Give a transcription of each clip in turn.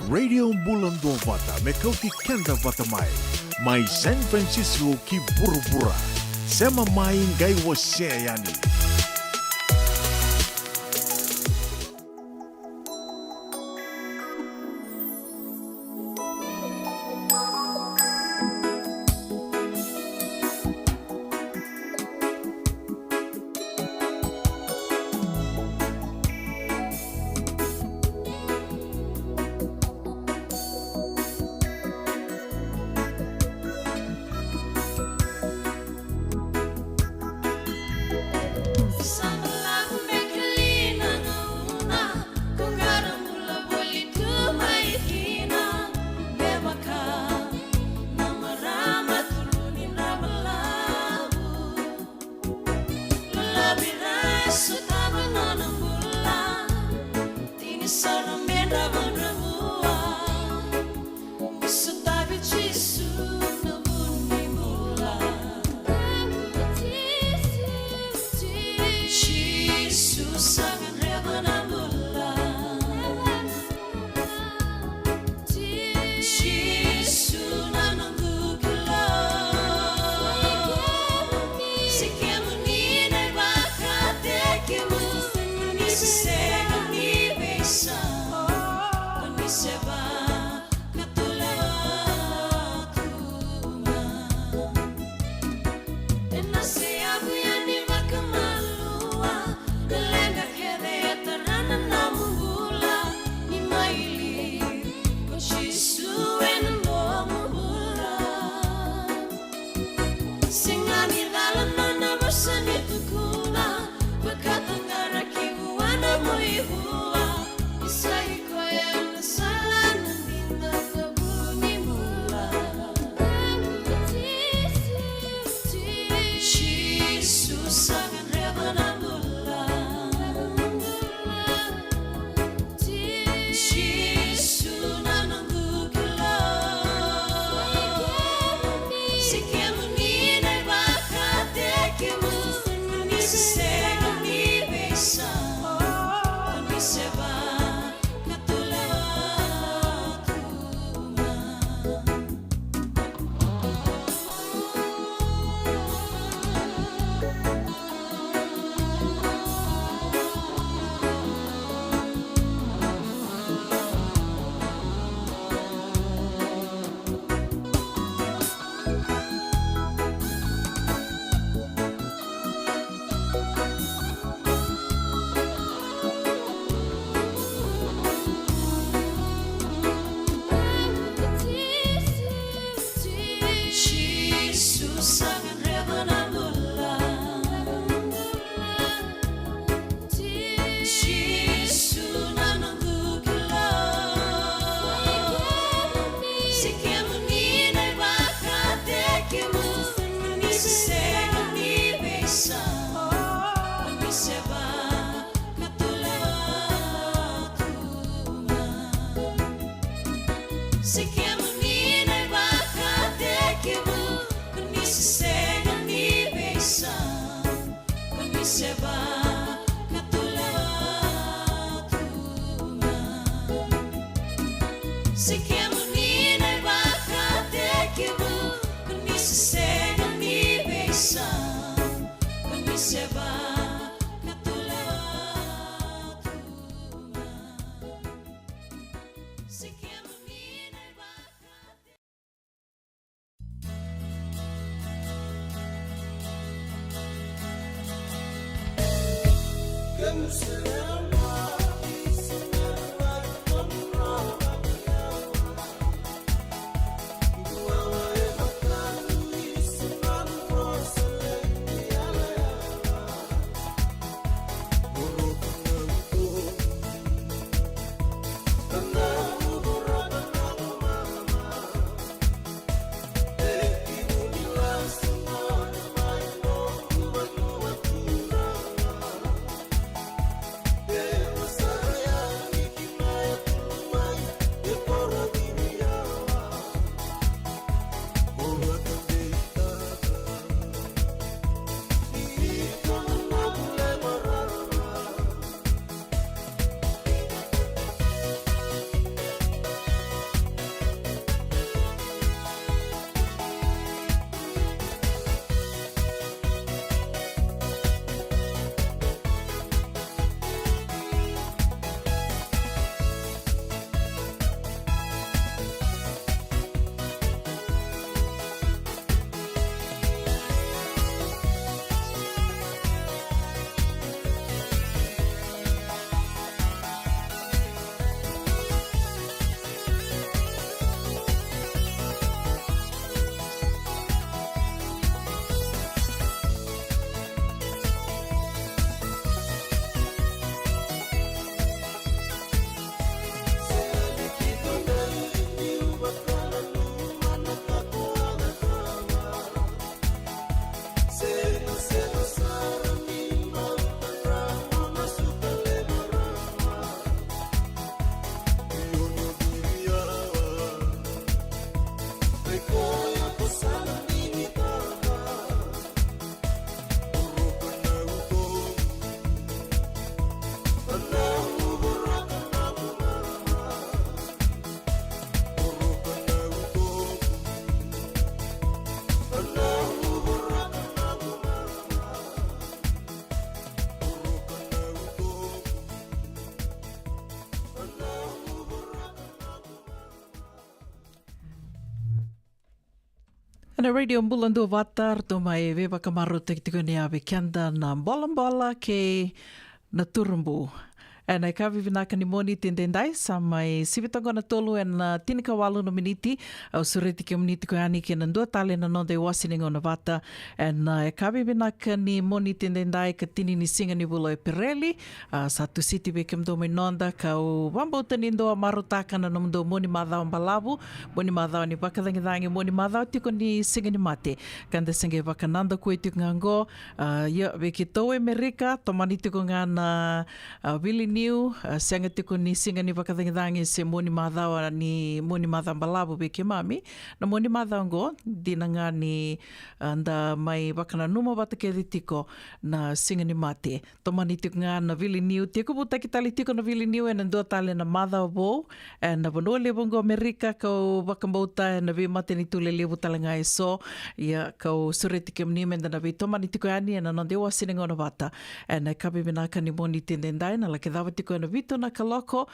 Radio Bulan Dua Vata, Mekauti Kenda Vata Mai, Mai San Francisco ki Burubura, Sema Mai Ngai Waseayani. Na radio bulan do vatar to mai veva kamaru tiki ni ave kenda na bola ke na turumbu. E nei ka vivinaka ni moni tendendai sa mai sivitonga na tolu e na tinika walu no miniti au sureti ke miniti ko ani ke na ndua tale na nonde wasininga o na vata e na e ka vivinaka ni moni tendendai ka tini ni singa ni vulo e Pirelli sa tu siti be ke mdo mai nonda ka o wambauta ni ndoa marutaka na mdo moni madhao mbalavu moni madhao ni wakadangidangi moni madhao tiko ni singa ni mate kanda singa e wakananda koe tiko ngango ia ve ke tau Amerika tomani tiko ngā na Willie New, senga tiko ni singa ni wakadangidangi se moni madhao ni moni madhao mbalavu be ke mami. Na moni madhao ngo, dina ngā ni nda mai wakana numa wata ke tiko na singa ni mate. Tomani tiko ngā na Willie New, tiko puta ki tali tiko na Willie New e na ndua tali na madhao bo, e na wanoa lewo ngo Amerika kau wakambauta e na vi mate ni tule lewo talanga e so, ia kau sureti ke mnime na vi tomani tiko ani e na nande oa sininga ona wata. E na kapi minaka ni moni tendendai na lake dawa tiko na vito na kaloko,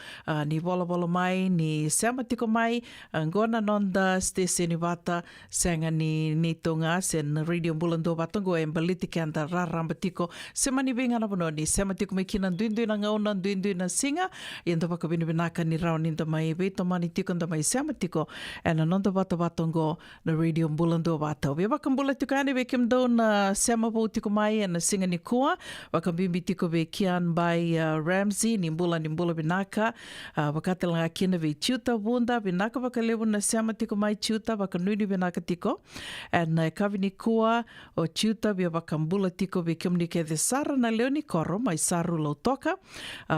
ni wala mai, ni seama tiko mai, ngona nonda stese ni wata, senga ni tonga, sen radio mbulando watongo e mbaliti ke anda raramba tiko, sema ni vinga na wano ni sema tiko mai kina nduindu na ngauna, nduindu na singa, ienda waka binaka ni rao ninda mai vito mani tiko nda mai seama tiko, e na nonda wata watongo na radio mbulando wata. Ve waka mbula tiko ane ve kimdo na seama wau tiko mai, e na singa ni kua, waka bimbi tiko ve kian by Ramsey, ni mbula binaka wakatelanga kina ve chiuta wunda binaka wakalewu na seama tiko mai chiuta wakanuni binaka tiko and na kavini kua o chiuta via wakambula tiko ve kimni ke de sara na leoni koro mai saru lau toka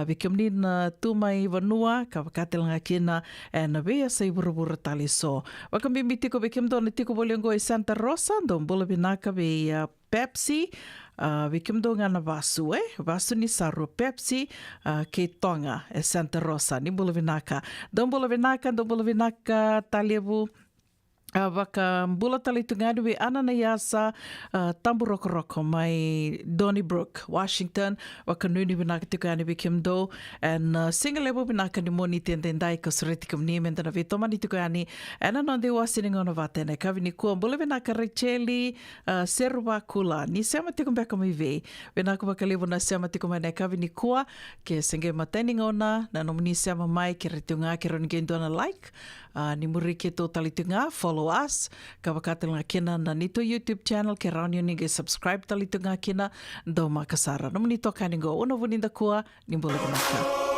ve kimni na tu mai vanua ka wakatelanga kina and na vea sa iburubura tali so wakambimbi tiko ve kimdo na tiko voliongo e Santa Rosa ndo mbula binaka ve Pepsi we kimdo ngana vasu vasu ni saru Pepsi ke tonga e Santa Rosa ni bula vinaka don bula vinaka talevu waka mbula tali tungadu we ana na yasa tambu roko mai Donnybrook, Washington waka nuni binaka tiko yani we kimdo and single level binaka ni moni tendendai ka sureti kam ni menda na we tomani tiko yani ana nonde wasininga ona vatene kavini kua mbula binaka Racheli Serva Kula ni sema tiko mbeka mai ve binaka waka levo na sema tiko mai na kavini kua ke senge mataininga ona na nomini sema mai ke retunga ke ronigendo na like ni muri ke tō talitunga, follow us, ka wakatelanga kina na nito YouTube channel, ke raunio ninge subscribe talitunga kina, ndo makasara. Nomuni tō kaningo, una vuninda kua, ni mbula vinaka.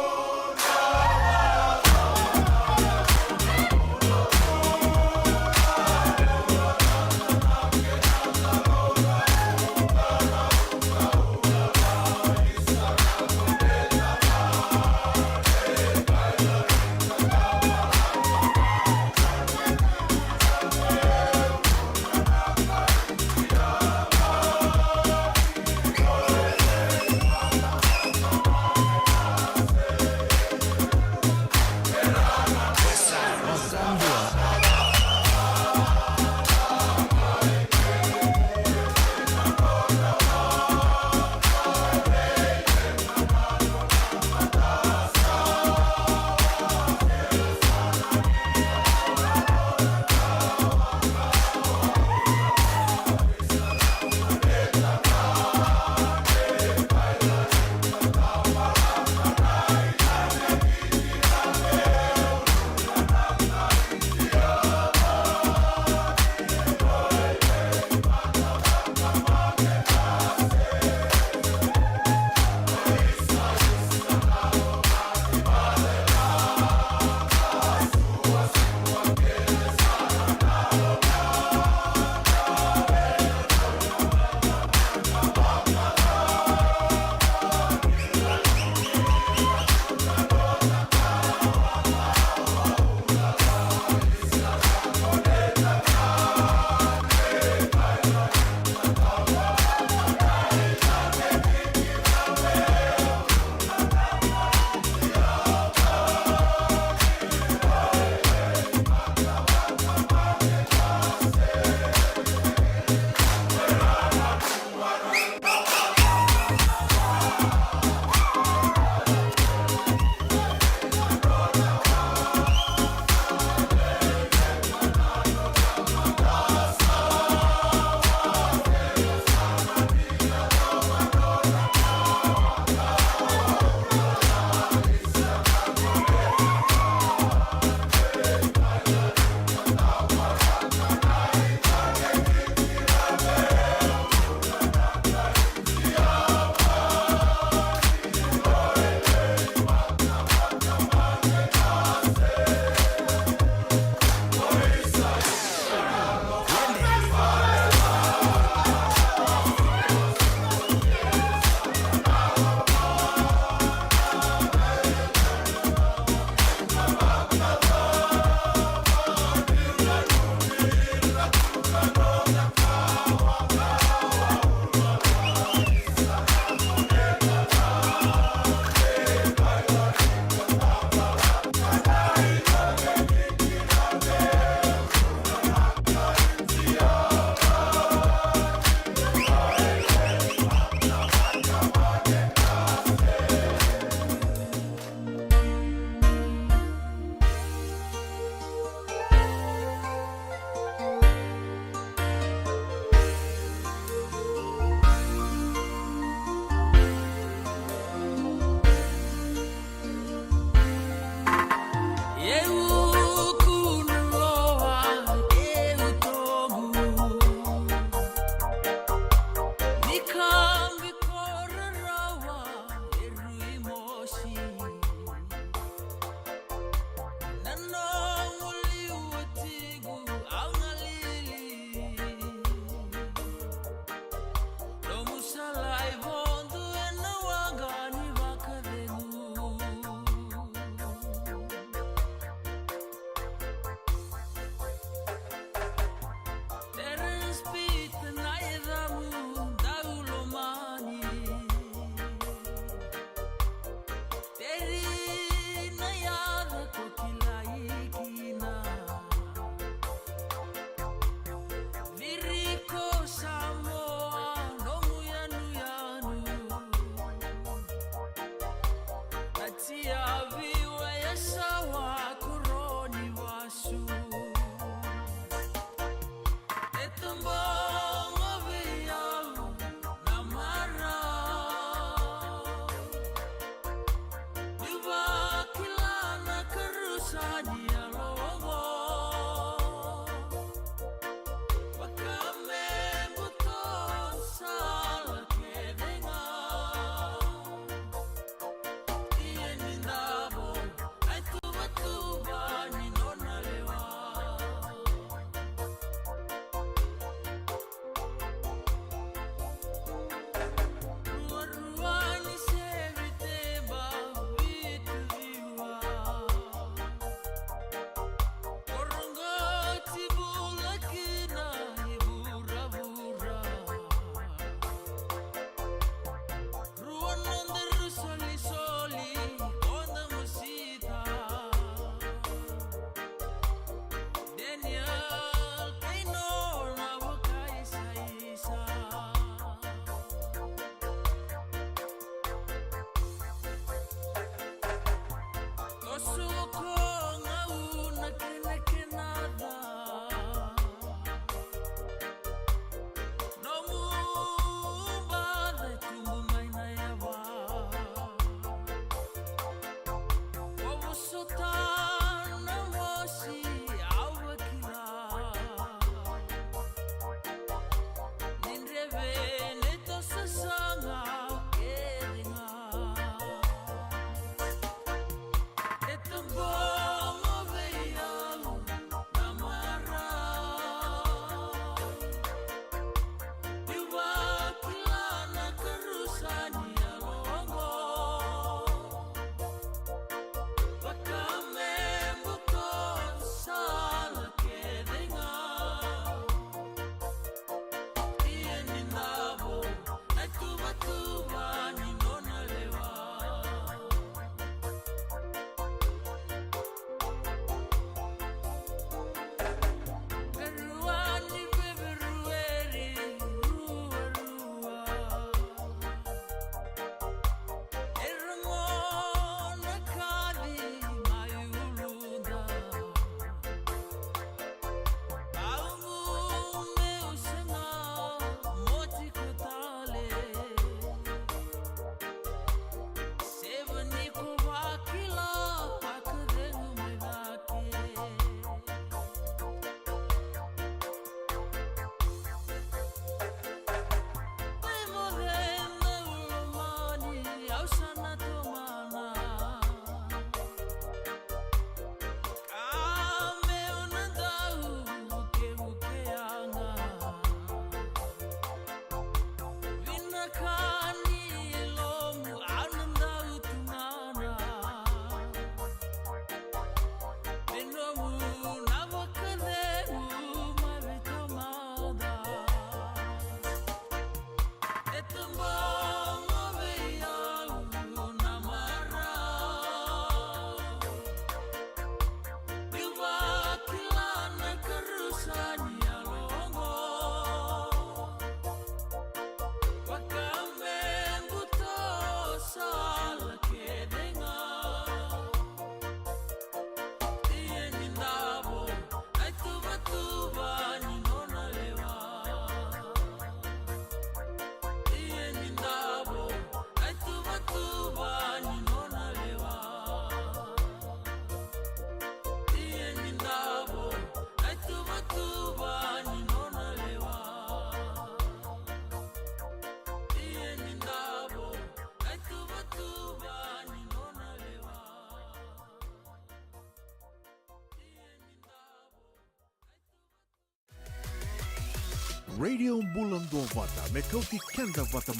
Radio Bulan 2 Vata me kau ti kenda vata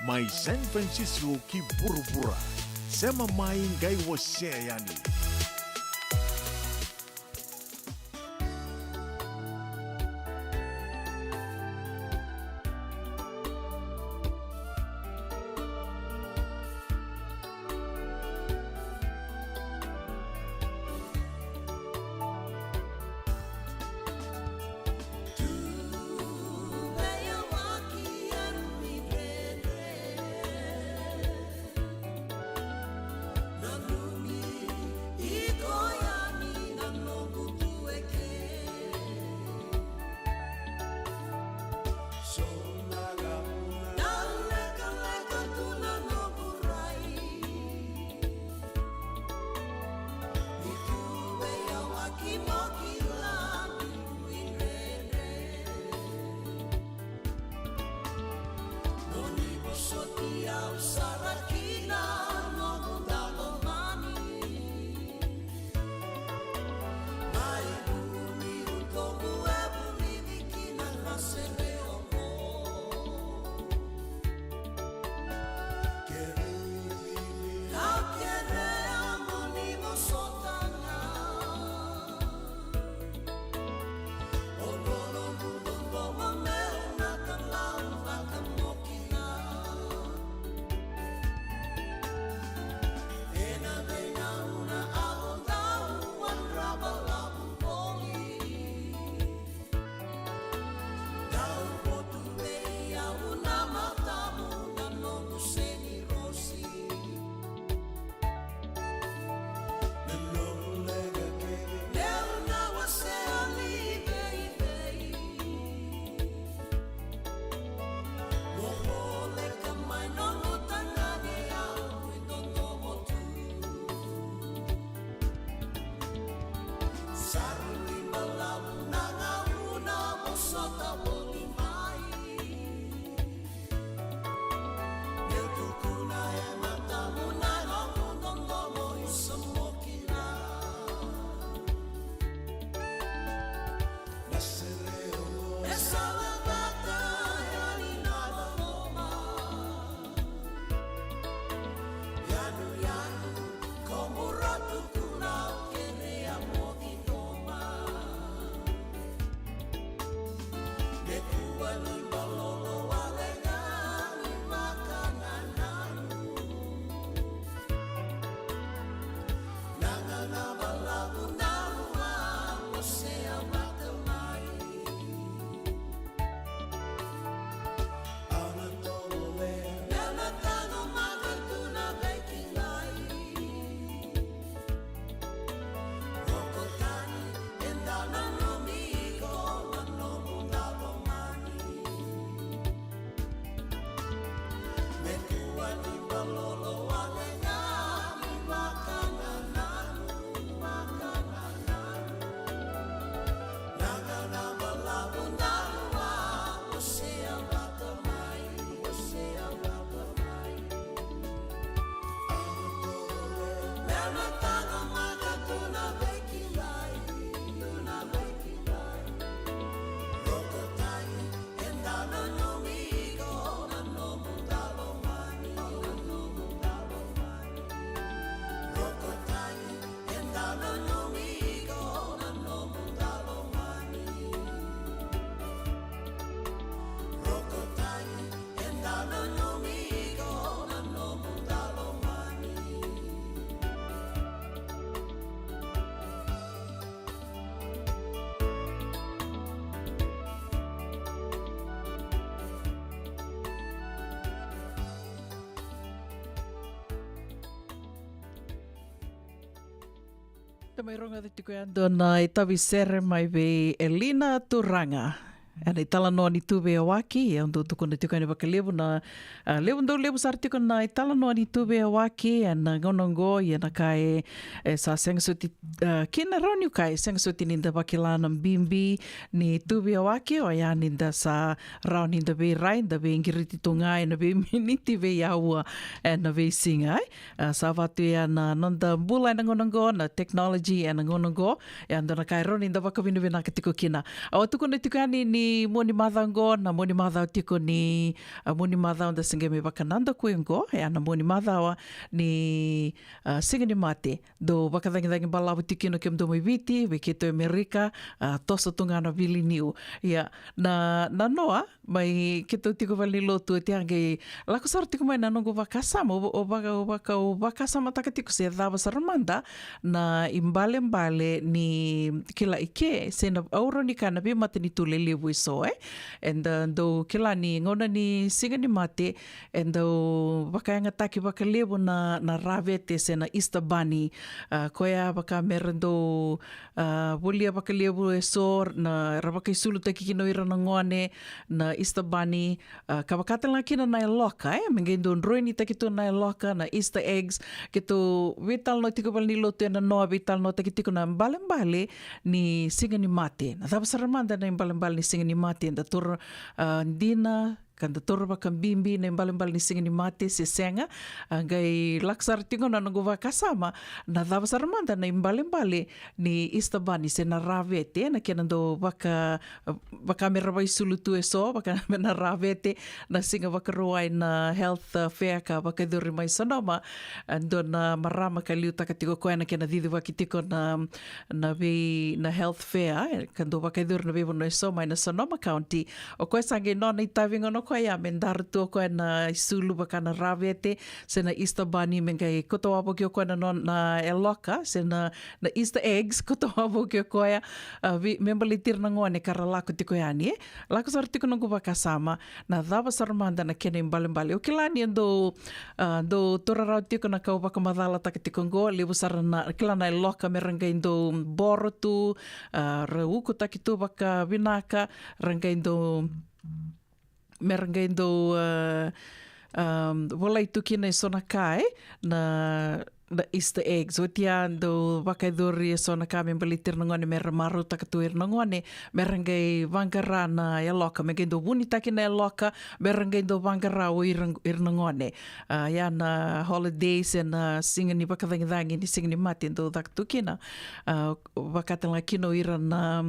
mai San Francisco ki bura-bura sema mai ngai wase yani. Tamai ronga te tiko ando na e tawi sere mai ve Elina Turanga. Ana i tala noa ni tuwe a waki, e ando tuko na tiko ane waka levu na levu ndau levu sar tiko na i tala noa ni tuwe a waki, ana ngonongo, i ana kai sa sengasoti kina rauni kai sengasoti ninda wakilana mbimbi ni tuwe a waki, o ia ninda sa rauni ninda ve rai, ninda ve ingiriti tonga, na ve miniti ve iaua, na ve singa, sa watu ia na nonda mbula na ngonongo, na technology na ngonongo, e ando na kai rauni ninda wakawinu vina ka tiko kina. Awa tuko na tiko ani ni moni madhango na moni madhao tiko ni moni madhao da singe me wakananda kuengo e ana moni madhao ni singe ni mate do wakathangi balawu tikino kem do mai viti we keto Amerika tosa tungana vili niu ia na noa mai keto tiko vali lotu te ange lako sar tiko mai na nongo wakasama o wakasama taka tiko se dhava saramanda na imbale ni kila ike se na auro ni kana be mate ni tule levu so and do kila ni ngona ni singa ni mate and do wakaanga taki wakalevo na ravete se na Easter Bunny koia waka merendo wolia wakalevo e so na rawaka isulu taki kino ira na ngone na Easter Bunny ka wakata lang kina na loka mengendo roi ni taki to na loka na Easter eggs kito vital no tiko ni lote na no vital no taki tiko na mbale ni singa ni mate na saramanda na mbale ni singa ni mate da tur dina kanda toro wakambimbi na mbale ni singa ni mate se senga ngai laksar tingo na ngo wakasama na dava saramanda na mbale ni Easter Bunny se na ravete na kenando waka mera vai sulutu e so waka na ravete na singa wakaroai na health fair ka wakaduri mai sonoma ando na marama ka liu takatiko koe na kena didi wakitiko na health fair kando wakaduri na vevo no e so mai na Sonoma County o koe sange nona i tavingo no koe a mendaru tua koe na isulu waka na ravete se na Easter Bunny mengai koto wapo kio koe na eloka se na Easter eggs koto wapo kio koe membali tir na ngone kara lako tiko yani lako sar tiko nungu wakasama na dhava saramanda na kene mbale o kilani ando torarau tiko na kau waka madhala taka tiko ngo levu sarana kilana eloka merangai ndo borotu rauku taki tu waka vinaka rangai ndo merangai ndo walai tukina i sona kai na Easter eggs. O tia ndo wakaidori e sona ka membalitir na ngone mera maru takatuir na ngone merangai wangara na e loka me ndo wuni taki na e loka merangai ndo wangara o ir na ngone ya na holidays e na singa ni wakathangi ni singa ni mati ndo taktukina wakatanga kino ira na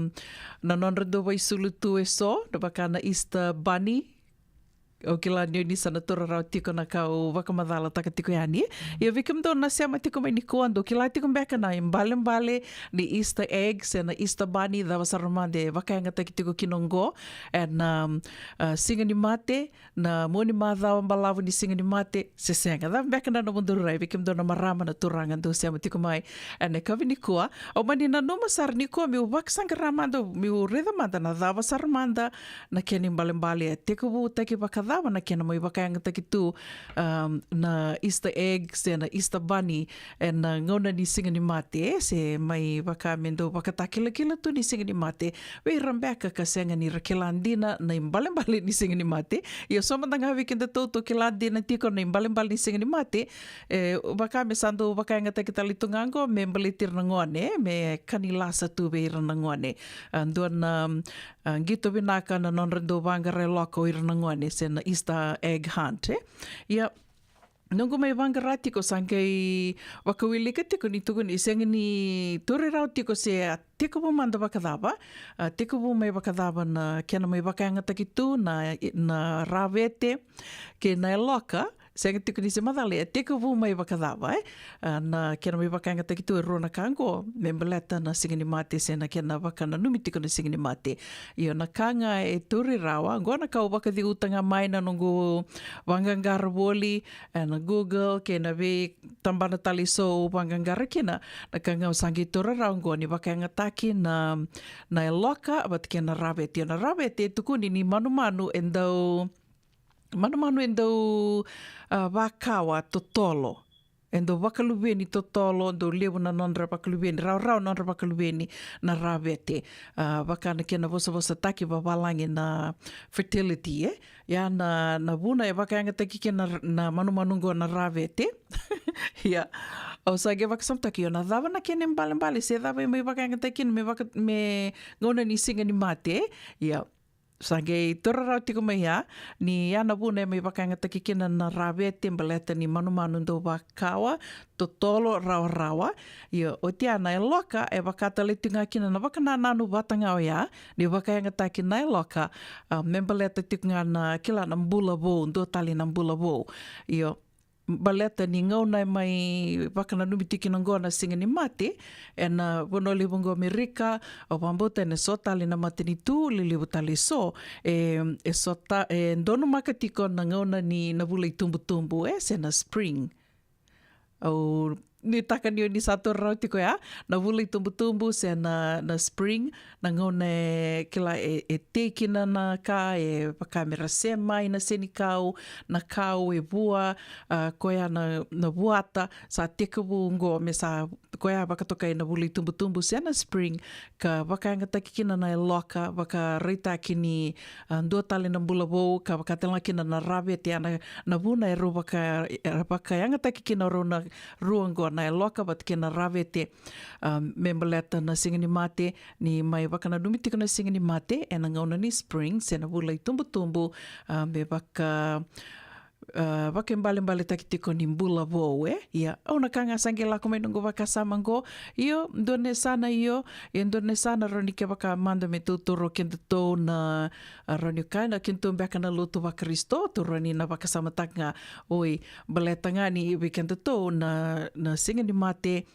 nonra ndo waisulutu e so na wakana Easter Bunny o kila ni sana tora rau tiko na kau wakamadhala taka tiko yani. Ia vikim do na siama tiko mai ni kuando kila tiko mbeka na mbale ni Easter eggs na Easter Bunny da wasaramande wakaanga taki tiko kinongo na singa ni mate na moni madhawa mbalavu ni singa ni mate se senga. Da mbeka na mundurai vikim do na marama na turanga do siama tiko mai na kavi ni kua o mani na numa sar ni kua miu waksanga ramando miu redamanda na da wasaramanda na keni mbale tiko bu taki wakadhawa na kena mai wakaanga taki tu na Easter eggs na Easter Bunny na ngona ni singa ni mate se mai wakamendo wakatakila tu ni singa ni mate we rambeka ka senga ni rakelandina na imbale ni singa ni mate ia somandanga weekend toto kilandina tiko na imbale ni singa ni mate wakame sando wakaanga taki talitungango me mbalitir na ngone me kanilasa tu we na ngone andona ngito binaka na nonrendo wangare loko ira na ngone se na Easter egg hunt ia nungu mai wangara tiko sangai wakawili ka tiko ni tuku ni senga ni ture rau tiko se tiko po manda wakadhawa tiko po mai wakadhawa na kena mai wakaanga taki tu na ravete ke na eloka senga tiko ni se madhale tiko po mai wakadhawa na kena mai wakaanga taki tu e rona kango membaleta na singa ni mate se na kena wakana numi tiko na singa ni mate iyo na kanga e ture rawa ngona kau wakadhi utanga mai na nungu wangangara woli na Google ke na we tambana tali so wangangara kena na kanga usangi tora raungo ni wakaanga taki na eloka abat ke na ravete tuku ni manu endau wakawa totolo do wakaluweni totolo, do lewa na nonra wakaluweni, rau nonra wakaluweni na rawete. Wakana kena vosa taki wawalangi na fertility, Ia na wuna e wakaanga taki kena na manumanungo na rawete. Ia. O sa ge wakasamtaki o na dhawa na kene mbale, se dhawa e mai wakaanga taki me ngona ni singa ni mate. Ia. Sage tora rau tiko mai ia, ni ana wuna e mai wakaanga taki kena na rawete mbaleta ni manumanu ndo wakawa, to tolo rawa. Ia o te ana e loka e wakataletunga kina na wakanananu watanga o ia, ni wakaanga taki na e loka, membaleta tikunga na kila na mbula wou, ndo tali na mbula wou. Ia baleta ni ngaunai mai wakana numitiki na ngona singa ni mate e na wono liwungo Amerika o pambota ne sotali na mate ni tu liliwu tali so e ndono makatiko na ngauna ni na wula i tumbu se na spring o ni taka ni sato rau tiko ya na wula i tumbu se na spring na ngone kila e tekina na ka e pakamera sema ina seni kau na kau e bua koia na buata sa teka wungo me sa koia wakatoka e na wula i tumbu se na spring ka wakaanga takikina na e loka waka reita kini nduatale na mbula wou ka wakatela kina na rawe te ana na wuna e ro wakaanga takikina ro na ruango na e loka wat kina rawe te membaleta na singa ni mate ni mai wakana numitiko na singa ni mate e na ngauna ni spring se na wula i tumbu me waka mbale takitiko ni mbula wou ia ona kanga sange lako mai nungo waka samango io ndone sana ndone sana roni ke waka manda me tuturo kenda to na roni kaina kinto mbeka na loto wa Kristo to roni na waka samatanga oi baletanga ni weekend to na singa ni mate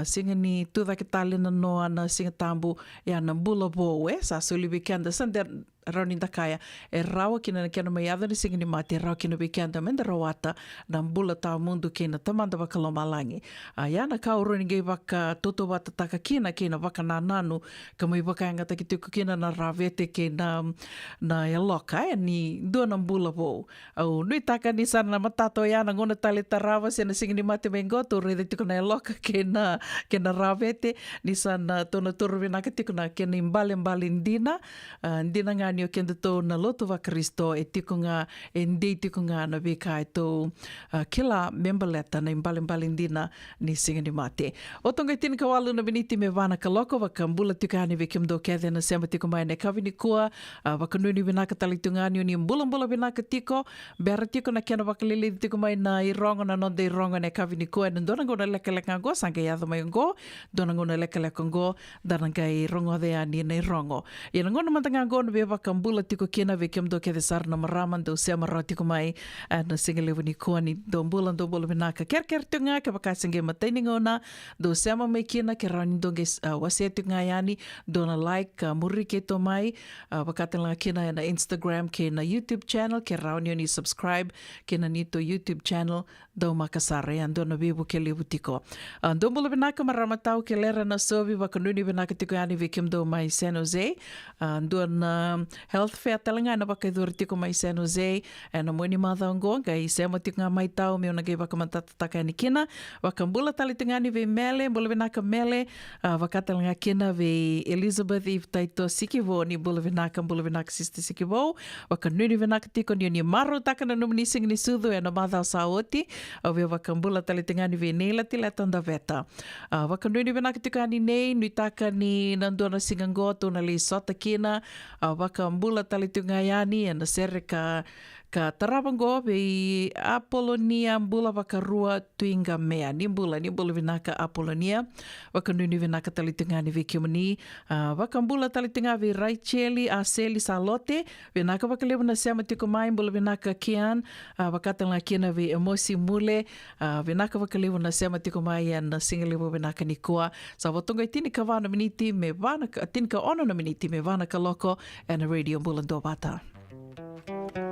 singa ni tuda ke tale na noa na singa tambu ia na mbula wou sa soli weekend sande raunin takaya e rawa kina na kena mai adha ni singa ni mate e rawa kina weekenda menda rawata na mbula tau mundu kina tamanda waka lomalangi. Ia na kau roni gei waka toto wata taka kina waka na nanu ka mai waka anga taki tuku kina na rawete ke na e loka ni dua na mbula wou. Au nui taka ni sana na matato ia na ngona tale tarawa se na singa ni mate mengoto rei tuku na e loka ke na rawete ni sana tona toro vinaka tuku na kena imbale ndina ngani o kenda tō na loto wa Kristo e tikunga e ndei tikunga na weka e tō kila membaleta na imbale ndina ni singa ni mate. O tonga i tina kawalu na viniti me wana ka loko waka mbula tukani we kimdo kethe na sema tiko mai ne kawini kua waka nuni vinaka talitungani o ni mbula vinaka tiko bera tiko na kiana waka lili tiko mai na irongo na nonde irongo ne kawini kua na dona ngona leka ngo sanga yadho mai ngo dona ngona leka ngo dana ngai rongo de ani na irongo. Ina ngona mantanga ngo na we waka mbula tiko kina we kimdo kethe sarna maraman do se mara tiko mai na singa lewani kua ni do mbula vinaka ker tunga ke waka singe mataini ngona do se mai kina ke rani donge wase tunga yani dona like muri ke to mai wakatela kina na Instagram ke na YouTube channel ke rauni ni subscribe ke na nito YouTube channel do makasare and dona vivu ke lewu tiko do mbula vinaka maramatau ke lera na sovi wakanuni vinaka tiko yani we kimdo mai San Jose do na health fair talanga na waka dur tiko mai San Jose na moni madha ngo ngai se mo tiko mai tau me ona ge waka matata ni kina waka mbula tali tangani we mele mbula vinaka mele wakatala kina we Elizabeth Eve taito sikivo ni mbula vinaka sister sikivo waka nuni vinaka tiko ni maru taka na numni sing ni sudu na madha saoti we waka mbula tali tangani we nela tila tanda veta waka nuni vinaka tiko ani nei nui taka ni nandona singangoto na li sota kina waka mbula tali tungayani na sereka ka tarawango be Apolonia mbula wakarua tuinga mea ni mbula vinaka Apolonia waka nuni vinaka talitungani vi kiumani waka mbula talitunga vi Raicheli Aseli Salote vinaka waka lewa na sema tiko mai mbula vinaka Kian wakatala kina vi Emosi Mule vinaka waka lewa na sema tiko mai na singa lewa vinaka Nikua sa watonga itini ka wana miniti me wana tini ka ono na miniti me wana ka loko and a radio mbula ndo bata. Me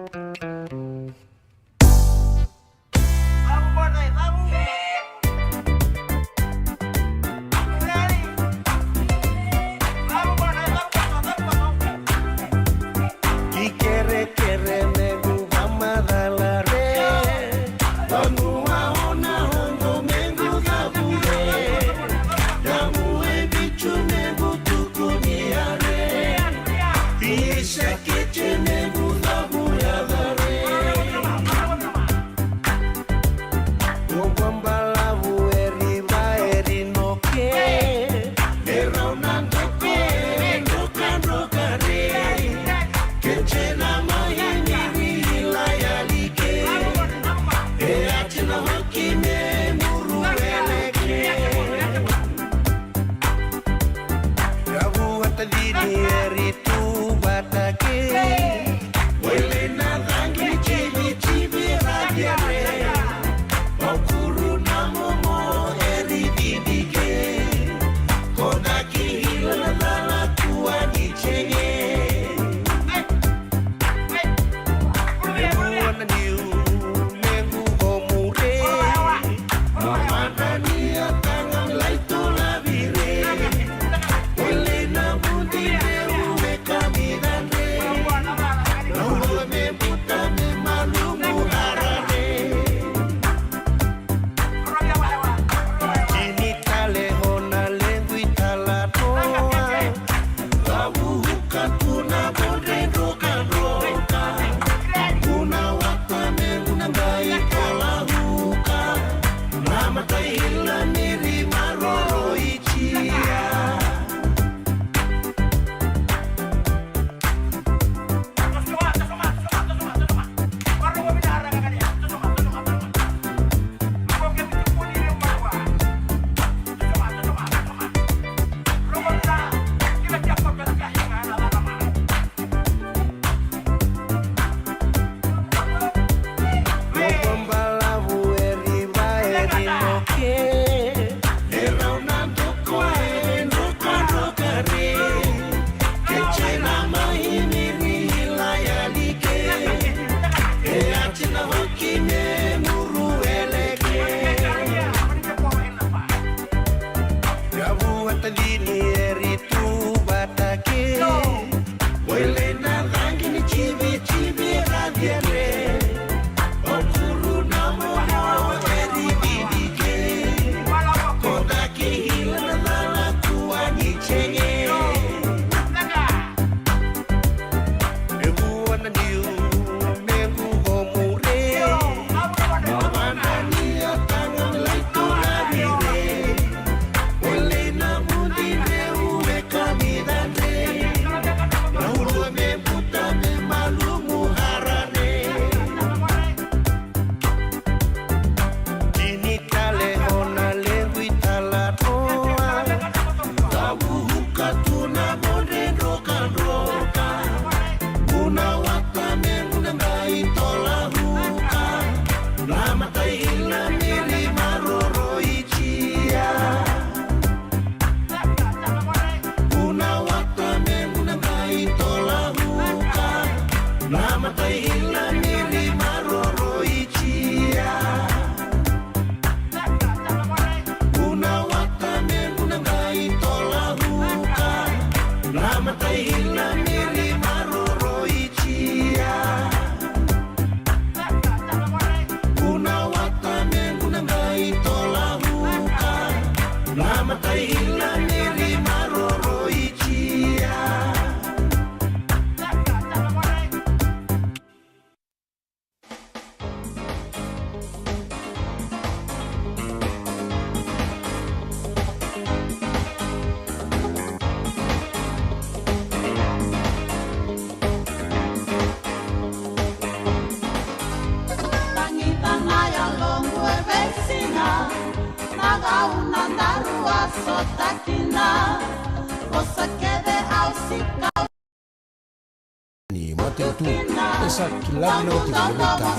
Esa kilabina utilileta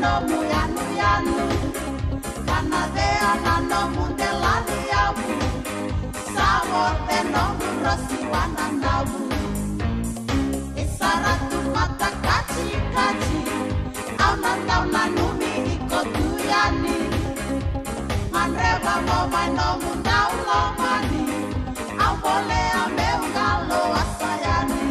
nomu yanu yanu kana de anano mundelani yabu sawo te nomu rosi wananabu isaratu mata kachi kachi aunandau nanumi ikotuyani manreva moma nomu daulo mani ambole ameu galo asayani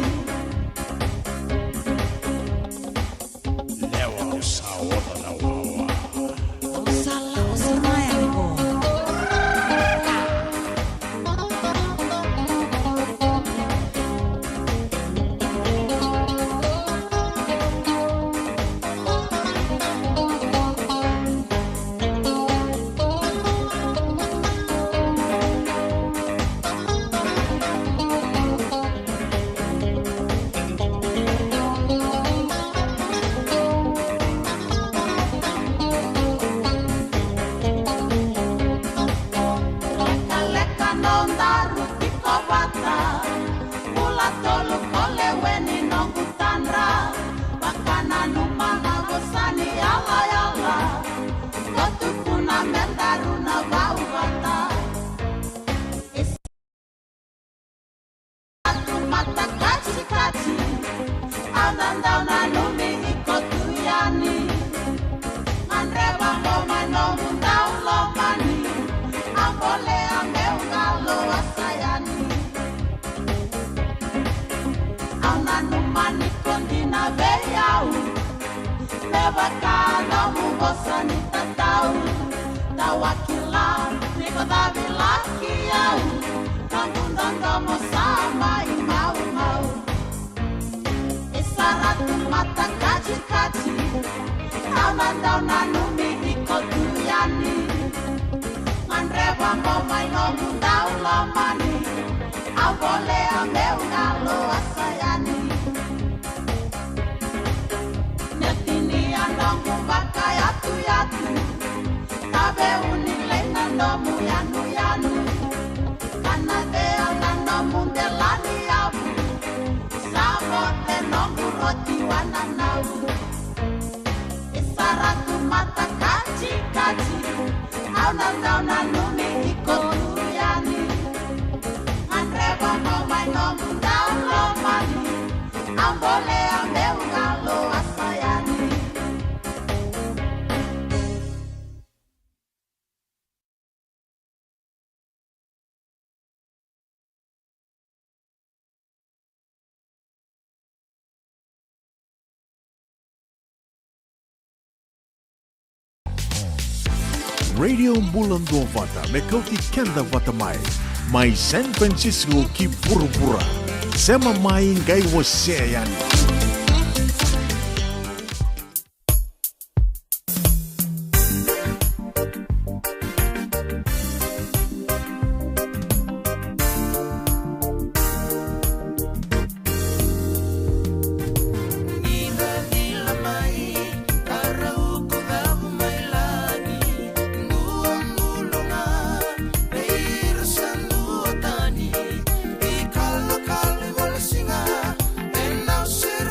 Radio Bulan Dua Vata, Mekauti Kenda Vata Mai San Francisco ki Burubura, Sema Mai Ngai Waseyani. Singa, and now sit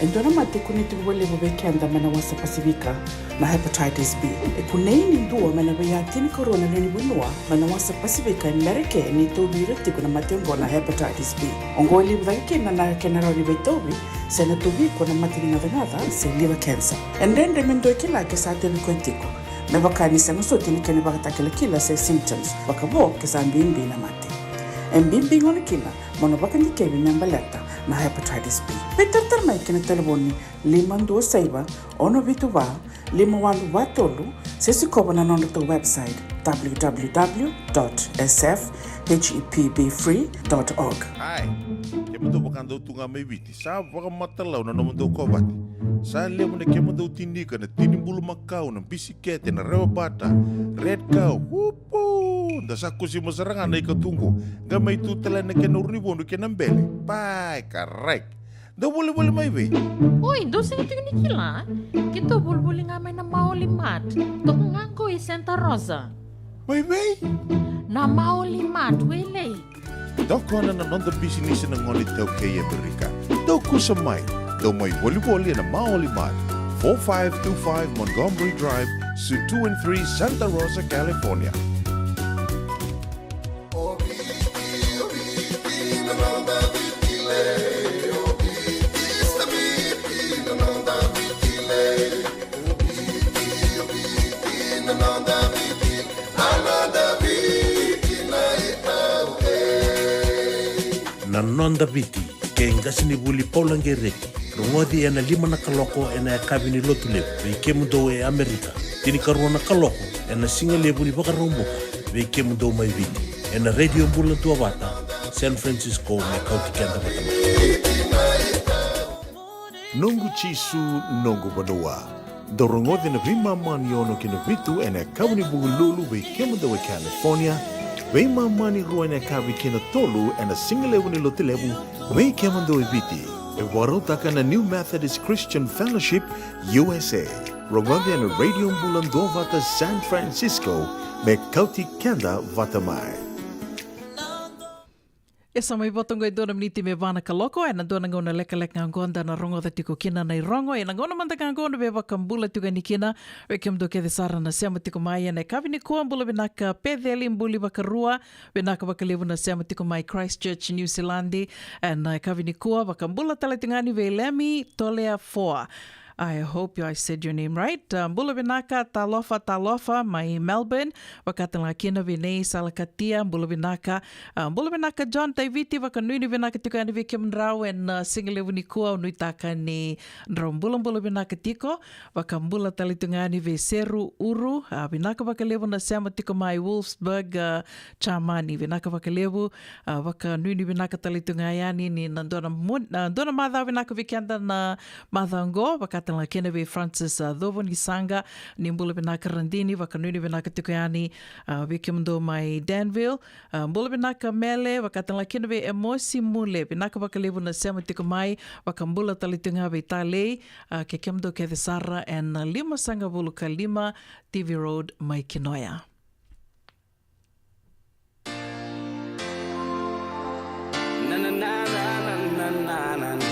Endona mate kuniti wale wabekenda mena wasa Pasifika na hepatitis B. Kuneini ndua mena wayatini corona nini winua mena wasa Pasifika Amerike ni tobi retiku na matembo na hepatitis B. Ongoli wake na kenaroni betobi sena tobi kuna matini ngada se liver cancer. Endende mendo kila kesate bikwentiko. Na bakani sanga sotini kene bakatakela kila se symptoms. Bakabo kesambimbi na mate. Mbimbi ngone kila mono bakandi kebi nyambaleta na hepatitis B. Peter mai kena telefoni 52 ono vituva 51 sesi kobo na nondo to website www.sfhepbfree.org. Ai, kemundo bakando tunga mai viti. Sa baka matalau na nomundo kobati. Sa lemo na kemundo tinika na tinimbulu makau na bisikete na rewa bata. Red cow. Wupu. Dasa kusi masaranga na ikatungo. Gamay tutala na kenurnibondo kenambele. Pai, correct. Daw boleh mai be. Oi, dosa itu ni kila. Kita boleh ngamai na Maulimat. Tok nganggo i Santa Rosa. Mai be? Na Maulimat wele. Daw kona na nonda business na ngoni tau kay Amerika. Daw kusamay. Daw may volleyball na Maulimat. 4525 Montgomery Drive, Suite 2 and 3, Santa Rosa, California. Na nonda viti ke ngasini buli paulangereki rongodi ena 5 na kaloko ena kabini lotule ve kemudo e Amerika tini karuana kaloko ena singale buli bakaromboka ve kemudo mai viti ena radio bula tua bata San Francisco me kauti kenda bata Nungu chisu nungu banua. Dorongodi na vima mani ono kina vitu ena kawni bugululu ve kemudo e California. Veima mani ruana kavi kena tolu and a single level lotilebu ve kemando eviti. E warotaka na New Methodist Christian Fellowship USA. Rongodi and Radio Bulando Vata San Francisco me kauti kenda vatamai. E sa mai botongo e dona miniti me vana kaloko e na dona ngona leka ngonda na rongo da tiko kina na rongo e na ngona manda ngona be vakambula tuga ni kina e kemdo ke de sara na sema tiko mai e na kavini ko ambula benaka pedeli mbuli bakarua benaka bakalevu na sema tiko mai Christchurch New Zealand e na kavini ko vakambula talatingani ve lemi tolea 4. I hope I said your name right. Mbula binaka talofa mai Melbourne. Wakatala kina vinei salakatia. Mbula binaka John Taiviti wakanuini binaka tiko ane vike mnrau en singale unikua unuitaka ni nrau mbula binaka tiko. Wakambula talitungani ve seru uru. Binaka wakalevu na sema tiko mai Wolfsburg chamani. Binaka wakalevu wakanuini binaka talitungayani ni nandona madha binaka vikianda na madhango. Wakatala la kena ve Francis Dhovo Nisanga ni mbula binaka Randini wakanuni binaka Tukayani wikimdo mai Danville mbula binaka Mele wakatala kena ve Emosi Mule binaka wakalevu na sema tiko mai wakambula talitunga ve Talei kekemdo ke Sara and 5 sanga buluka 5 TV Road mai Kinoya. Na na na na na na na na.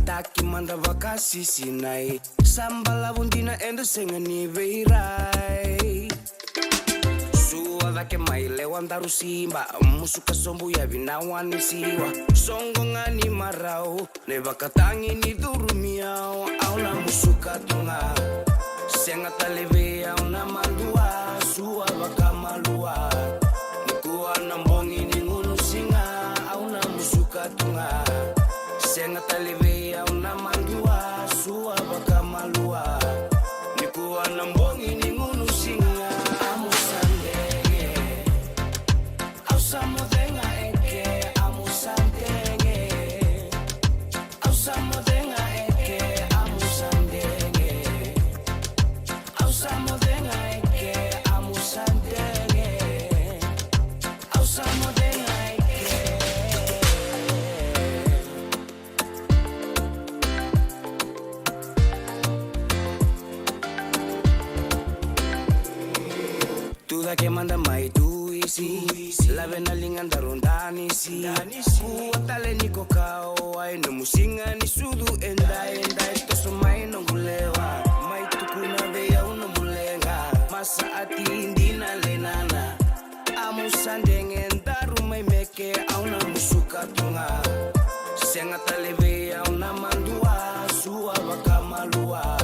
Taki manda vakasi sinai Sambala bundina endo sengani veirai Sua vake maile wandaru simba Musuka sombu ya vinawani siwa Songo ngani marau Ne vakatangi ni durumiao Aula musuka tunga Senga taleve auna mandua Sua vaka malua Nikuwa nambongi ni ngunu singa Auna musuka tunga Senga taleve una mandua sua baka malua nikuwa na mbongi ni ngunu singa amusandenge au samodenga eke amusandenge au samodenga eke amusandenge au samodenga eke amusandenge au samodenga eke Kuga ke manda mai tu isi Labe na lingan darondani si Kuatale ni kokao Ai no musinga ni sudu endai Toso mai no mulewa Mai tukuna veya uno mulenga Masa ati indina lenana Amu sandengen daru mai meke Au na musuka tunga Senga talebe au na mandua Sua baka malua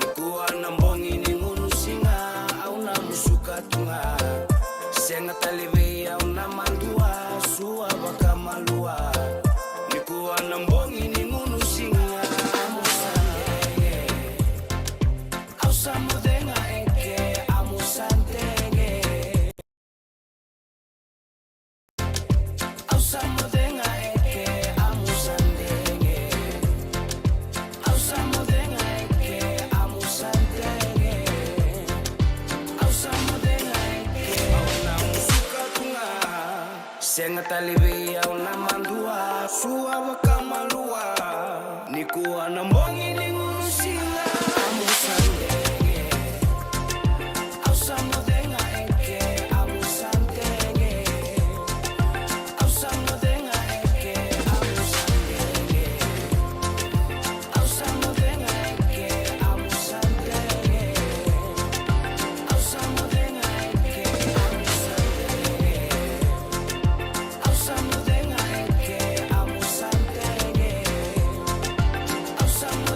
Nikuwa na mbongi ni ngunu singa Au na musuka tunga Senga talebe au na mandua Sua baka malua Nikuwa na mbongi ni ngunu singa Amu sandenge Au samudenga eke Amu sandenge Au samudenga eke Amu sandenge Au samudenga eke Amu sandenge Au samudenga eke Au na musuka tunga Senga talibi au na mandua Sua waka malua Nikuwa na mbongi ni ngurusinga Amu sandenge Au samudenga eke Amu sandenge Au samudenga eke Amu sandenge Au samudenga eke Amu sandenge Au samudenga eke Amu sandenge Au samudenga eke Amu sandenge Au samudenga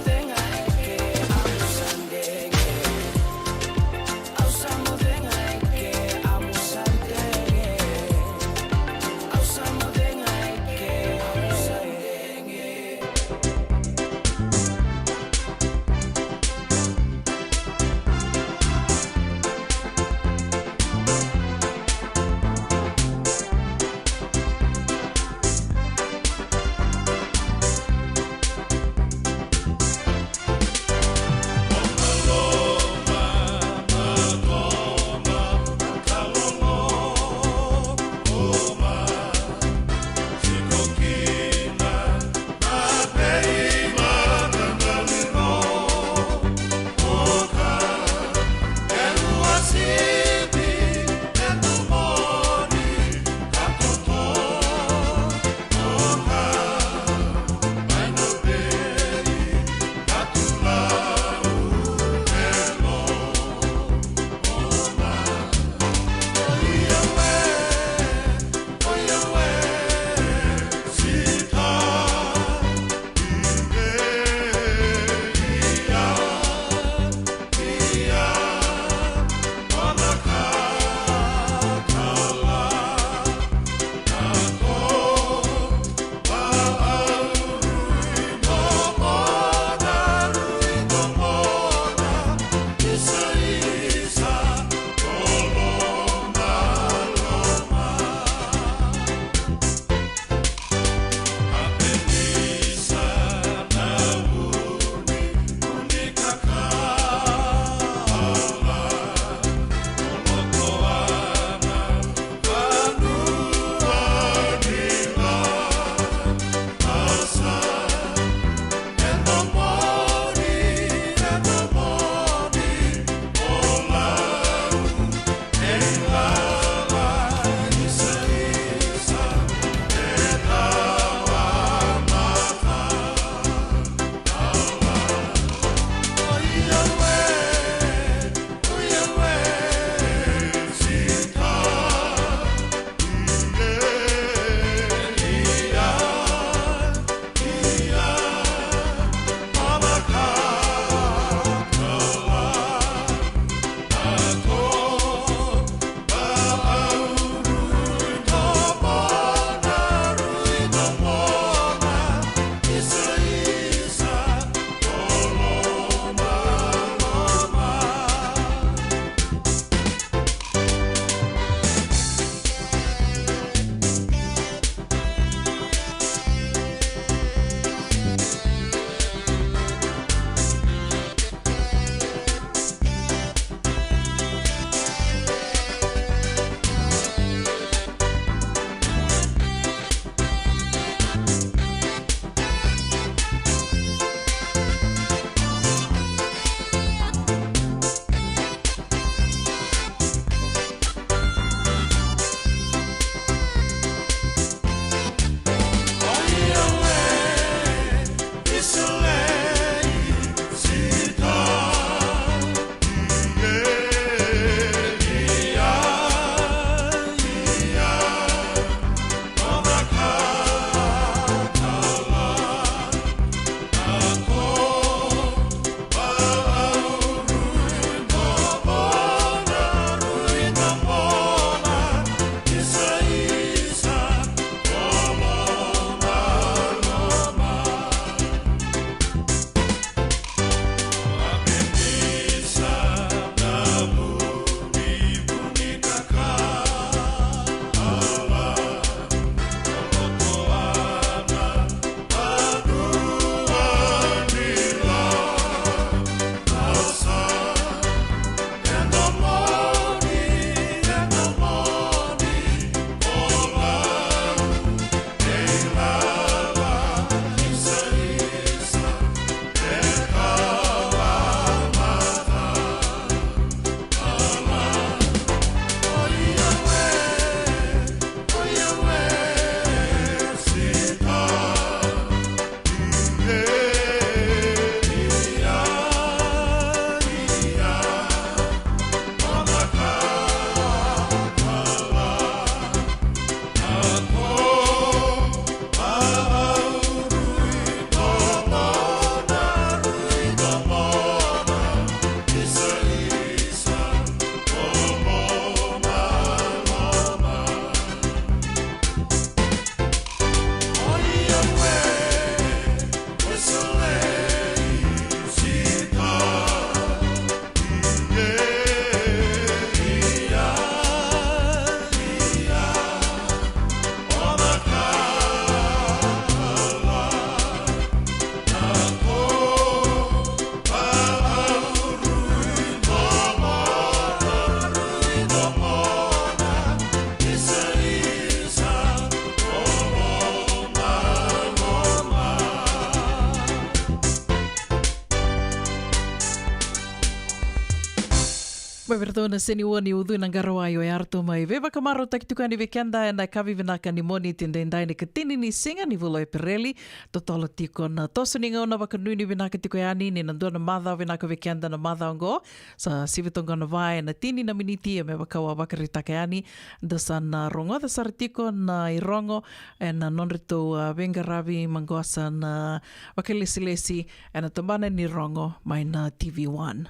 Whavertona seni wani udhu na garawai o arto mai. Veva kamaro takituka ni vekenda na kavi vinaka ni moni tindendai ni katini ni singa ni vulo e pereli. Totolo tiko na tosu ni ngauna wakanui ni vinaka tiko yani ni nandua na madha vinaka vekenda na madha ongo. Sa sivitonga na vai na tini na miniti e me wakawa wakaritaka yani. Dasa na rongo da saratiko na irongo e na nonrito vengaravi mangoasa na wakalesi-lesi e na tambana ni rongo mai na TV1.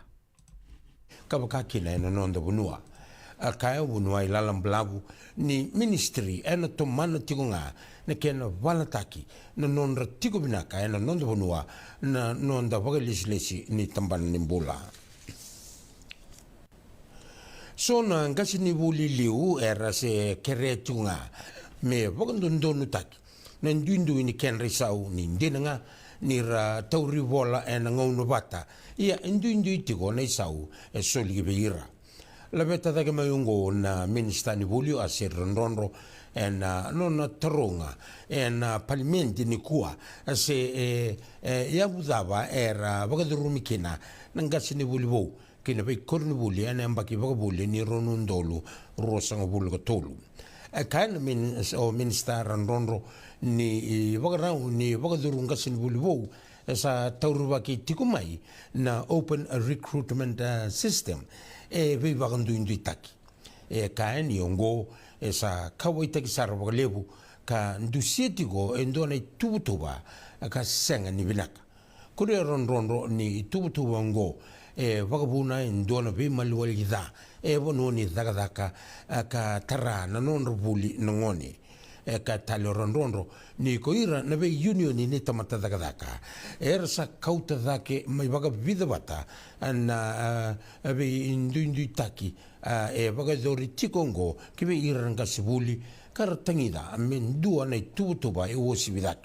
Kabakakina ena nonda bunua. Kaya bunua ilalam blavu ni ministry ena tomana tiko nga na kena walataki na nonda tiko binaka ena nonda bunua na nonda wakalesi-lesi ni tambana ni mbula. So na ngasi ni buli liu era se kere tiko nga me wakandondonu taki na ndundu ni kenri sau ni ndina nga ni ra tauri vola ena ngauno bata ia ndundu itiko na isau e soli beira la beta da kama yungo na minister ni volio a ser rondro ena nona taronga ena parlamenti ni kuwa se ya budava era bagadurumi kina nangasi ni volio kina be korni voli ena mbaki bagaboli ni ronundolo rosanga volga tolu kan minister rondro ni bagarau ni bagadurunga sin volio sa tauruwa ki tikumai na open recruitment system e vei wakandu indu itaki kaen yongo sa kawai taki sarwa levu ka ndusietiko endona tubutuba ka senga ni binaka kure ronrondo ni tubutuba ngo wakabuna endona vei maluwa lidha bono ni dhaka ka tara na nonro buli nangoni ka talo ronrondo ni koira na be union ni tamata daka sa kauta dake mai baga vida bata na be indu taki baga dori tikongo ke be iranga sibuli karatangida men dua na tutuba e wosi bidak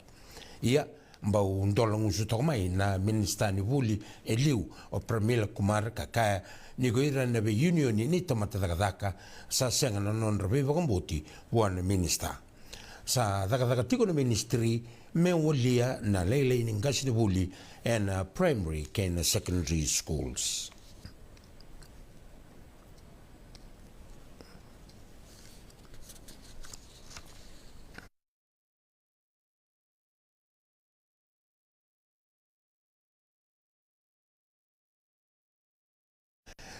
ia mbau ndola ngusu tomai na minister ni buli eliu o Pramila Kumar kaka ni koira na be union ni tamata daka sa senga na non rebe bagamboti one minister sa daga tiko na ministry me wolia na lele ni ngasi buli and primary and secondary schools.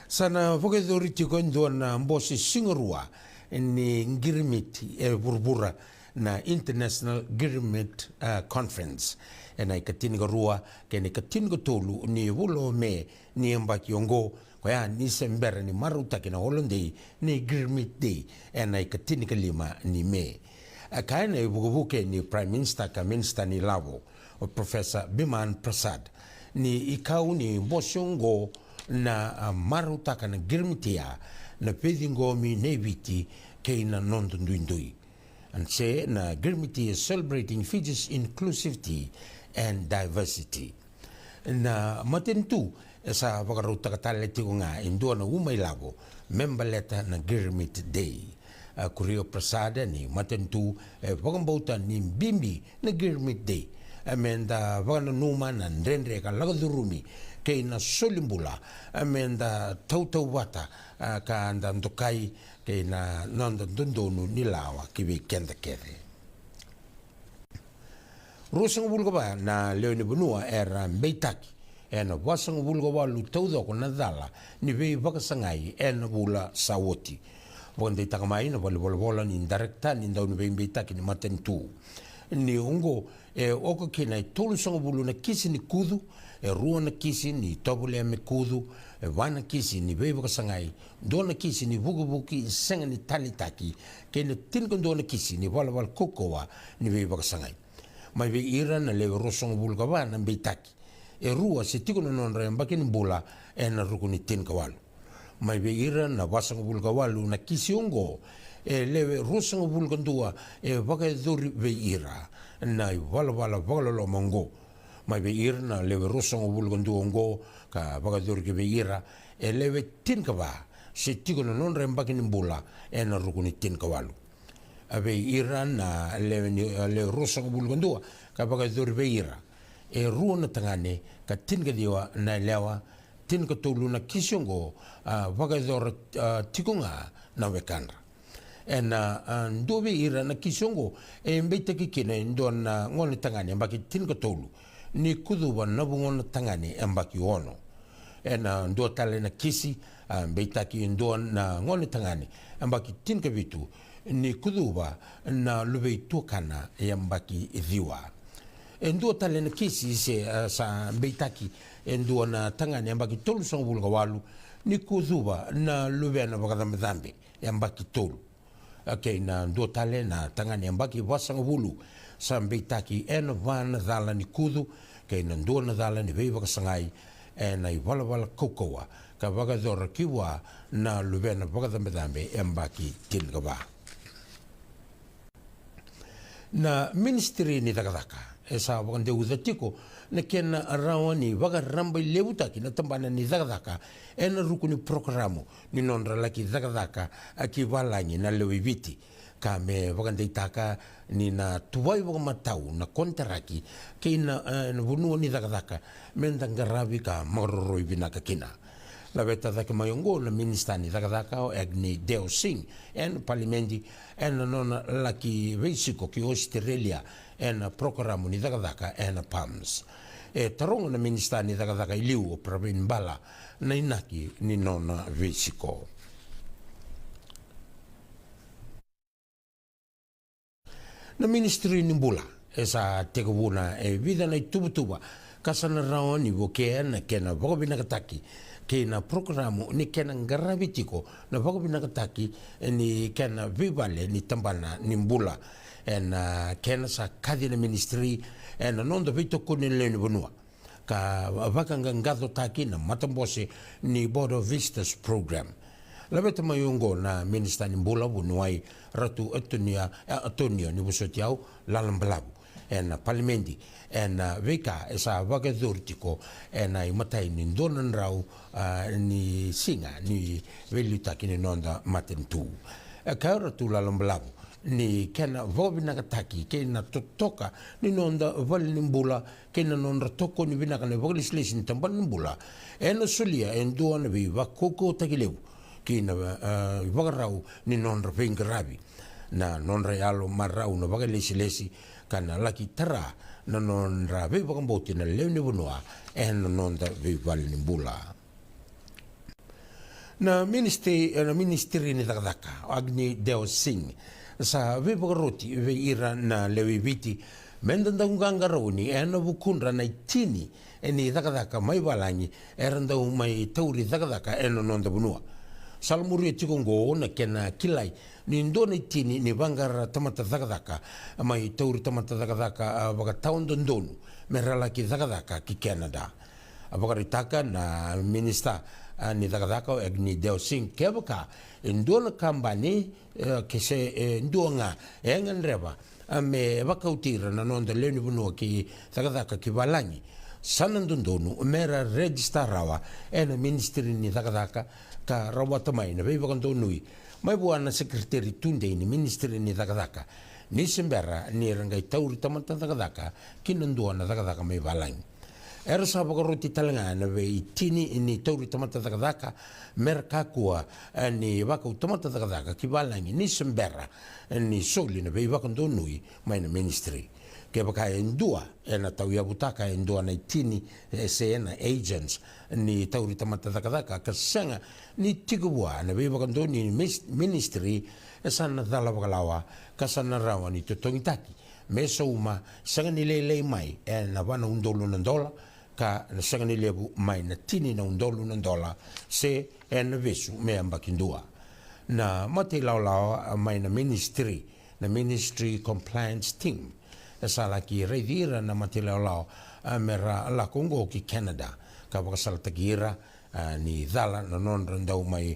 Sana vokedori tiko ndo na mbosi singorua ni ngirimiti burbura na International Girimit Conference na ikatiniga rua kene ikatiniga tolu ni vulo me ni mbaki ongo kwa ni sembera ni maruta kena holondei ni Girimit Day na ikatiniga lima ni me kaena ibugubuke ni Prime Minister ka Minister ni Lavo o Professor Biman Prasad ni ikau ni mbosongo na maruta kana Girimitia na pedingo mi neviti keina nondundui and say na Girimiti is celebrating Fiji's inclusivity and diversity. Na matentu sa wakaruta katale tiko nga indua na umay labo member letter na Girimit Day. Kurio Prasada ni matentu wakambauta ni bimbi na Girimit Day. Amenda wakana numa na ndendre ka lagadurumi kay na solimbula amenda tautau wata ka anda ndokai kay na nanda dondonu nilawa kibi kenda kere. Rusang bulgaba na leoni bunua era mbeitaki ena wasang bulgaba lu taudoko na dala ni vei bakasangai ena bula sawoti. Wanda itakamai na wala ni indirekta ni ndau ni vei mbeitaki ni matentu. Ni ungo oko kina tolu sanga bulu na kisi ni kudu rua na kisi ni tobule me kudu wana kisi ni vei bakasangai dona kisi ni vugubuki senga ni talitaki kena tinko dona kisi ni wala kokowa ni vei bakasangai mai ve ira na le rosong bulga ba na beitaki rua se tiko non remba kin bula na rukuni tinka walu mai ve ira na wasang bulga walu na kisi ongo le rosong bulga ndua baka dori ve ira na wala lo mongo mai ve ira na le rosong bulga ndua ongo ka baka dori ke ve ira le tinka ba se tiko non remba kin bula na rukuni tinka walu ave ira na le rosong bulga ndua ka baka dori ve ira rua na tangane ka tinga diwa na lewa tin ka tolu na kisiongo vakador tikunga na wekandra. En ndobe ira na kisiongo mbeta kikina ndon ngone tangani ambaki tin ka tolu ni kuduwa na bungon tangani ambaki ono. En ndo tale na kisi mbeta ki ndon na ngone tangani ambaki tin ka vitu ni kuduwa na lube tukana ambaki dhiwa. Endo tale na kisi se sa beitaki endo na tangani ambaki tolu sang bulga walu ni kuzuba na lubena bakadamdambe ambaki tolu. Okay, na ndo tale na tangani ambaki wasang bulu sa beitaki en van dala ni kudu ke na ndo na dala ni veiva kasangai na iwala wala kokoa ka bakador kiwa na lubena bakadamdambe ambaki tilgaba. Na ministry ni takataka esa wakande uzatiko na kena arawani waga rambai lewutaki na tambana ni zakadaka ena rukuni programo ni nondra laki zakadaka aki walangi na lewiviti kame wakande itaka ni na tuwai waka matau na kontaraki ke na vunua ni zakadaka menda ngaravi ka maroroi vinaka kina. La veta dake mayongo na ministani zakadaka o Agni Deo Singh en parliamenti en non laki veisiko ki Australia en programo ni zakadaka en PAMS. Tarongo na ministani zakadaka iliu o Pravin Bala na inaki ni non veisiko. Na ministry ni mbula esa tekubuna vida na itubutuba kasana raoni wokea kena vokobina kataki kena programo ni kena ngaravitiko na vokobina kataki ni kena vivale ni tambana ni mbula en kena sa kadi na ministry en non vito kuni leni bonua ka vakanga ngado taki na matambose ni Board of Visitors program. Labeta mayungo na minister ni mbula bunuai ratu Antonio ni busotiau lalambalabu en parliamenti en veka esa vakadurtiko en ai matai ni donan rau ni singa ni velutaki ni nonda matentu ka ratu lalambalabu ni kena vobina kataki kena totoka ni nonda val ni mbula kena nonda toko ni vinaka ni legislation tamban ni mbula en solia en doana vi vakoko takileu kina vagarau ni nonda pengarabi na nonra yalo marau na legislation kana laki tara na nonra ve vakamboti na leo ni bunua en nonda ve val ni mbula na ministry ni takadaka Agni Deo Singh sa ve bagaroti ve ira na lewiviti mendanda unganga rauni ena bukundra na itini eni takadaka mai balangi eranda mai tauri takadaka ena nonda bunua salmuri tikongo na kena kilai ni ndona itini ni bangara tamata takadaka mai tauri tamata takadaka baga taundo ndonu merala ki takadaka ki Canada abagaritaka na minister ni takadaka Agni Deo Singh kebaka ndona kambani kese ndonga engan reba me vakautira na nonda leni bunua ki takadaka ki balangi sanandundonu mera register rawa ena ministry ni takadaka ka rawa tamai na veiva kandonui mai buana secretary tunde ni ministry ni takadaka ni sembera ni rangai tauri tamata takadaka kinanduana takadaka mai balangi era sa bagaroti talangana ve itini ni tauri tamata takadaka merkakua ni vaka tamata takadaka ki balangi ni sembera ni soli na veiva kandonui mai na ministry ke baka endua ena tau ya butaka endua na itini sena agents ni tauri tamata takadaka kasanga ni tigua na veiva kandoni ministry esana dala bakalawa kasana rawa ni totongitaki meso uma sanga ni lele mai ena wana undolu nandola ka na sanga ni lebu mai na tini na undolu nandola se ena vesu me ambakindua na mate laulawa mai na ministry compliance team sala ki redira na matila lao mera la Congo ki Canada ka baka sala tagira ni dala na non randau mai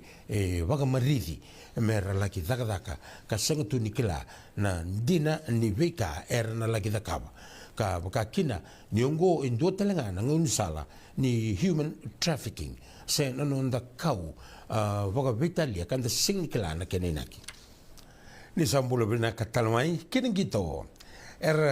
baka maridi mera la ki dakadaka ka sengutu nikila na dina ni veka na la ki dakaba ka baka kina nyongo indo talanga na ngunsala ni human trafficking se na non da kau baka vitalia kan da singkila na kenenaki ni sambulo bina katalmai kiningito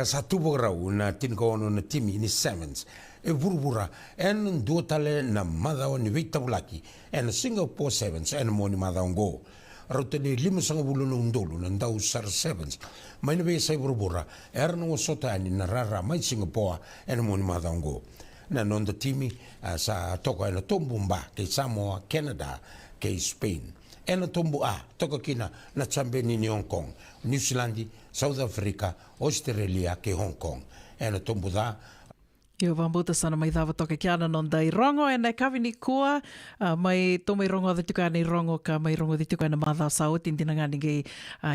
satu rau na tin ko ono na timi ni sevens e burbura en duotale na madao ni vita bulaki en Singapore sevens en moni madao go rote ni 5 ndolu na ndau sar sevens mai ne sai burbura no sota ni na rara mai Singapore en moni madao go na non da timi sa toko na tombumba ke Samoa Canada ke Spain en tombu toko kina na chambeni ni Hong Kong New Zealand South Africa Australia ke Hong Kong en tombu da Ia wambuta sana mai dawa toka ki ana non dai rongo e nei kawini kua mai tō mai rongo atu ka nei rongo ka mai rongo atu ka na mātha sao tintina ngani ngai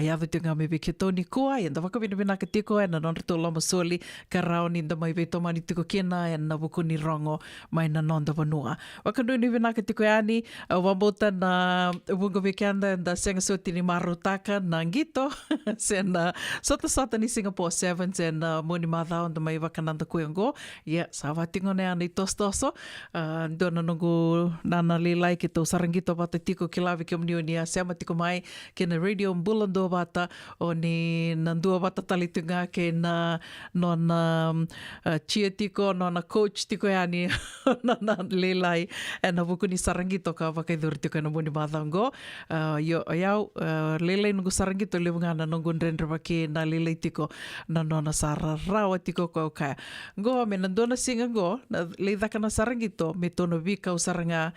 ia atu ngā me ke tōni kua e nda wakawina wina ka tiko e na non rito lama soli ka rao ni nda mai vei tō mani tiko kena e na wuku ni rongo mai na non da wanua. Wakanui ni wina ka tiko e ani wambuta na wunga weekenda nda senga soti ni marutaka na ngito se na sota ni Singapore Sevens e na moni mātha nda mai wakananda kuyango Ia, sawa tingone ana I tostoso. Dona nungu nana lelai ki tau sarangito wata tiko ki lawe ki omnioni a seama tiko mai ke na radio mbulando wata o ni nandua wata talitunga ke na nona chia tiko, nona coach tiko e ani nana lelai e na wuku ni sarangito ka wakaidhuri tiko e na muni māthango. Iau, lelai nungu sarangito lewungana nungu nrendrawa ke na lelai tiko na nona sararawa tiko kau kaya. Ngo me nandona singa ngo, leidhaka na sarangito, me tono wika usaranga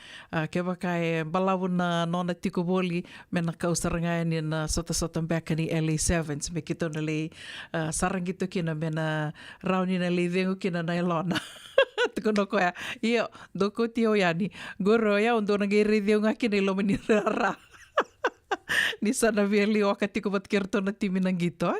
ke waka e balawu na nona tiko boli, me na ka usaranga e ni na sota mbeka ni LA Sevens, me ki tono le sarangito kina, me na rauni na le dhengu kina na elona. Tuko no koea, ia, doko tio yani, goro ia, undona gere dhengu kina iloma ni rara. Ni sana veli waka tiko bat kerto na timi ng gito.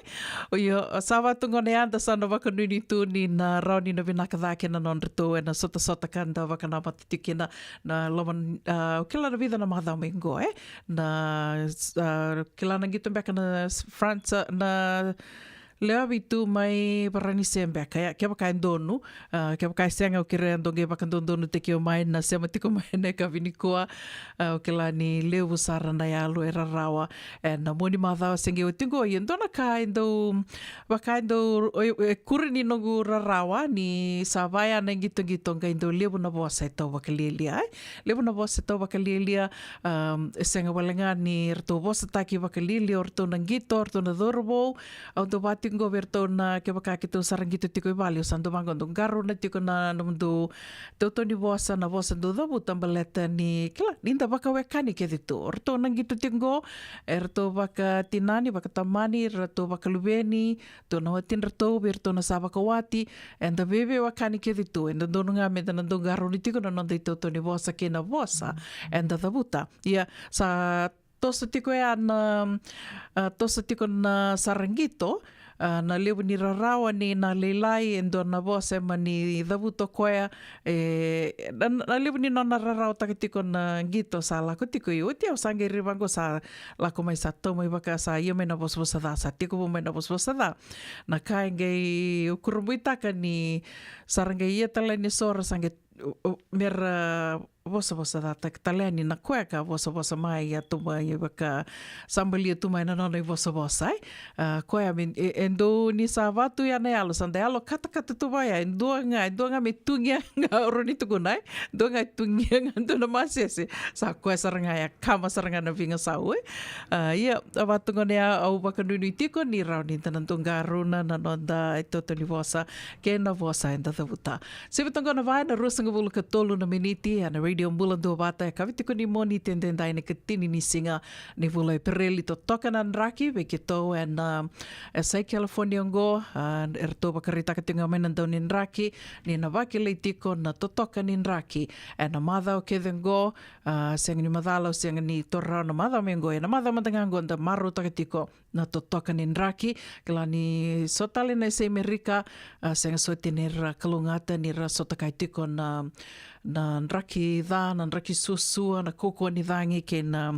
O yo, sawa tungo na yan, da sana waka nuni tu ni na rauni na vinakadake na non rito e na sota kanda waka na matitiki na loman kila na vida na mahadao mingo na kila na gito mbeka na France na lea vitu mai parani sembe kaya kia pakai donu kia pakai senga o kire andonge pakai donu te kio mai na sema tiko mai ne ka vinikua o kila ni leu sara na yalu e rarawa e na moni madhawa senge o tingo i ndona ka endo pakai endo kuri ni nogu rarawa ni savaya na ngito ka endo leu na bosa e tau wakalilia leu na bosa e tau wakalilia senga walenga ni rto bosa taki wakalilia o rto na ngito rto na dhorbo au do bati goverto na ke baka ki tau sarangito tiko I vali o sando mangondo garo na tiko na namdu tautoni bosa na bosa do dabu tambaleta ni kila ninda baka wekani ke ditu orto nangito tingo erto baka tinani baka tamani erto baka lubeni to na watin erto berto na sabaka wati and the bebe wakani ke ditu and do nga me na do garo ni tiko na nanda tautoni bosa ke na bosa and the dabuta ia sa tosa tiko ana tosa tiko na sarangito na leu ni rarawa ni na lelai endo na voce mani davuto koea na leu ni na rarawa takitiko na ngito sa lako tiko I uti au sange rivango sa lako mai sa tomai waka sa ia mai na bosbosa da sa tiko mai na bosbosa da na kainge ukurumuitaka ni sarange ia tala ni sora sange mera vosa da taleni na kueka vosa mai ya tuma I waka sambali tuma na nona vosa koea min endo ni sa vatu ya na alo sanda alo kata tuma ya endo nga me tungia nga roni tukunai do nga tungia nga ndo na masese sa koea saranga ya kama saranga na vinga sau ia vatu ngone au waka nuni tiko ni rauni tanantong garuna na nonda ito ni vosa ke na vosa enda tavuta sivitongo na vai na rusanga bulu katolu na miniti ana radio mbulando bata kavitiko ni moni tendendai ne ketini ni singa ni vulai pereli to toka nan raki ve ke to and sai California ngo erto bakarita katinga menan do nin raki ni na vakile tiko na to toka nin raki and mother ke dengo seng ni madalo seng ni torra na mother mengo na mother matangango nda maru takatiko na to toka nin raki kala ni sotale na se Amerika seng sotinir kalungata ni ra sotakai tiko na na nraki dha, na nraki susua, na koko ni dhangi ke na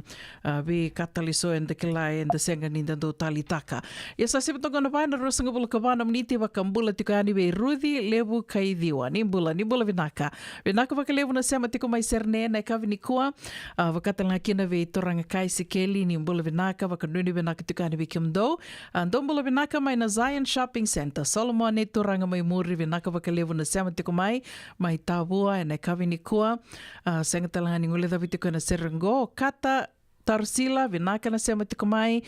we kataliso and the kilai and the senga ni do talitaka. Yes, I said to go na vai na rosanga bula kawana mniti wakambula tikani we rudi levu kaidhiwa. Nimbula vinaka. Vinaka wakalevu na sema tiko mai serne na ikavi ni kua. Wakatalanga kina we toranga kai sikeli nimbula vinaka wakanuni vinaka tikani we kimdo. Ndombula vinaka mai na Zion Shopping Center. Solomon e toranga mai muri vinaka wakalevu na sema tiko mai tabua na ikavi ni kua. Senga talanga ni ngule dhavi tiko na serengo. Kata Tarsila, vinaka na sema tiko mai,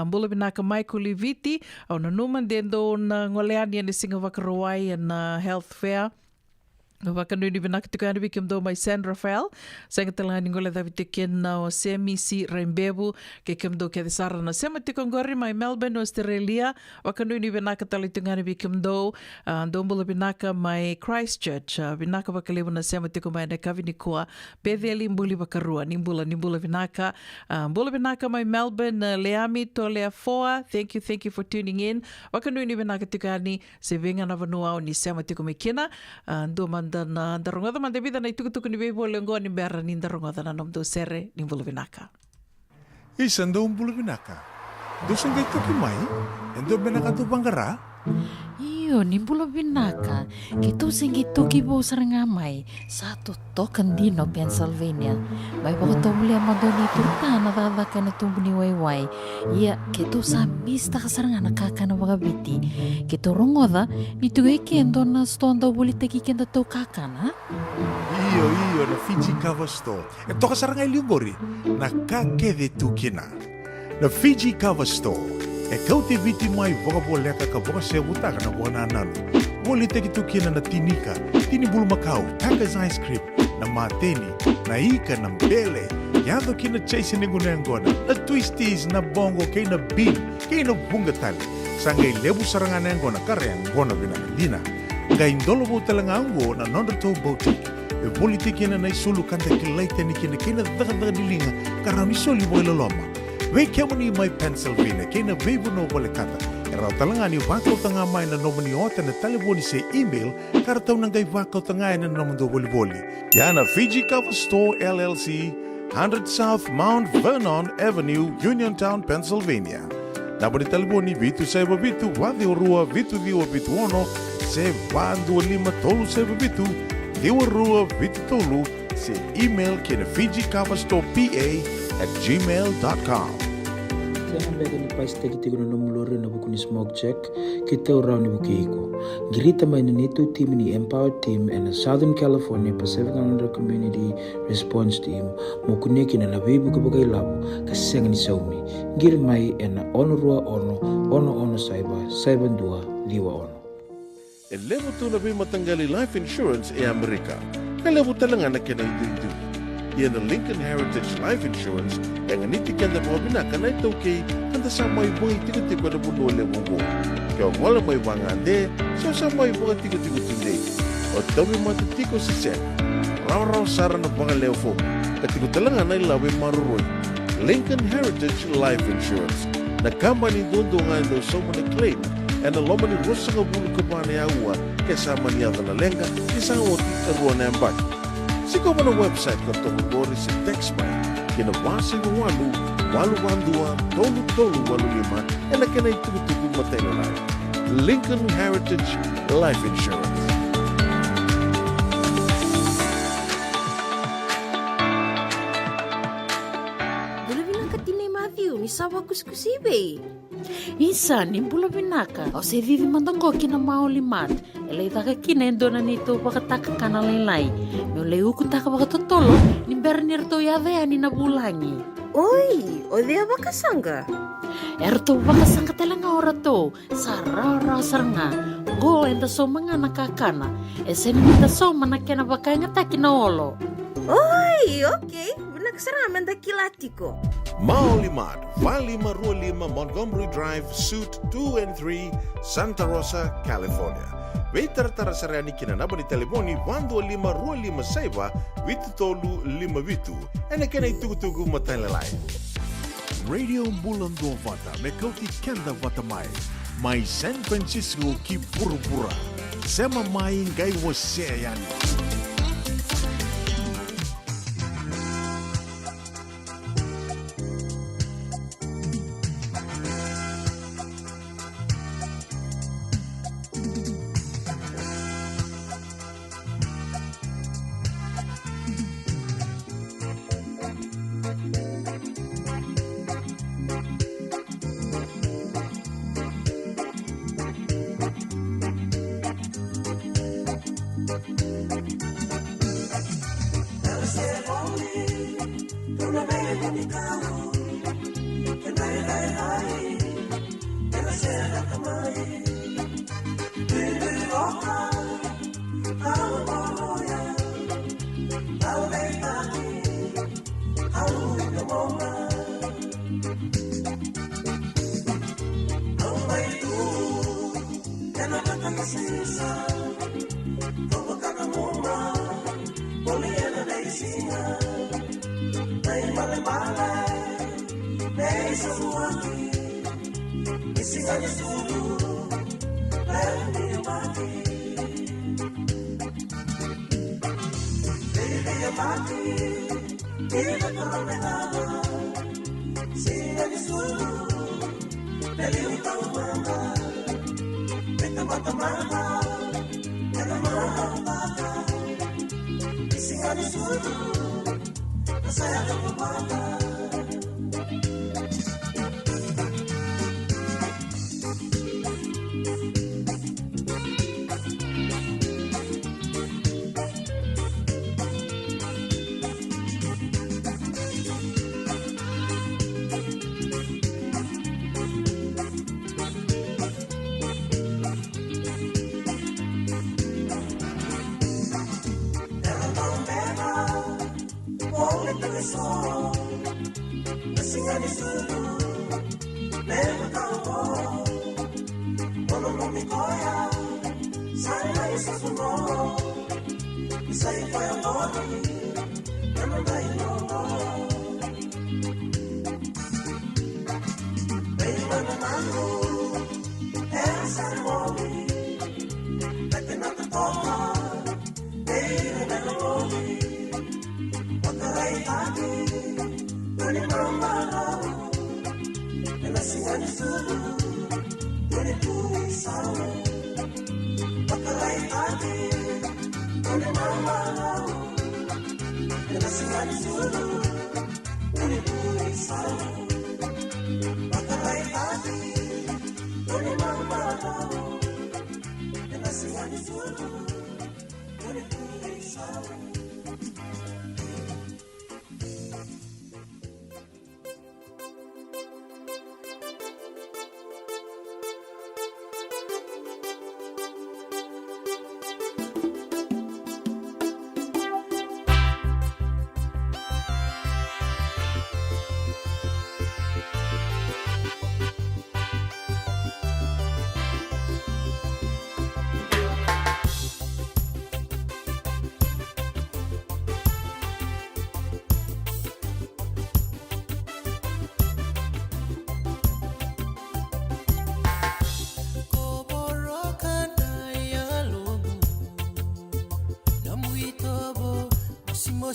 mbula vinaka mai kuliviti, au na numan dendo na ngoleani na singa wakarawai na health fair. Wakanuni vinaka tiko yani wikim do mai San Rafael, senga talangani ngole dhavi tiko na o semisi raimbebu, ke kim do ke sara na sema tiko ngori mai Melbourne, Australia, wakanuni vinaka tali tiko yani wikim do, mbula vinaka mai Christchurch, vinaka wakalevu na sema tiko mai na kavini kua, bedheli mbuli wakarua, nimbula vinaka, mbula vinaka mai Melbourne, leami to lea foa, thank you for tuning in, wakanuni vinaka tiko yani se venga na vanua ni sema tiko mekina, dan darungoda man debida na itukutuku ni bebo lengo ni bera ni darungoda na nom do sere ni buluvinaka. Isando buluvinaka. Dosen kay tuki mai, endo benaka tu bangara. Iyo, ni buluvinaka. Kito singi tuki bo sarangamay sa tutokan dino Pennsylvania. May baka muli ang madoni turta na dadaka na tumbo ni Wayway. Iya, kito sa mista kasaranga nakakana mga biti. Kito rongoda, nitugay kendo na stonda ulit kenda to kakana. Iyo na Fiji Cover Store. Ito kasaranga iliyugori, nakakede tukina. Na Fiji Cover Store. E kau te viti mai voka po leka ka voka se utaka na voka na nanu. Woli te ki tukina na tinika, tini bulu makau, Taka's Ice Cream, na mateni, na ika, na mbele, yado kina chase ningu na ngona, na twisties, na bongo, kay na bean, kay na bungatali. Sangay lebu saranga na ngona, kare ang ngona binakandina. Ngay indolo po talanga ango na Nondato Boutique. E woli te kina na isulu kanta kilaita ni kina daga nilinga, karami soli mo ilaloma. Wei kemani mai Pennsylvania, kena vebu no wale kata. Erau talangani wakau tanga mai na nomani ota na telefoni se email, karatau nangai wakau tanga na nomando wali. Yana Fiji Cover Store LLC, 100 South Mount Vernon Avenue, Uniontown, Pennsylvania. Nabari telefoni vitu seba vitu, wadi orua vitu diwa vitu ono, se bandu lima tolu seba vitu, diwa rua vitu tolu, se email kena Fiji Cover Store PA@gmail.com. Kaya mbega ni paiste kiti kuna nomulore na buku ni smoke check kita urau ni buku iko. Girita mai na nito team ni Empower Team and Southern California Pacific Islander Community Response Team mokuneki na nabibu kabagai labo kaseng ni saumi. Gir mai na onurua ono saiban dua liwa ono. E levo tu na matanggali life insurance e Amerika. Ka levo talanga na kena itu. Ia na Lincoln Heritage Life Insurance yang niti kenda mga binaka na ito kay kanda sa may buhay tigo-tigo na buno le bungo. Kaya wala may wangande, sa may buhay tigo-tigo tunde. O tawi matutiko sa sen. Raw sara na mga leofo. Katigo talanga na ilawi maruroy. Lincoln Heritage Life Insurance. Nakamba ni dondo nga ito sa mga claim. E na loma ni rosa nga bulo ka pa na yawa kesa maniyata na lenga isang oti karuan na yung baki. Siko mo na website ko itong gori sa TextBuy. Kinabasi ng walu-wandua, tolu-tolu-walu-lima, e na kinay tugu-tugu matay na lang. Lincoln Heritage Life Insurance. Bula bilang katinay Matthew, ni sawa kuskusibe. Isa, ni buluvinaka. O se vivi mandongo kina maulimat. Elay taka kina endona nito pakataka kana laylay. Meu leu kutaka pakatotolo, ni bernirto yadea ni nabulangi. Oi, o dea bakasanga. Erto bakasanga talanga orato. Sarara saranga. Go enda so mga nakakana. Esen nita so manakena bakanga takina olo. Oi, okay. Nakasaraman da kilatiko. Maulimat, 5525 Montgomery Drive, Suite 2 and 3, Santa Rosa, California. Veitartara sarani kinanaba ni telefoni 12525 vitutolu 52. Ene kena itugutugu matalalay. Radio Bulando Vata, Mekoti Kenda Vatamai, Mai San Francisco ki Burubura. Sema mai ngai waseyani.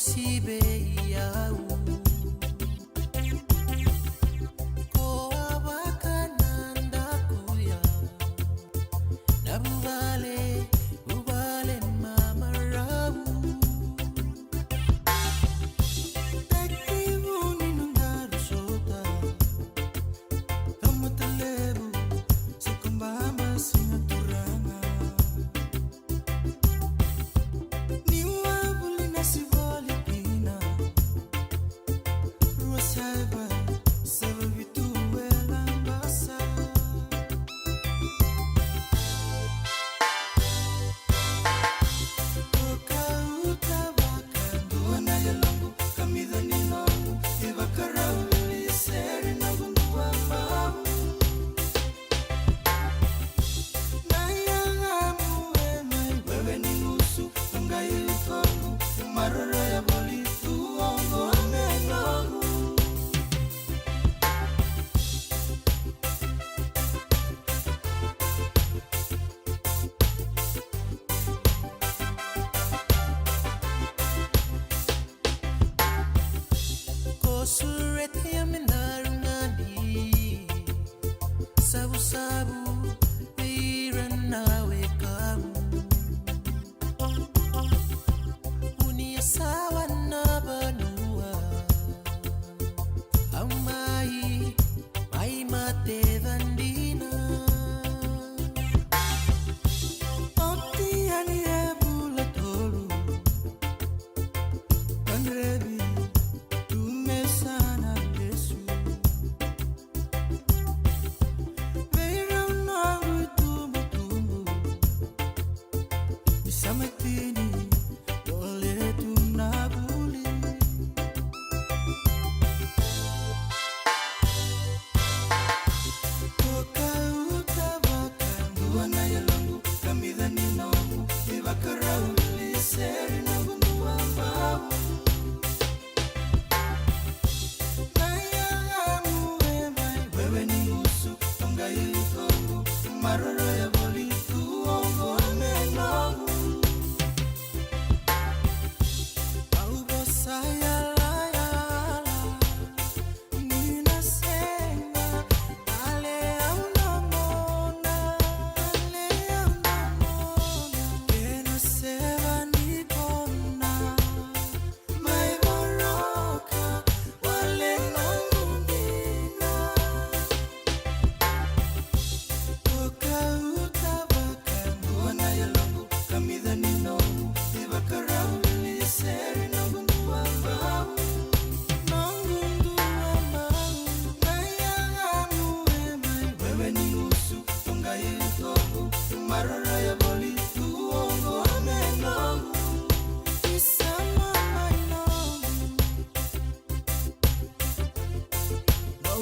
Sibe yau ko abakananda kuya nabuvale ubale mamarau takibuni nungaru sota kamatalebu sikumbamba sinaturanga niwa bulina sivali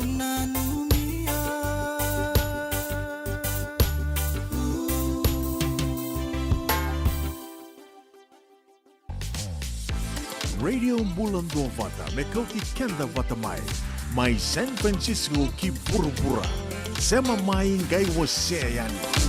unanumia. Radio Mbulando Vata, Mekauti Kenda Vata Mai San Francisco ki Burubura. Sema mai ngai wose yani.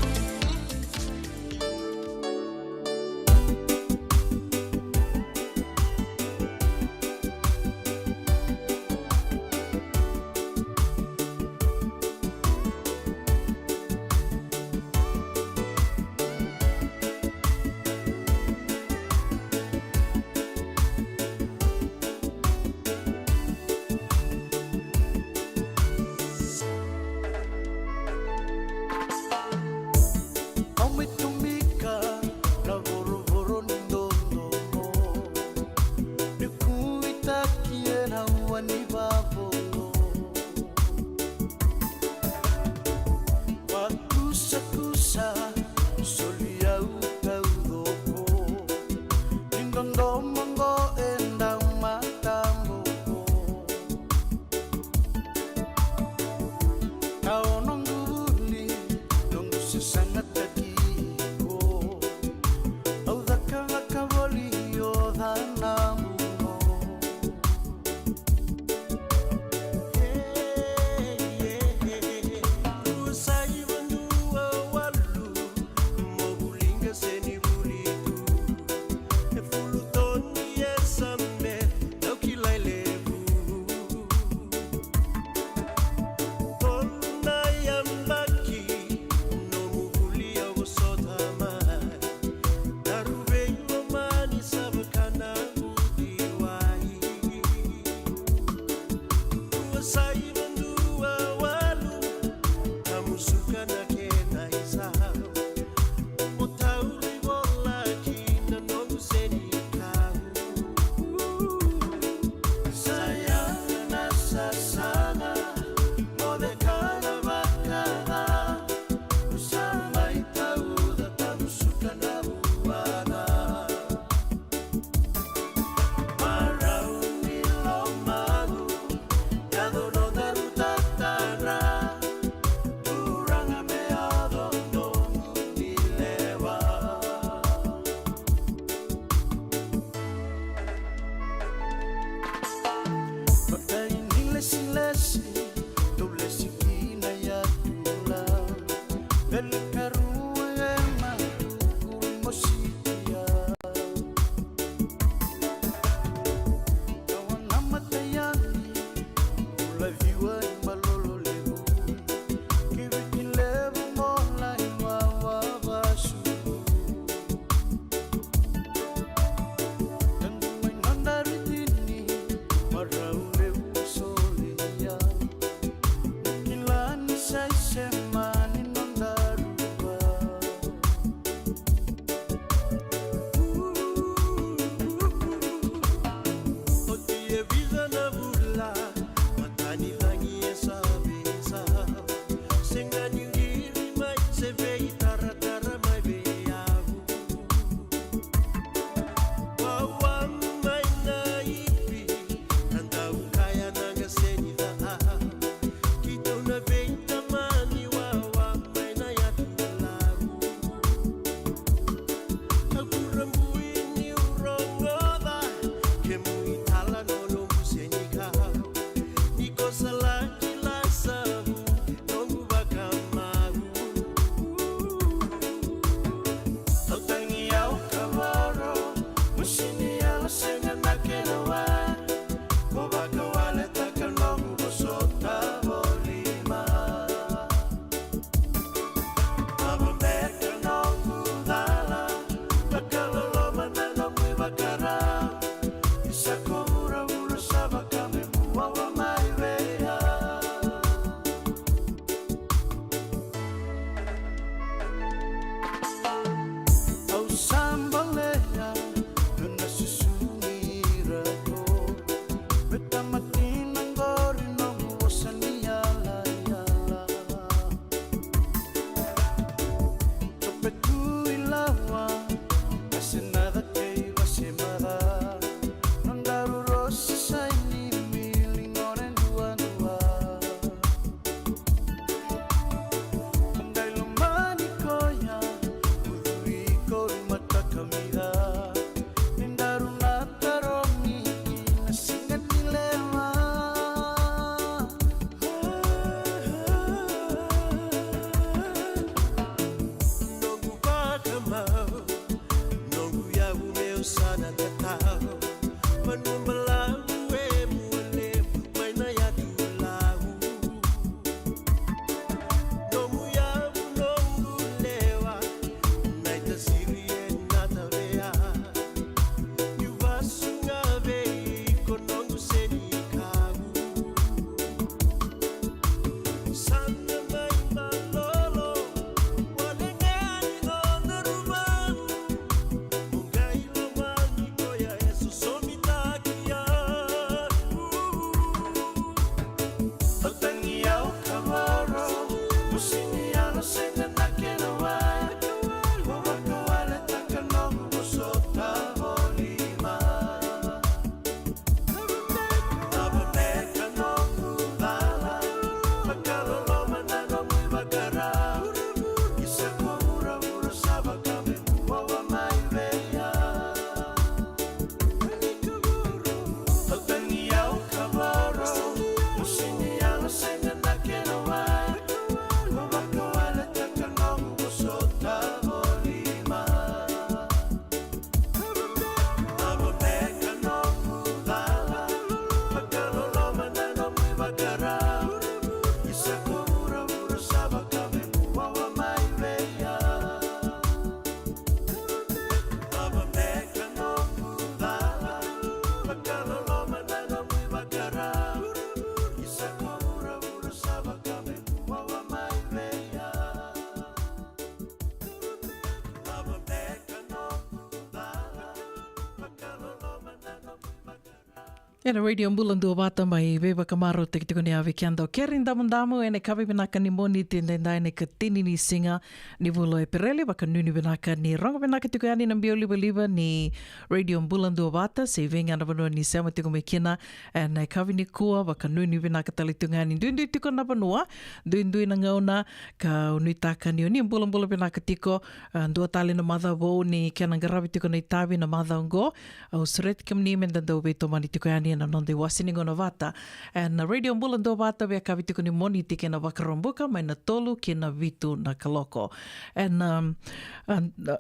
Ena radio mbulando wata mai beba kamaro te kitiko ni ave kianda o kerin damundamu ene kawe binaka ni moni tindenda ene katini ni singa ni vulo e perele baka nuni binaka ni rongo binaka tiko yani na mbio liba ni radio mbulando wata se venga na vanua ni sema tiko mekina ene kawe ni kua baka nuni binaka talitunga ni duindui tiko na vanua duindui na ngauna ka unui taka ni oni mbula binaka tiko ndua tali na madha wo ni kiana ngarawi tiko na itawi na madha ungo au sureti kamni mendanda ubeto mani tiko yani na nonde wasini ngona vata na radio mbulando vata vea kawi tiko ni moni tike na wakarombuka mai na tolu ke na vitu na kaloko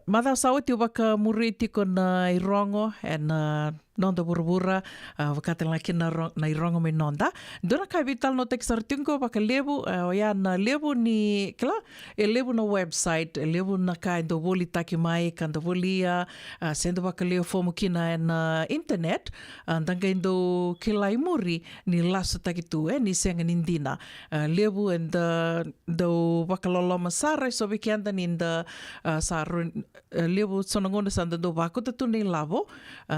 madha sawati waka muri tiko na irongo nonda burubura wakatela kina na irongo me nonda dona kai vital no tek sartingo waka lebu ya na lebu ni kila e lebu na website e lebu na kai do voli taki mai kan do volia sendo waka leo fomu kina na internet ndanga indo kila imuri ni laso taki tu ni senga nindina lebu and do waka lolo masara so weekend ni nda saru lebu sonangona sanda do wako tatu ni lavo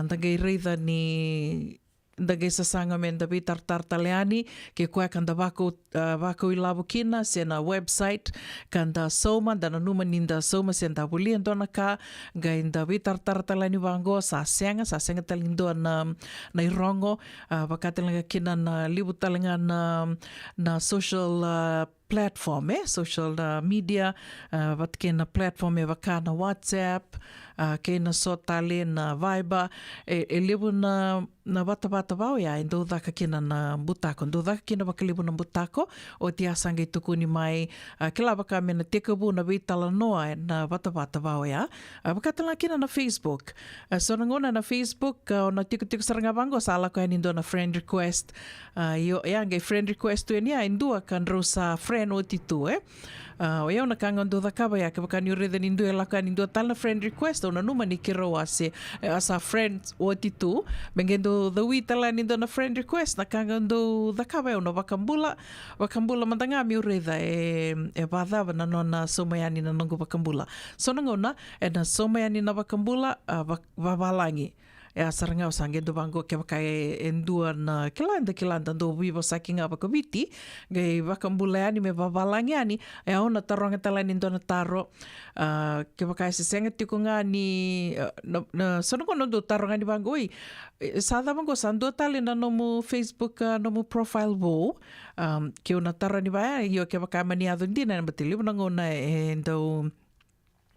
ndanga irei ni ndage sasanga men da bitar tartaleani ke koe kanda wako i lavo kina se na website kanda soma dana numa ninda soma se nda wuli ndona ka ga inda bitar tartaleani wango sa senga talindo na irongo wakatelanga kina na libu talenga na social platform social media wat kena platform e waka na WhatsApp kena sotale na Viber e libu na wata wau ya ndo dhaka kena na butako ndo dhaka kena waka libu na butako o te asanga i tukuni mai kila waka mena tekabu na vitala noa na wata wau ya wakatala kena na Facebook so nangona na Facebook o na tiku saranga wango sa ala ko ya nindo na friend request ya ngai friend request tu ya indua kan rosa friend o titu o ia ona kanga ndo dhakawa ya ke wakani ureda nindu e laka nindu tala friend request ona numa ni kiro ase asa friend o titu mengendo the witala nindu na friend request na kanga ndo dhakawa ona wakambula mandanga mi ureda e vadava na nona somayani na nongo wakambula so nangona na somayani na wakambula wawalangi ya saranga usange do bango ke wakai endua na kilanda do vivo sakinga wakaviti gai wakambulani me vavalangani ya ona taronga talani ndona taro ke wakai sesenga tikunga ni na sonoko no do taronga ni bango i sada bango sando tali na nomu Facebook nomu profile wo ke ona taro ni ba yo ke wakai mani adundina na batili ngona endo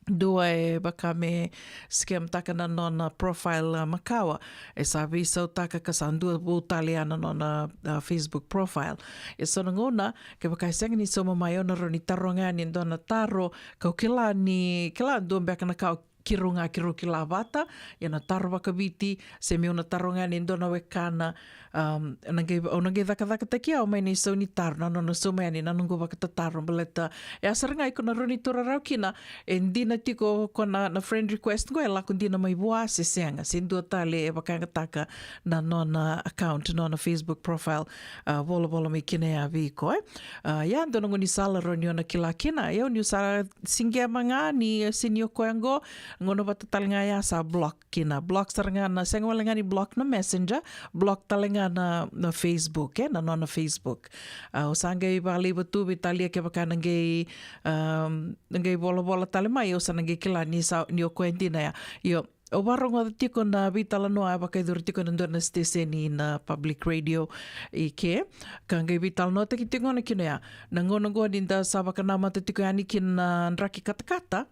dua e baka me scam taka na nona profile makawa e sabi so taka kasandua bu taliana nona Facebook profile e sona ngona ke baka senga ni soma mayona roni taronga ni dona taro kau kila ndo mbeka na kau kirunga kila vata yana taro wakaviti se me ona taronga ni dona wekana onange dhaka takia o mai nei so ni taro na nona so mai ni nanungo wakata taro baleta e asaranga iko na roni tora raukina e ndina tiko kona na friend request ngo e lako ndina mai bua se senga se ndua tale e wakanga taka na nona account nona Facebook profile vola mai kina ya viko ya ndonongo ni sala roni ona kila kina ya ni usara singia manga ni sinio koyango ngono watatalanga ya sa block kina block saranga na senga walanga ni block na messenger block talanga na Facebook na nona Facebook o sangai vali batu bitalia ke baka nangai bola tale mai o sangai kila ni o kuentina ya yo o warongo tiko na vitala noa baka idur tiko na ndona steseni na public radio ike kangai vitala noa te kitingo na kino ya nangono go dinda sabaka nama te tiko yani kina nraki katakata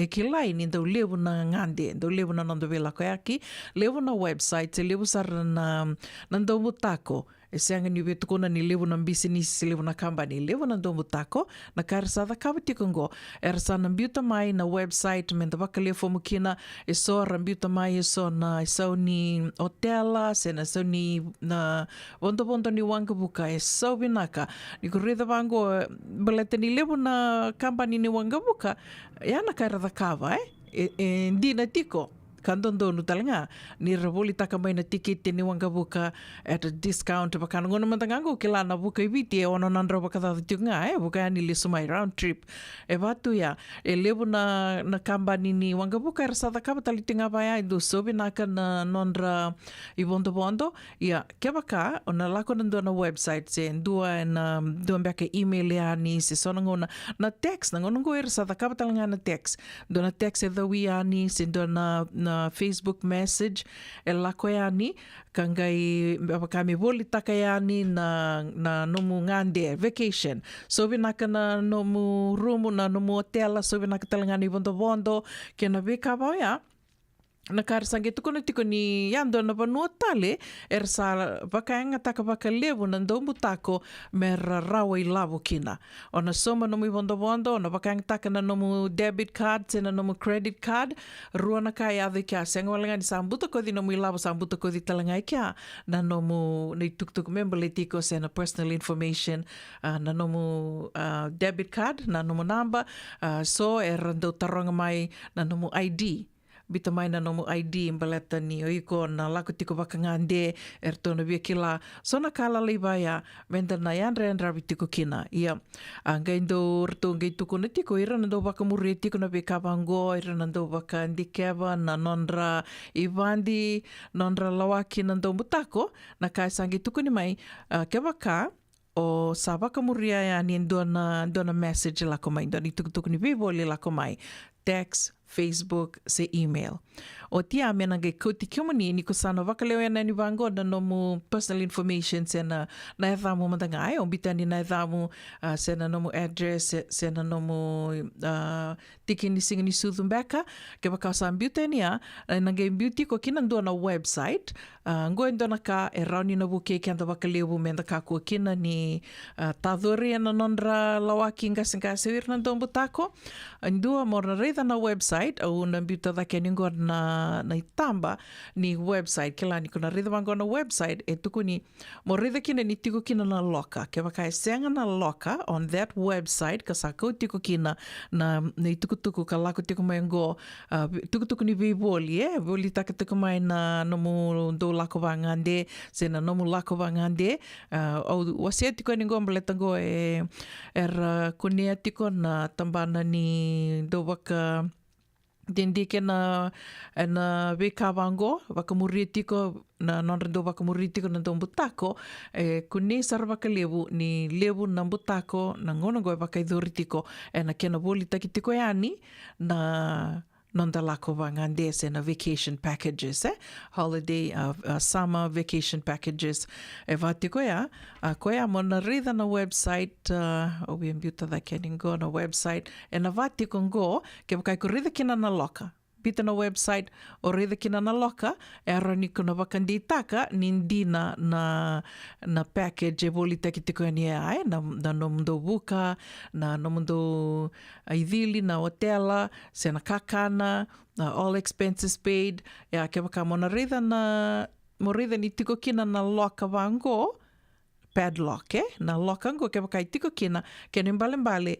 kila ini ndo levu na ngande ndo levu na nando vela koyaki levu na website levu sar na ndo mutako e seanga ni vetu kona ni levu na business levu na company levu na ndo mutako na karsa da kawiti kongo ersa na mbiuta mai na website menda baka levu mukina e so rambiuta mai e so na so ni hotela sena so ni na bondo ni wanga buka e so binaka ni kurida bango balete ni levu na company ni wanga buka ya na kara da kawa ndina tiko kandondonu talanga ni ravoli taka mai na tiketi ni wanga buka at a discount baka ngona mantangango kila na buka ibiti ono nandra baka ta tunga buka ni lisumai round trip vatu ya lebu na kambani ni wanga buka rasada kaba talitinga baya do sobi naka na nondra ibondo bondo ya kebaka ona lako nando na website se ndua na dua mbaka email ya ni se sona ngona na text na ngona ngoer sa kaba talanga na text do na text e dawi ya ni se do na Facebook message e lako ya ni kangai kami boli taka ya ni na nomu ngande vacation sobi naka na nomu rumu na nomu hotel sobi naka talanga ni bondo bondo kena beka ba ya na karasange tuko na tiko ni yando na panua tale sa baka nga taka baka levo na ndombu tako mera rawa I lavo kina ona soma nomu bondo bondo ona baka nga taka na nomu debit card sena nomu credit card rua na kaya ave kia senga walanga ni sambuta kodi nomu ilavo sambuta kodi talanga kia na nomu na tuk member le tiko sena personal information na nomu debit card na nomu number so rando taronga mai na nomu ID bita mai na nomu ID imbaleta ni oiko na lako tiko baka ngande tona bia kila so na kala leibaya menda na yandra bitiko kina ia ngai ndo rto ngai tuko na tiko ira na ndo baka muri tiko na beka bango ira na ndo baka ndikeva na nondra ibandi nondra lawaki na ndo mutako na kai sangi tuko ni mai kebaka o sabaka muria ya ni ndona message lako mai ndoni tuko ni biboli lako mai text Facebook se email. O tia mena ngai koti kiomani ni kusano wakaleo ya nani wango na nomu personal information sena na ethamu mandangai o bitani na ethamu sena nomu address sena nomu tiki ni singa ni suthumbeka ke baka sambiute nia na ngai beauty ko kina ndo na website ngo ndo na ka rauni na buke kanda wakaleo menda ka ko kina ni tadori na nondra lawaki ngasinga sewir na ndombu tako ndo morna reida na website au na mbiuta dhake ningo na itamba ni website kila ni kuna ridha wango na website tuku ni mo ridha kina ni tiko kina na loka ke waka senga na loka on that website kasako tiko kina na tuku ka lako tiko maengo tuku ni biboli boli taka tiko mai na nomu do lako wangande sena nomu lako wangande au wasia tiko ningo mbeletango kunea tiko na tambana ni do waka dendike na beka wango wakamuri tiko na nonrendo wakamuri tiko na dombutako kuni sarvaka levu ni levu na mbutako na ngono go wakaidori tiko na kena boli taki tiko yani na nonda lako wangande se na vacation packages holiday summer vacation packages vatiko ya koya mona rida na website obiambiuta da keningo na website na vatiko ngo ke kai ko rida kina na loka bita na website o rida kina na loka ni kuna wakanditaka nindina na package boli takitiko ni ai na nomundo buka na nomundo idili na hotela sena kakana all expenses paid ya ke baka mona rida na morida ni tiko kina na loka wango padlock na loka ngo ke baka tiko kina ke mbale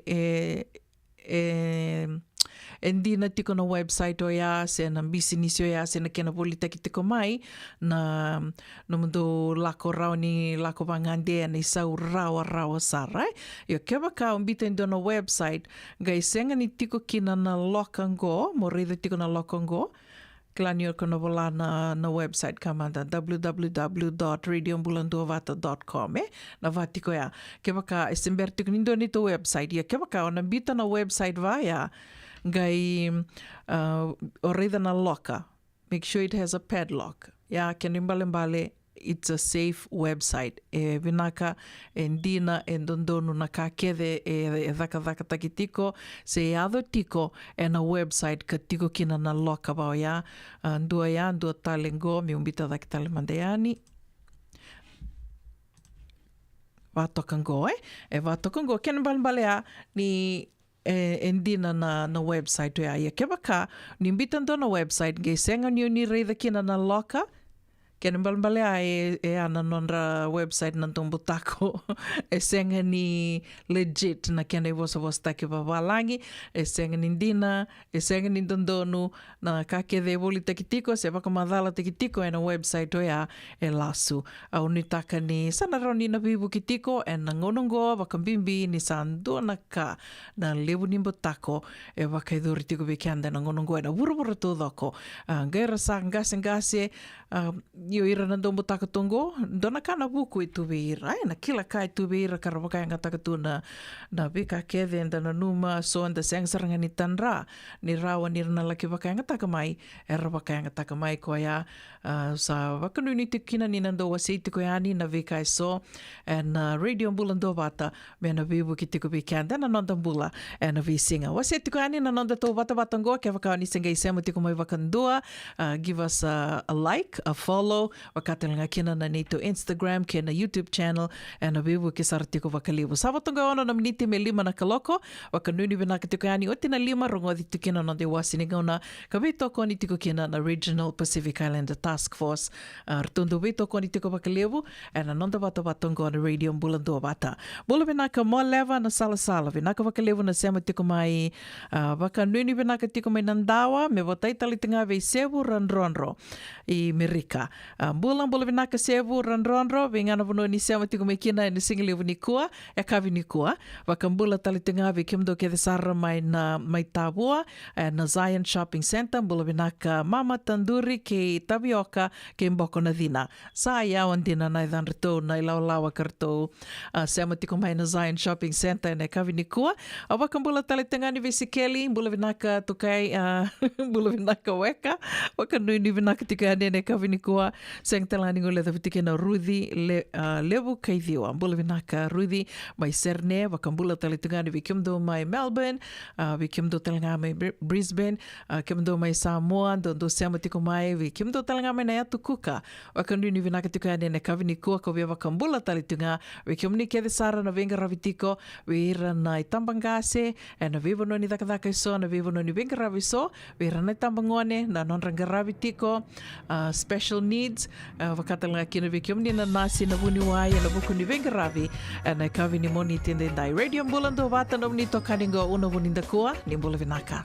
endina tiko na website o ya se na business o ya se na kena boli taki tiko mai na mundo lako rauni lako bangande na isau rawa sara yo keba ka umbita ndo na website gai senga ni tiko kina na lokango morida tiko na lokango Klanio kono vola na website kamanda www.radioambulanduavata.com na vatiko ya kebaka esembertiko nindo nito website ya kebaka ona bita na website vaya gai orida na loka make sure it has a padlock ya kenimbale it's a safe website vinaka ndina ndondonu na kakede dhaka takitiko se ado tiko na website katiko kina na loka bao ya ndua talengo mi umbita dhaki talemandayani vatokango vatokango kenimbale ya ni endina na website ya kebaka nimbita ndo na website nge senga ni reida kina na loka Kena bale e ana nonra website nantong butako e senga ni legit na kena vosa take babalangi e senga ni dina e senga ni dondonu na kake de boli tekitiko se baka madala tekitiko e na website o ya e lasu au ni taka ni sanaroni na bibu kitiko e na ngonongo baka bimbi ni sandu na ka na lebu ni butako e baka iduri tiko bikianda na ngonongo e na wurubura tudoko gaira sa ngase io ira na dombo takatongo, dona kana buku i tuwe ira, na kila kai tuwe ira karawaka nga takatuna na bika keve enda na numa so anda sengsaranga ni tanra, ni rawa ni rana laki waka nga takamai, era waka nga takamai ko ya sa wakanu ni tikina ni nando wasiti ko yani na bika so, na radio mbulando bata, me na bibu ki tiku bikanda na nonda mbula, na visinga. Wasiti ko yani na nonda to bata batango, ke waka ni senga isemu tiku mai wakandua, give us a like, a follow, wakatelanga kina na nito Instagram, kina YouTube channel, na bibu kisartiko wakalibu. Sabatonga ono na miniti me 5 na kaloko, wakanuni binakatiko yani oti na 5 rongo dito kina na de wasinigaw na kabito ko ni tiko kina na Regional Pacific Islander Task Force. Rtundo bito ko ni tiko wakalibu, na nonda bato batongo na radio mbulando bata. Bula binaka mo leva na sala-sala, binaka wakalibu na sema tiko mai, wakanuni binakatiko mai nandawa, me watai talitinga vei sebu ranronro i Merika. Bulan binaka sebu ranronro, vingana vono ni sema tiko mai kina ni singilivu ni kua, e kavi ni kua. Wakambula talitinga vei kimdo ke de sarra mai na mai tabua, na Zion Shopping Center, bula binaka mama tanduri ke tabioka ke mboko na dina. Sa yawan dina na idan rito na ilaw-lawa karto sema tiko mai na Zion Shopping Center na kavi ni kua. Wakambula talitinga ni vesikeli, bula binaka tukai, bula binaka weka, wakanui ni binaka tika nene kavi ni kua, seng talani ngole tawitike na Ruthi lebu kaithiwa. Bula binaka Ruthi mai Serne, wakambula talitinga ni vikimdo mai Melbourne, vikimdo talanga mai Brisbane, kimdo mai Samoa, dondo sema tiko mai vikimdo talanga mai na yatu kuka. Wakanui ni binaka tika nene kavi ni kua, ko via wakambula talitinga, vikimni kede sara na venga ravitiko, vira na itambangase, na vivono ni dakadaka iso, na vivono ni venga raviso, vira na itambangone, na nonranga ravitiko, special needs, wakatalanga kina vikimni na nasi na vuni waya na buku ni venga ravi, na kavi ni moni tinde dai radio mbulando vata na unito kaningo una vuninda kua, ni mbula vinaka.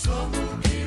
Somos que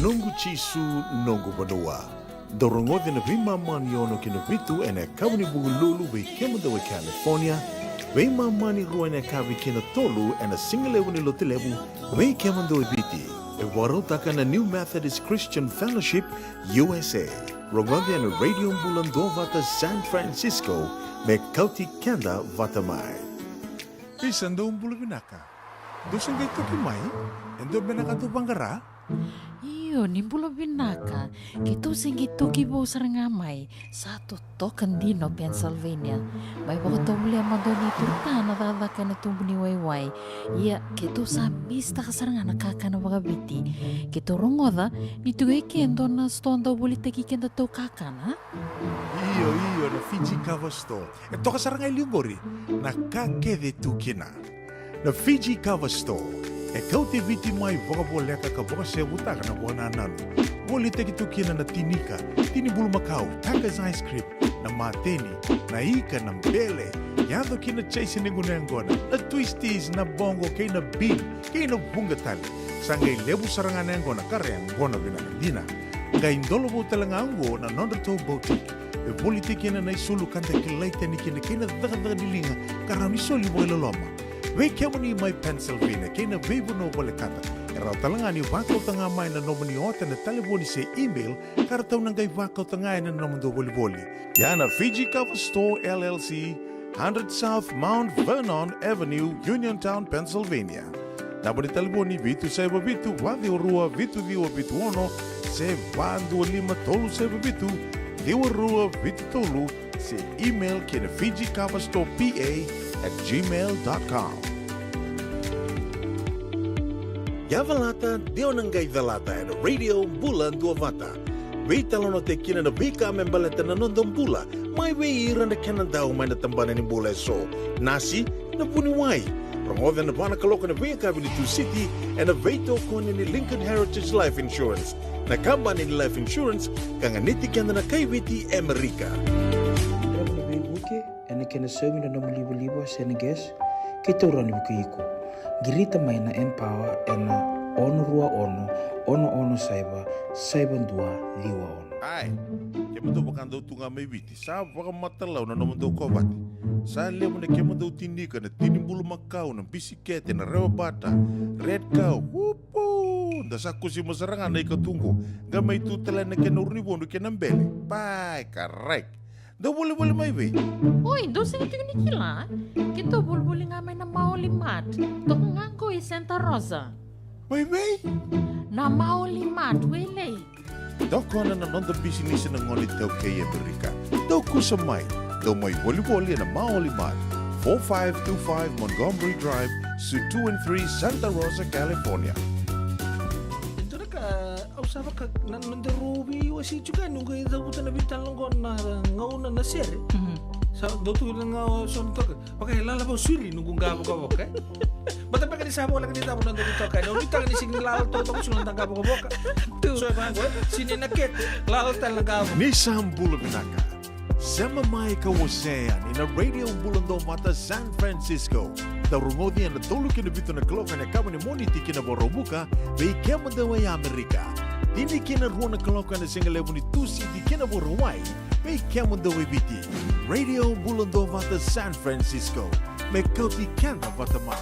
nungu chisu nungu banua. Dorongo na vima maniono kina vitu ene kawni bugululu we kemudawe California. We mani rua ene kavi kina tolu ene singalewu ni lotilewu we kemudawe biti. E warotaka na New Methodist Christian Fellowship USA. Rongodia na Radio Mbulando vata San Francisco me kauti kenda vata mai. Pisando umbulu binaka. Dosen gay toki mai, endo binaka tu bangara. Iyo, nimbulo binaka. Kito singi toki bo sarangamay. Satu token dino Pennsylvania. May bako muli ang madoni turtana dadaka na tumbuni wayway. Iya, kito sa mista kasaranga nakakana wakabiti. Kito rongoda, nito gay kendo na stonda bulitagi kenda to kakana. Iyo, na Fiji Cover Store. Ito kasaranga ilingori, nakakede tukina. Na Fiji Cover Store. E kau te viti mai voka boleka ka voka se butaka na bona nanu. Boli te ki tukina na tinika, tini bulu makau, Taka's ice cream, na mateni, na ika na mbele. Yado kina chase ninguna ngona, na twisties na bongo kay na bean, kay na bungatali. Sangay lebu sarangana ngona kare ngona binakadina. Kay indolo bo talangango na Nondato Boutique. E boli te kina na isulu kanta kilaita ni kina daga nilinga karami soli mo ilaloma. We kemuni mai Pennsylvania, kena vevo no bolekata. Era talangani wakau tanga mai na nomoni ota na telefoni se email, karatau nangai wakau tanga na nomondo boli. Yana Fiji Cover Store LLC, 100 South Mount Vernon Avenue, Uniontown, Pennsylvania. Naboni telefoni vitu seba vitu, wadi orua vitu diwa vitu ono, se vandu lima tolu seba vitu, diwa rua vitu tolu, se email kena Fiji Cover Store PA@gmail.com. Yavalata, Deonangai Valata, and Radio Bulan Duavata. Veitalono te kina na vika membaleta na nondombula, mai veira na kanandao mai na tambana ni bula so. Nasi, na puniwai. Rongoda na bana kaloko na vika Vilitu City, and a veito kone ni Lincoln Heritage Life Insurance. Na kamba ni Life Insurance, kanganiti kanda na kaiviti Amerika. Ene kena semi na libo Senegas, kita urani bukiiko. Girita mai na Empower ena ono rua ono saiba ndua liwa ono. Ai, kemundo bakando tunga mai viti. Sa baka matalau na nomondo kobati. Sa lemo na kemundo tinika na tinimbulu makau na bisikete na rewa bata. Red cow, wupu. Dasa kusi masaranga na ikatungo. Gamay tutala na kenurni bondo kenambele. Pai, correct. Daw boleh mai be. Oi, dosen itu ni kila. Kita boleh ngamai na Maulimat. Tok nganggo i Santa Rosa. Mai be? Na Maulimat wele. Doko na nonda business na ngoli tau kay Amerika. Daw kusamay. Daw may volleyball na Maulimat. 4525 Montgomery Drive, Suite 2 and 3, Santa Rosa, California. Usaba ka nandarubi wasi juga nunggu ida buta na bitan longon na ngauna na sere. Sa dotu lang nga son to. Okay, lalabo sili nunggu ngabo ka boka. Bata pa kanisa mo lang kanita mo nando dito ka. No bitang ni signi lalo to to sunan tangka boka boka. So ba sini naket lalo talaga. Ni Sambulo binaka. Sama mai ka wasea ni na Radio Bulando Mata San Francisco. Darungodi na tuluki na bito na kloka na kama ni moniti kina borobuka bei kema dawa ya Amerika. Dini kina ruona kloka na singalevu ni tusi di kina borowai bei kema dawa biti. Radio Bulando Mata San Francisco. Me kauti kenda vatamai.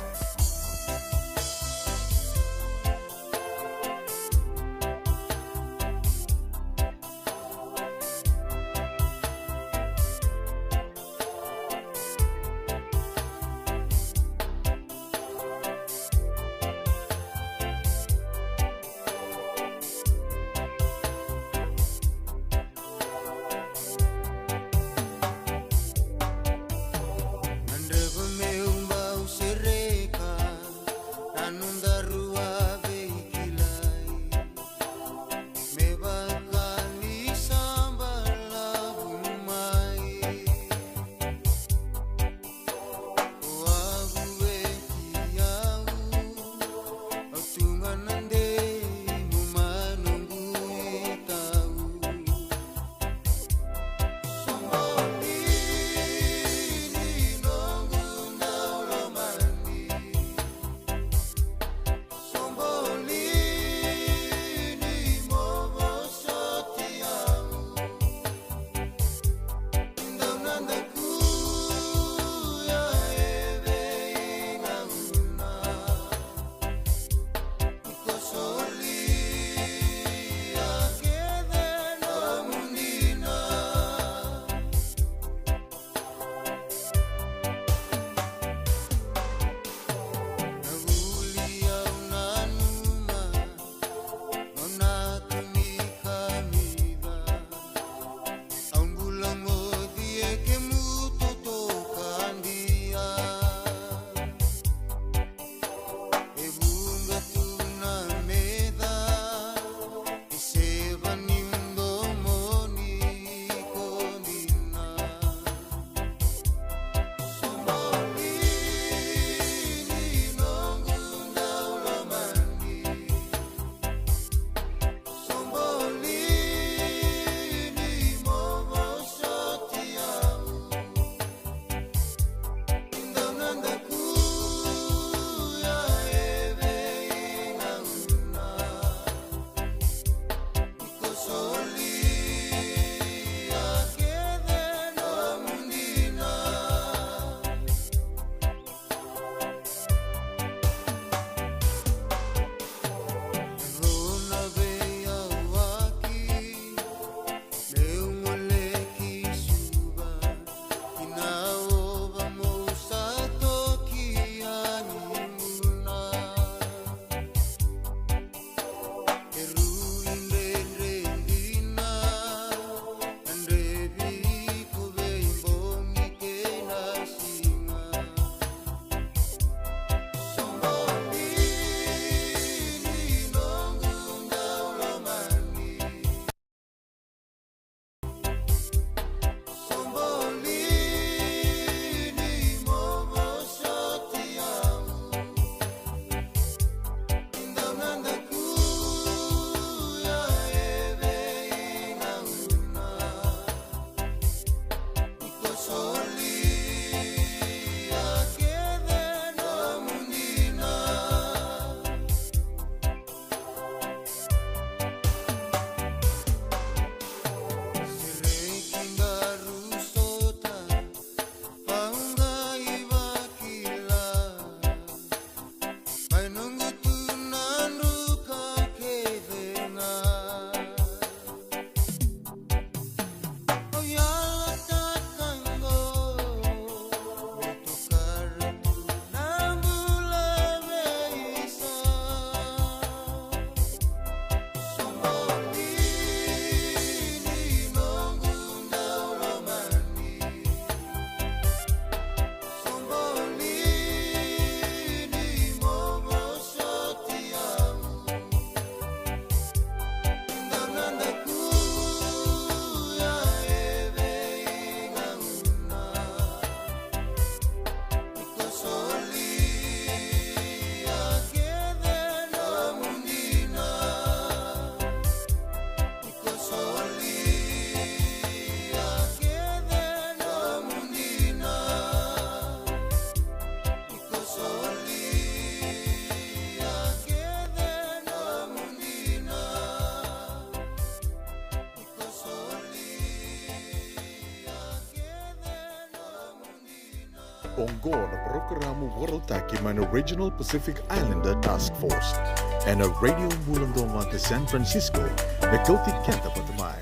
Bongo na programa Warotaki man Regional Pacific Islander Task Force and a radio mulundonga te San Francisco na kauti kenta patamai.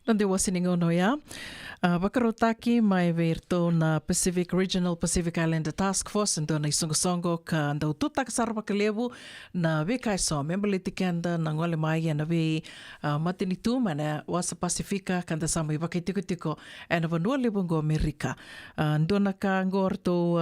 Nande wasiningono ya. Wakarotaki mai verto na Regional Pacific Islander Task Force ndo na isongo-songo ka ndau tutak sarwa kalevu na wekai so memberliti kenda na ngole mai na we matinitu mana wasa Pasifika kanda sama iwakai tiko-tiko na vanua lebongo Amerika. Ndo na ka ngorto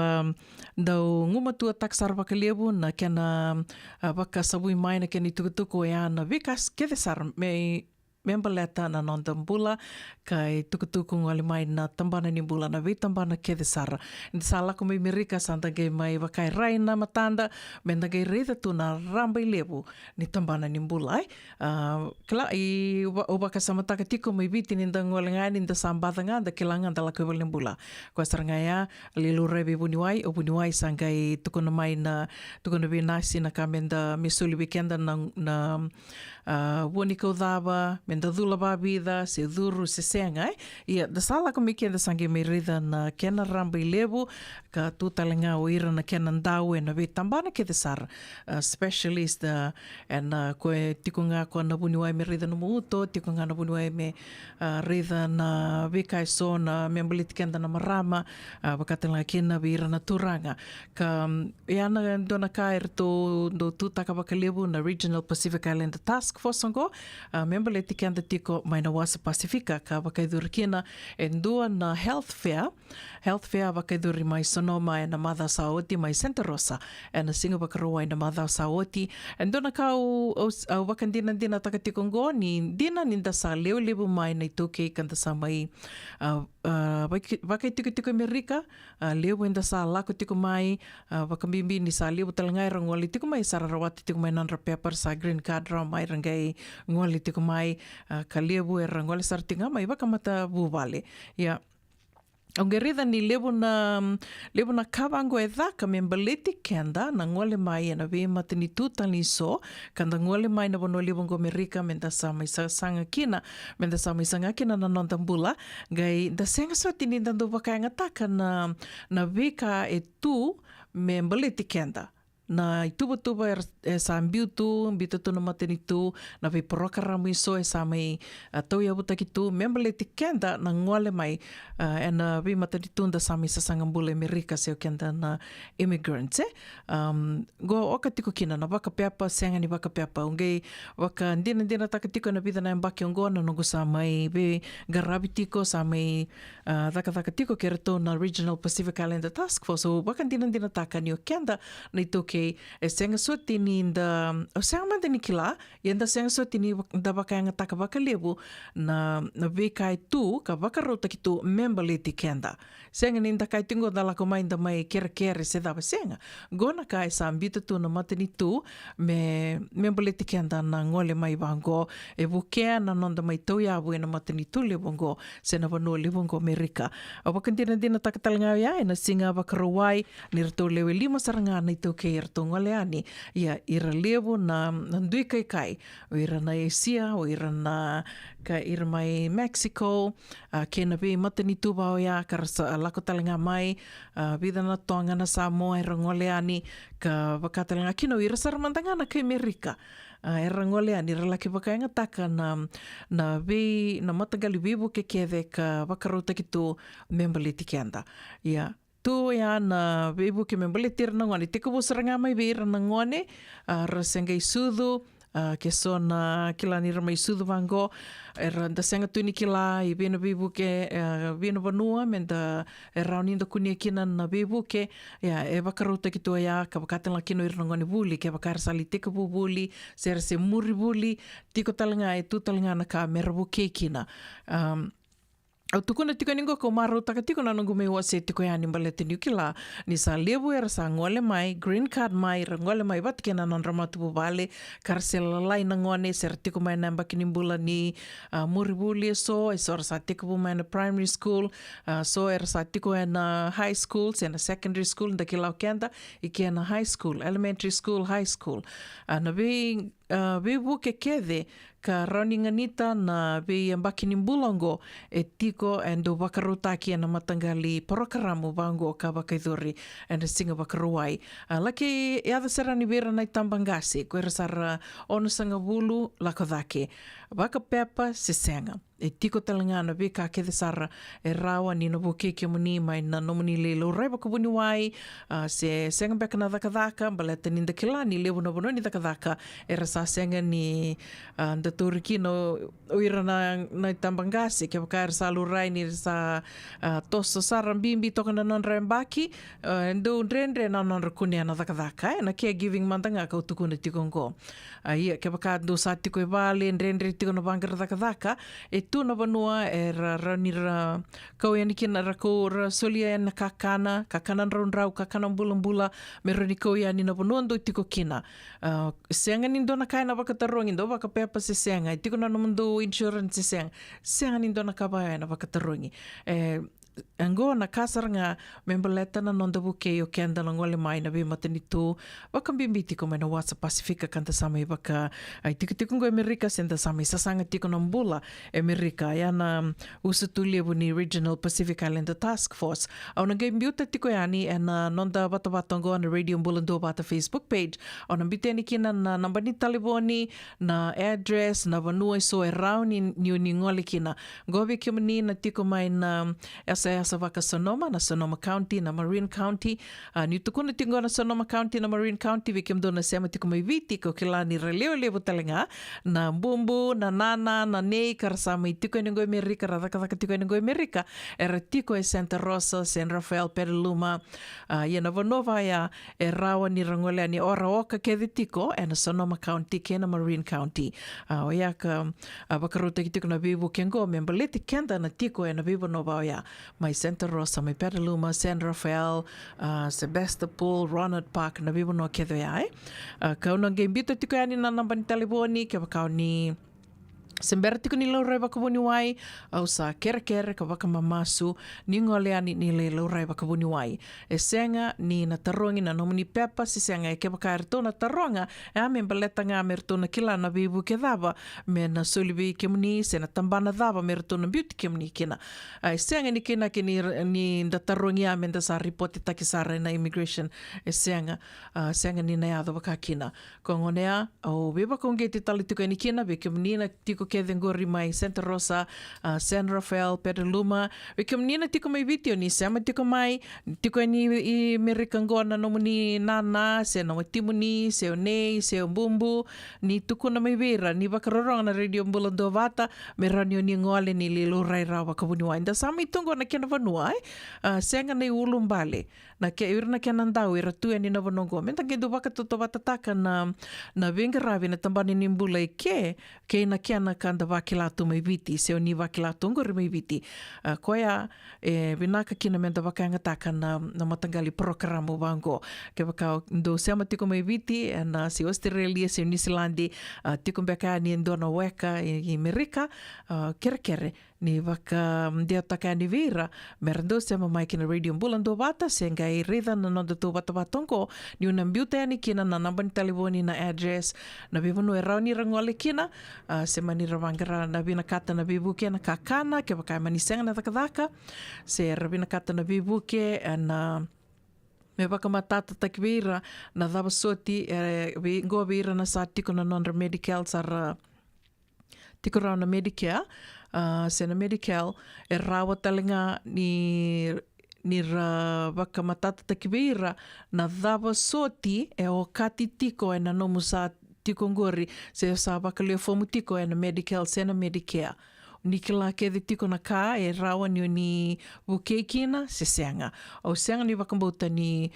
ndau ngumatua tak sarwa kalevu na kena waka sabui mai na kena tiko-tiko ya na wekai kedesar me member leta na nondambula kai tukutuku ngoli mai na tambana ni bula na vitambana kedesara. Ndi sala ko mai Amerika santa ge mai wakai rai na matanda menda ge reda tu na ramba lebu ni tambana ni bula. Kala i ubaka samataka tiko mai viti ni nda ngoli ngai ni nda sambata nga nda kilangan dala ko ni bula. Ko sarangaya lilu rebi buniwai o buniwai sangai tukuna mai na tukuna binasi na kamenda misuli weekenda na wonika udaba menda dula babida se duru se senga ia da sala ko miki da sangi me rida na kena ramba lebu ka tu talenga o ira na kena ndau e na vitambana ke desar specialist and ko tikunga ko na buniwai me rida no muto tikunga na buniwai me rida na vikai so na membelit kenda na marama bakatela kena vira na turanga ka ia na dona kair to do tu takabaka lebu na Regional Pacific Islander Task Force ngo membelit kenda tiko mai na wasa Pasifika ka wakaiduri kina e ndua na health fair wakaiduri mai Sonoma e na Mother Saoti mai Santa Rosa e na singa wakaroa e na Mother Saoti e ndona ka au wakandina takatiko ngo ni dina ninda sa leo mai na itoke kanda sa mai wakaitiko Amerika leo inda sa lako tiko mai wakambimbi ni sa leo talangai rangwali tiko mai sararawati tiko mai non paper sa green card ra mai rangai ngwali tiko mai kalebu e rangole sartinga mai wakamata buvale ya ongerida ni lebu na kavango e dhaka membaleti kenda na ngole mai na we matini tutani so kanda ngole mai na bono lebu Amerika menda sama sanga kina na nondambula gai da senga so tini dando wakanga taka na weka e tu membaleti kenda na ituba-tuba sa ambiutu, ambitutu na matinitu, na vi prokarami so sa may tau yabuta kitu, membaliti kenda na ngwale mai na vi matinitu da sa may sasangambula Amerika sa kenda na immigrants. Go okatiko kina na waka peapa, senga ni waka peapa, ungay waka ndina takatiko na vida na mbaki ongo na nungu sa may vi garabitiko sa may takatiko kerato na Regional Pacific Islander Task Force. So waka ndina taka niyo kenda na itoke e senga so tini da o senga manda ni kila yenda senga so tini da baka nga taka baka lebu na vekai tu ka baka rota kitu membaliti kenda senga ni da kai tingo da la komai da mai kere se da senga gona kai sa ambita tu na matini tu me membaliti kenda na ngole mai bango e buke na nonda mai to ya bu na matini tu le bongo se na vano le bongo Amerika o baka dina takatalanga ya na singa baka rawai ni rto lewe lima saranga na ito ke tonga leani ia ira levo na ndui kai o ira na Asia o ira na ka ira mai Mexico kena be matani tuba o ya karasa lako talenga mai vida na tonga na Samoa ira ngoleani ka bakatalenga kino ira saramantanga na ka Amerika e rangoleani ralaki wakainga taka na matagali vivu ke keve ka wakarota kitu membaliti kenda ia tu ya na bebu ke membeletir na ngone te ko saranga mai beira na ngone rasenga isudu ke sona kilani ramai isudu vango era da senga tuni kila I beno bebu ke beno vanua menda rauni da kunia kina na bebu ke ya e bakarota ki to ya ka bakatela kino ir ngone buli ke bakar sali te ko buli ser se muri buli tiko talanga e tu talanga na ka merbu ke kina au tukuna tiko ningo ko maru takatiko na nungu mewa se tiko ya nimbalete niukila ni sa lebu era sa ngole mai green card mai ngole mai bat kena non ramatu bale karsela lai na ngone ser tiko mai namba kinimbula ni muribuli so esor sa tiko mai na primary school so era sa tiko na high school se na secondary school da kila kenda iki na high school elementary school high school na be Vevu ke kede ka rauninganita na vei ambakini mbulongo e tiko endo wakarutaki ana matangali porokaramu vango ka wakaidori and singa wakaruai. Laki e ada serani vera nai tambangasi, koe rasara ono sanga wulu lako dhake. Waka pepa se senga. E tiko talangana ve ka kede sara e rawa ni na woke ke muni mai na nomuni le lo rai waka wuni wai se senga beka na dhaka baleta ninda kilani lewu na wano ni dhaka e rasa senga ni da turiki no uira na tambangasi ke waka e rasa lurai ni rasa toso sara mbimbi toka na non rembaki ndo ndrendre na non rakune na dhaka e na caregiving mantanga ka utukuna tikongo ia ke waka do sa tiko e vale ndrendre tiko na bangar dhaka e tūna wanua e rani kau yani kina rako solia e na kakana nraunrau, kakana mbula me rani kau yani na wanua ndo tiko kina. Seanga ni ndo na kai na wakatarongi, ndo wakapepa se seanga, tiko na namundo insurance se seanga ni ndo na kabaya na wakatarongi. Angoa na kasaranga membaleta na nonda buke o kenda na ngole mai na matani tu wakambimbi tiko mai na wasa Pasifika kanta sama waka ai tiko ngo Amerika senda sama sasanga tiko na mbula Amerika ya na usutuli ni Regional Pacific Islander Task Force au na gembiuta tiko yani na nonda bata ngo na radio mbula ndo bata Facebook page au na biteni kina na namba ni taliboni na address na vanua so around ni ngole kina gobe kimani na tiko mai na asa waka Sonoma na Sonoma County na Marin County ni tukuna tingo na Sonoma County na Marin County vikim do na sema tiko mai viti ko kila ni releo levo talenga na bumbu na nana na nei karasama tiko ni ngo Amerika radaka tiko ni ngo Amerika era tiko e Santa Rosa, San Rafael, Petaluma ia na vanova ya e rawa ni rangole ni ora oka ke tiko e na Sonoma County ke na Marin County o ya ka bakaruta ki tiko na vivo kengo membalete kenda na tiko e na vivo nova ya mai Santa Rosa, mai Petaluma, San Rafael, Sebastopol, Ronald Park, na vivo no kedo ai. Kauna gembito tiko yani na namba ni telefoni, ke wakau ni sembera tiko ni laurai wakabuni wai, au sa kere ka waka mamasu, ni ngole ani ni le laurai wakabuni wai. E senga ni na tarongi na nomuni pepa, si senga e ke waka erto na taronga, e ame mbaleta nga merto na kila na vivu ke dhaba, me na solibi ke muni, se na tambana dhaba merto na beauty ke muni kina. E senga ni kina ki ni da tarongi ame da sa ripoti taki sara na immigration, e senga ni na yado waka kina. Kongonea, au beba konge te tali tiko ni kina, be ke muni na tiko ke ngori mai Santa Rosa, San Rafael, Petaluma, wikim nina tiko mai video ni sama tiko mai tiko ni i Amerika ngona no ni nana se no timuni se nei se bumbu ni tuku na mai vera ni bakarorong na radio mbula do vata meranio ni ngole ni lilo rai rawa kabuni wa inda sama itungo na kena vanua senga nei ulumbale na ke irna kena ndau ira tu ni na vanongo menta ke do baka toto vata taka na venga ravi na tambani ni mbula ke na kena kanda wakilatu mai viti, se o ni wakilatu ngori mai viti. Koia, vinaka kina menda wakanga taka na matangali programo wango. Ke wakao ndo sema tiko mai viti, na si Australia, si New Zealandi, tiko mbeka ni ndo na weka i Amerika, kere ni waka ndia taka ni vira, merendo sema mai kina radio mbula ndo wata, se ngai rida na nondo to wata watongo, ni unambiuta yani kina na namba ni telefoni na address, na vivunu e rauni rangole kina, se mani rawangara na vina kata na vivuke na kakana, ke wakai mani senga na dhaka, se ravina kata na vivuke, na me waka matata taki vira, na dhaba soti, ngoa vira na sa tiko na non-medical, sara tiko rao na Medicare, se na Medicare, e rawa talinga ni ra waka matata taki vira, na dhaba soti, e o kati tiko e na nomu sa tiko ngori, se sa waka leo fomu tiko e na Medical, se na Medicare. Ni kila kede tiko na ka e rawa ni wukekina se senga. O senga ni wakambauta ni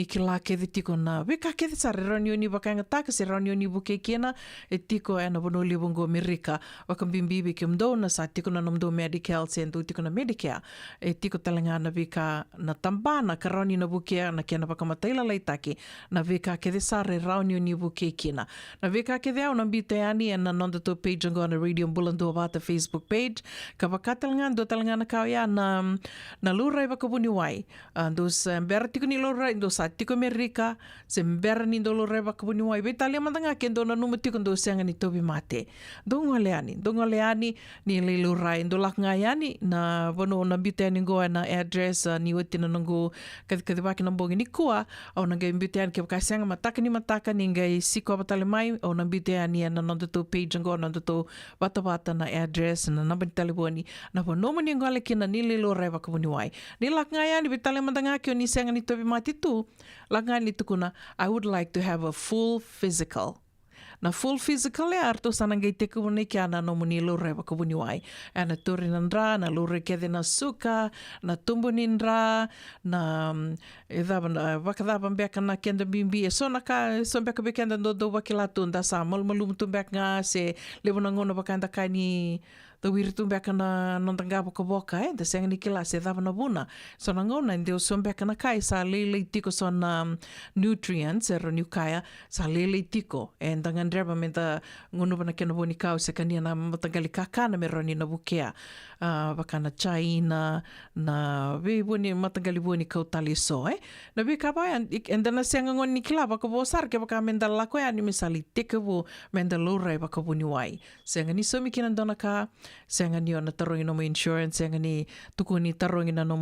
kila kede tiko na weka kede sare rao ni wakanga taka se rao ni wukekina e tiko e na wanoli wungo Amerika wakambimbibi ke mdo na sa tiko na nomdo Medical se ndo tiko na Medicare e tiko talanga na weka na tambana ka rao ni na wukea na kia na wakamataila laitaki na weka kede sare rao ni wukekina. Na weka kede au nambita yani e na nonda to page ngo na radio mbulando wata Facebook Facebook page. Ka wakatalanga, do talanga na kau ia na lura i wakabuni wai. Do se mbera tiko ni lura, do sa tiko Amerika, se mbera ni do lura i wakabuni wai. Be talia matanga ke do na numa tiko do seanga ni tobi mate. Do ngole ani ni le lura i do lak ngai ani na wano na bite ani goa na address ni wati na nango kadi waki na mbongi ni kua au na ngai bite ani ke wakaseanga mataka ni ngai siko abatale mai au na bite ani na nonda to page ngo nonda to wata na address na namba ni taliboni na wano mani ngole kina ni le lura i wakabuni wai. Ni lak ngai ani be talia matanga ke o ni seanga ni tobi mate tu lak ngai ni tukuna I would like to have a full physical. Na full physical e arto sana ngai te kumune ki ana no muni lura waka wuni wai. Ana turi nandra, na lura kede na suka, na tumbu nindra, na wakadaba mbeka na kenda bimbi. E so naka, so mbeka bekenda do wakilatu nda sa malmalum tumbek nga se levo na ngona wakanda kai ni the wiritu mbeka na nondanga boka da senga ni kila se dava na buna. So na ngona ndeo so mbeka na kai sa lele tiko so na nutrients ero niukaya sa lele tiko. And dreba menta ngunu bana kena boni kau se kania na matangali kakana me roni na bukea wakana chai na we boni matangali boni kau tali so na we kabai and na senga ngon ni kila baka bosar ke baka menda lako ya ni misali teke bo menda lora baka boni wai senga ni so mikina dona ka senga ni ona tarongi no mo insurance senga ni tuku ni tarongi na no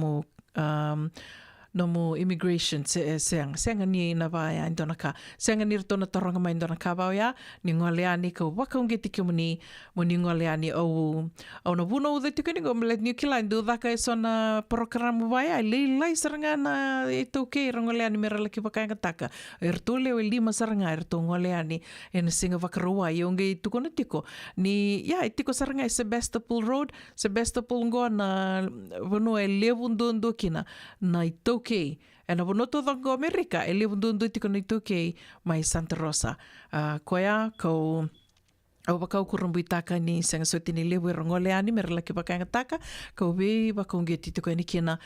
mo immigration senga ni na vai indona ka senga ni rtona toronga mai indona ka bauya ni ngole ani ka waka unge tiki muni ngole ani au na buno de tiki ni gomlet ni kila ndu daka sona program vai ai lai saranga na itu ke ngole ani mera laki waka ngataka ertule o lima saranga erto ngole ani en singa wakaroa unge tukona tiko ni ya tiko saranga Sebastopol Road Sebastopol ngo na vono e levundondo kina na itu okay. E na wanoto dhango Amerika, e lewa ndundu tiko na ituke mai Santa Rosa. Koia, kau au wakau kurumbu itaka ni senga soti ni lewa rongole ani mera laki wakanga taka, kau we wakau nge tiko ni kina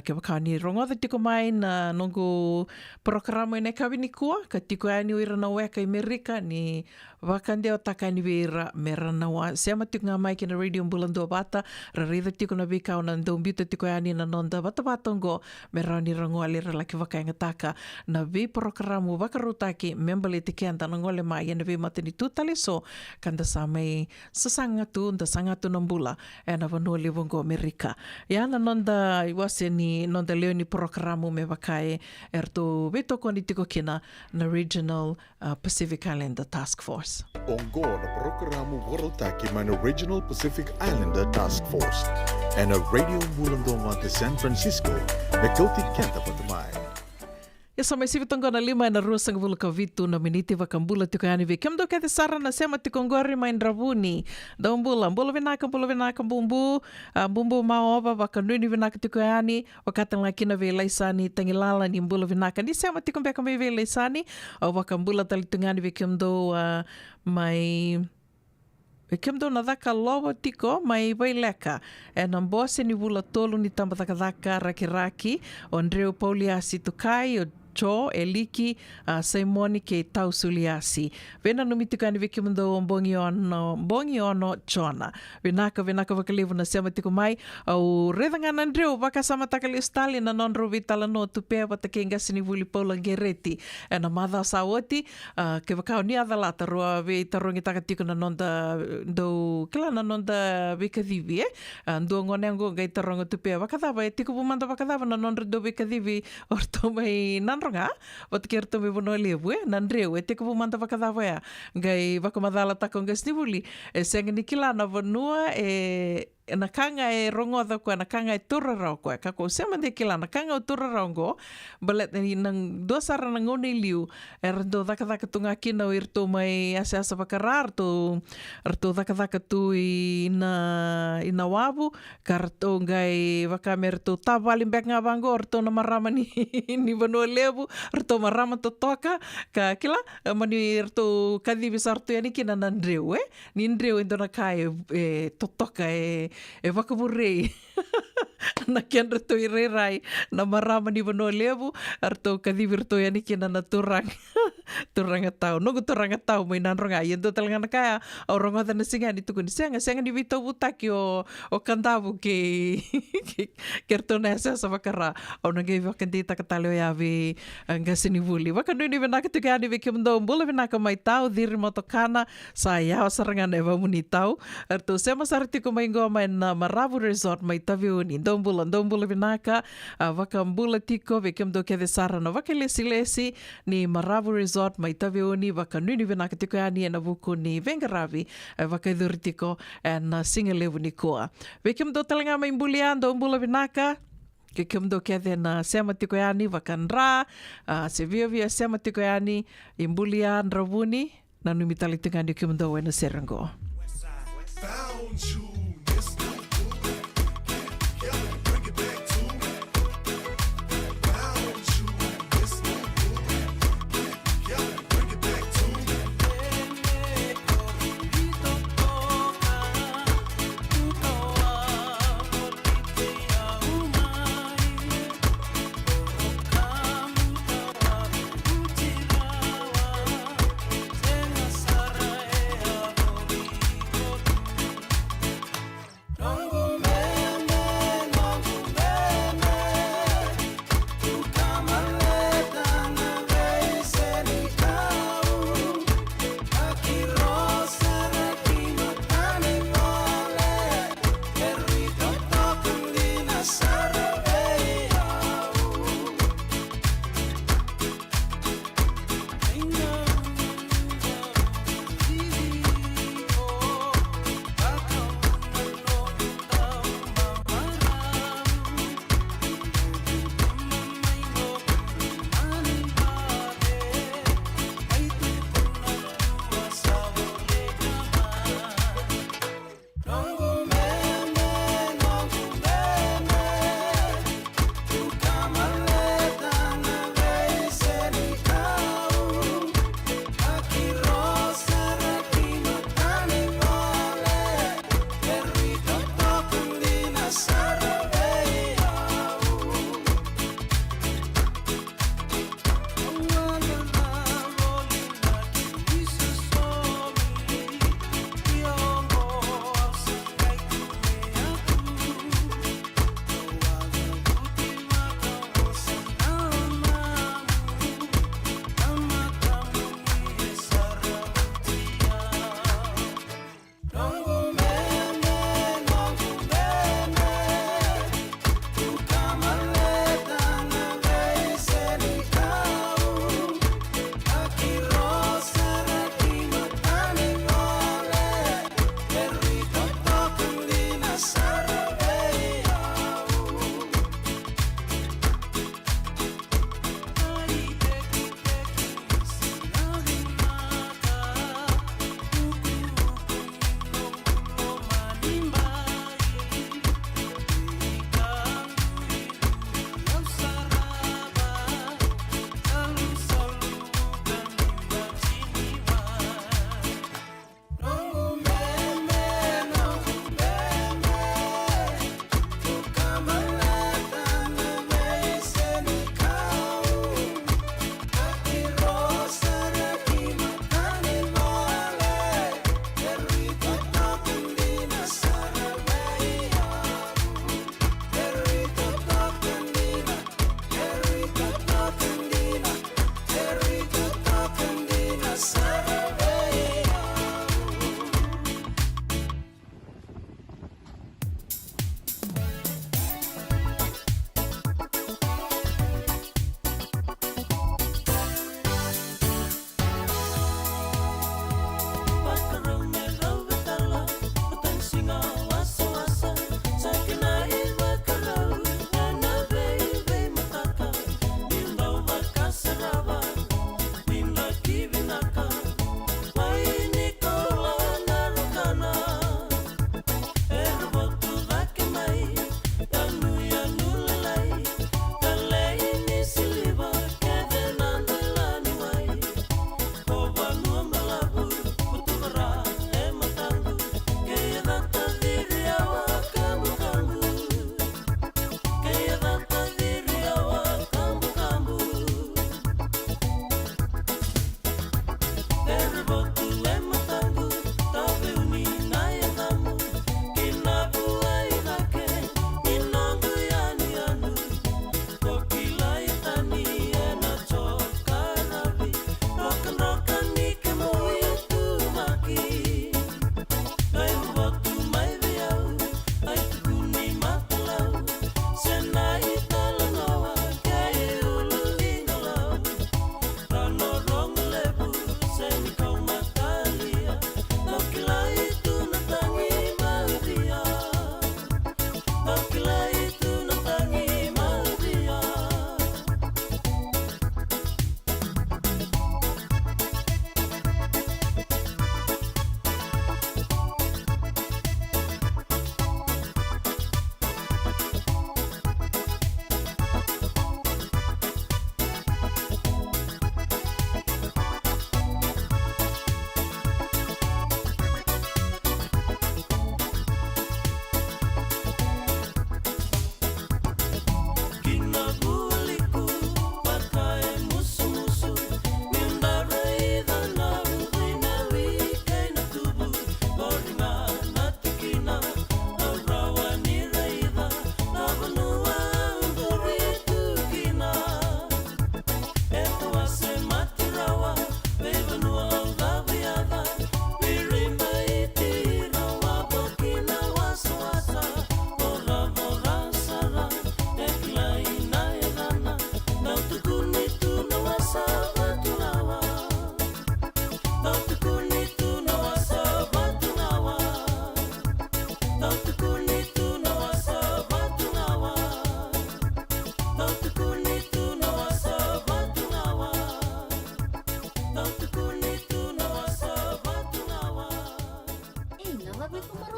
ke wakau ni rongoda tiko mai na nongo programo ina kawini kua, ka tiko ani uira na weka Amerika ni wakandeo taka ni weira mera na wa. Sema tiko nga mai kina radio mbulando bata, rarida tiko na wika na ndombita tiko ani na nonda bata ngo mera ni rongole laki wakanga taka na we programo wakarutaki membale tike anda nongole mai na we matani tutali so kanda samai sasangatu nda sangatu nambula na vanua levongo Amerika. Ya na nonda iwase ni nonda leo ni programo me wakai erto veto koni tiko kina na Regional Pacific Islander Task Force. Ongo na programo warotaki mai na Regional Pacific Islander Task Force na Radio Mulondoma te San Francisco me kauti kenta patamai. Ia mai sivitongo na 5:25 na miniti wakambula tiko yani vi kemdo kete sara na sema tiko ngori mai ndravuni dombula mbula vinaka bumbu bumbu maova wakanuni vinaka tiko yani wakatanga kina vi laisani tangilala ni mbula vinaka ni sema tiko mbeka mai vi laisani wakambula talitungani vi kemdo mai kemdo na dhaka lowa tiko mai waileka na mbose ni vula tolu ni tamba dhaka raki Andreu Pauliasi tukai o Cho, Eliki, Simoni ke Tausuliasi. Vena numitikani viki mundo bongi ono chona. Venaka wakalivu na sema tiko mai au redanga Andreu waka sama takali stali na nonro vitala no tupea watakenga sini vuli Paula Gereti. Na madha sawoti ke wakao ni adalata roa ve tarongi takatiko na nonda do kila na nonda vikadivi ndo ngonengo gai tarongo tupea wakadava tiko bumanda wakadava na nonro do vikadivi orto mai ronga wat keer to me vono lewe nandreu te ko manda vakadava ya gai vakamadala takonga snivuli senga nikila na vanua na kanga rongoda ko na kanga turarau ko kako sema de kila na kanga turarango balet ni nang dosara na ngoni liu do daka tunga kina irto mai asa vakarar to daka tu ina wabu karto gai vakamer to tavalim bek ngabango orto na marama ni vanua lebu orto marama to toka ka kila mani orto kadi bisar to yani kina nandreu ni ndreu indona kai totoka e wakabure na kian rato i rerai na marama ni wanoa levu arto kadhivi rato yani kina na turanga tau nogu turanga tau mo inanronga iendo talanga kaya o rongoda na singa ni tukuni senga ni vito butaki o kandavu ke kerto na sa vakara o nange vakandi takatalo ya ve ngasini vuli vakanu ni venaka tukani ve kimdo mbula venaka mai tau diri motokana sa ya saranga na eva muni tau arto sema sarti ko mai ngoma na Maravu Resort mai taviuni ndombula vinaka vakambula tiko ve kimdo ke de sarana vakelesi ni Maravu Resort mai taviuni vakanuni vinaka tiko yani na vuku ni Vengaravi vakaidurtiko na singalevu ni koa ve kimdo talanga mai mbulia ndombula vinaka ke kimdo ke de na sema tiko yani vakanra se via sema tiko yani imbulia ndravuni na numitali tingani kimdo wena serango. Found you.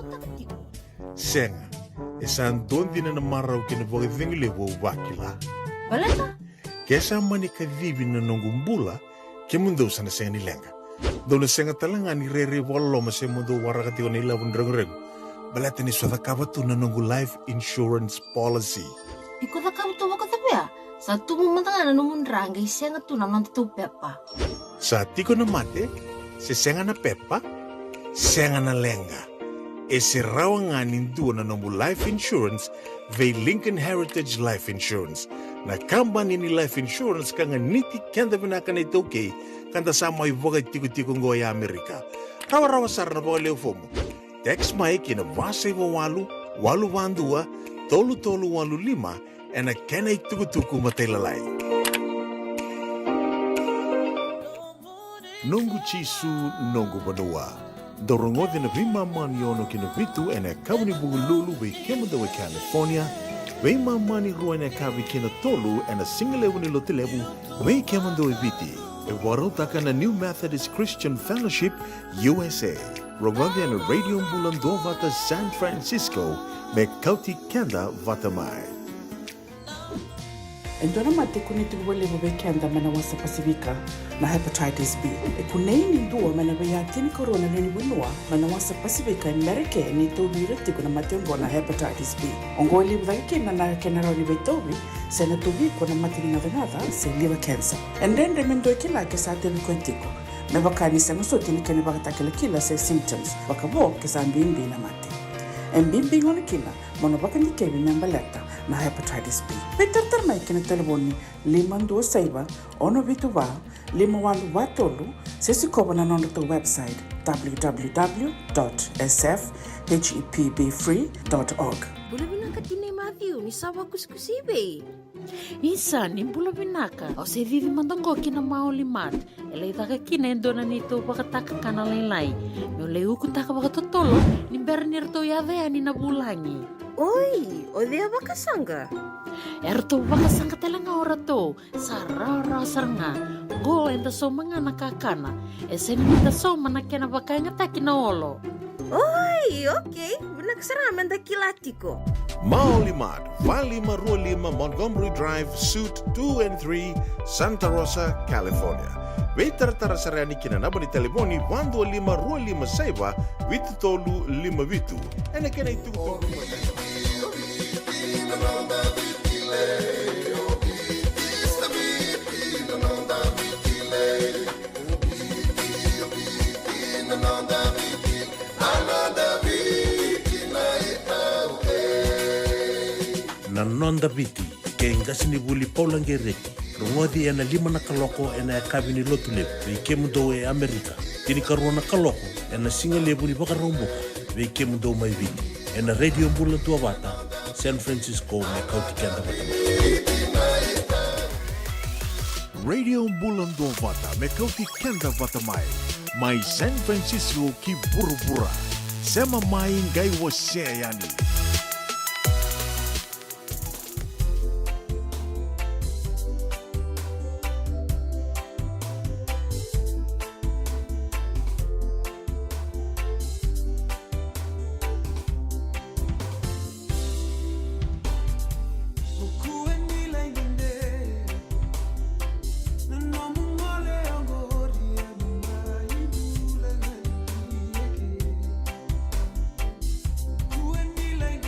takatiko. Senga, esan dondi na namarau kina vagavingile wo wakila. Baleta? Kesa mani kadhibi na nongumbula, ke mundo sana senga ni lenga. Dona senga talanga ni rere wala mase mundo warakati wana ila wundrang-reng. Baleta ni swada kabatu na nongu life insurance policy. Iko na kauto wakatapea. Sa tumumantanga na numundrang siya nga tu na pepa. Sa tiko na mate, se senga na pepa, senga na lenga. E se rawa nga nindu na nongu life insurance ve Lincoln Heritage Life Insurance. Na company ni life insurance ka nga niti kenda vinaka na ito okay, kanda sama iwaga tiko-tiko ngo ya Amerika. Rawa-rawa sara na baka leo fomo. Text mai kina vasa iwa walu wandua, tolu walu lima, ena kena ituku-tuku matailalai. Nungu chisu nungu banua. Dorongothi na vima mani ono kina vitu ena kawani bugululu we kemuda we California. Vima mani rua ena kawi kina tolu ena singalewu ni lotilewu we kemuda we viti. E warotaka na New Methodist Christian Fellowship USA. Rongothi ena Radio Mbulando vata San Francisco me kauti kenda vata mai. Endona mate kuniti wale bube kenda mana wasa Pasifika na hepatitis B. Kuneini ndua mana baya tini corona nini winua mana wasa Pasifika Amerike ni tobi retiku na matembo na hepatitis B. Ongo ili budaki na kenara ni betobi sena tobi kuna matini ngadha se liver cancer. Endende mendo kila kesa tebi kwentiko. Mebakani sa musoti ni kene bakatakila kila se symptoms. Bakabo kesa mbimbi na mate. Mbimbi ngone kila mono bakani kebi membaleta na hepatitis B. Peter mai kena telefoni 52 ono vituva 51 sesi koba na nondo to website www.sfhepbfree.org. Bula binaka tine Matthew ni sawa kuskusibe. Isa ni bula binaka o se vivi mandongo kina maoli mat ele taka kina endona nito bakataka kana lain-lain no leu kutaka bakatotolo ni bernir to yave ani na bulangi. Oi, o dia bakasanga. Erto bakasanga talanga ora to sarara saranga go enda so mga nakakana esen minta so manakena bakanga takina olo. Oi, okay. Benaksaraman da kilatiko. Maulimat, Valley Marualima, Montgomery Drive, Suite 2 and 3, Santa Rosa, California. Veitara sarani kina nabani telefoni 125 saiba vitu tolu 5 vitu. Ena kena itu na nonda viti ke ngasini buli paulange reki rungodi ena 5 na kaloko ena kabini lotule ve kemudo e Amerika tini karona kaloko ena singalebu ni bakaromboka ve kemudo mai viti ena Radio Mbulando vata San Francisco me kauti kenda vata. Radio Mbulando vata me kauti kenda vata mai San Francisco ki burubura sema mai ngai wose yani. Like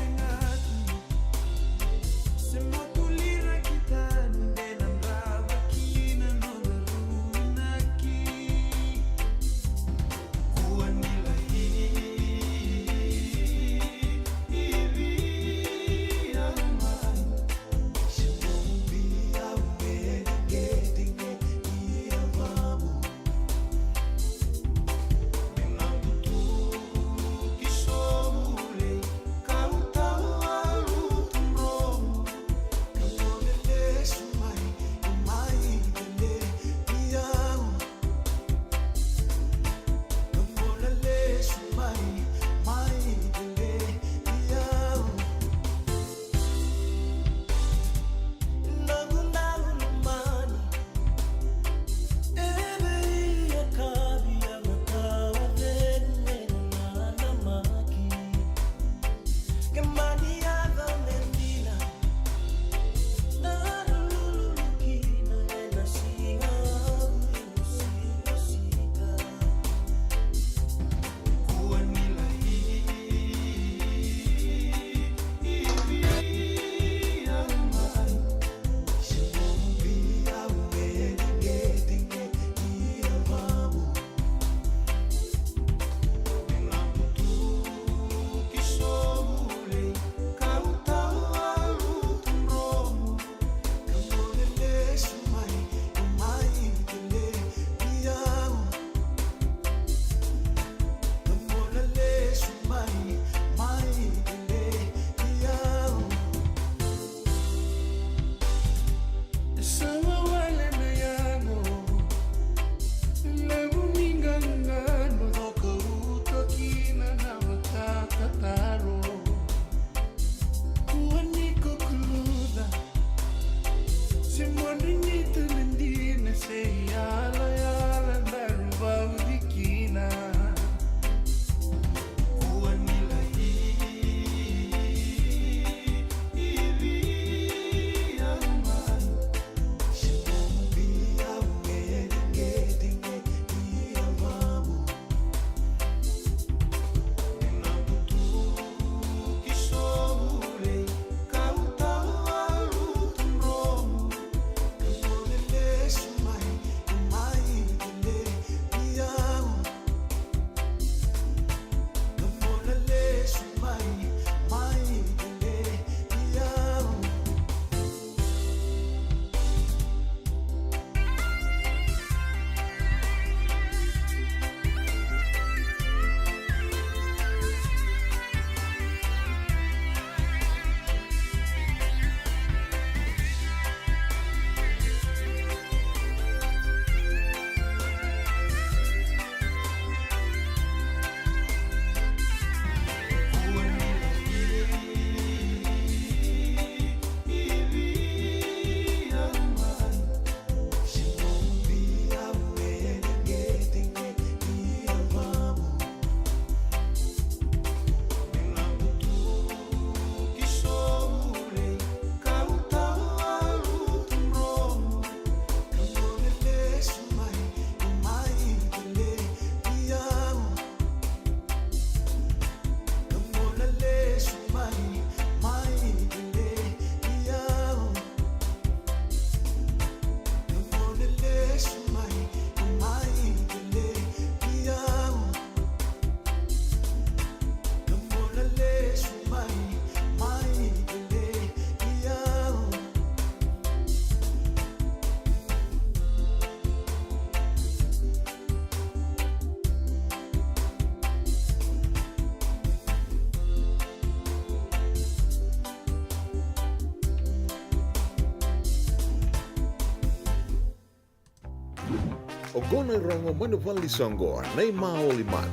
o gono rongo manu vali songo nei maolimat.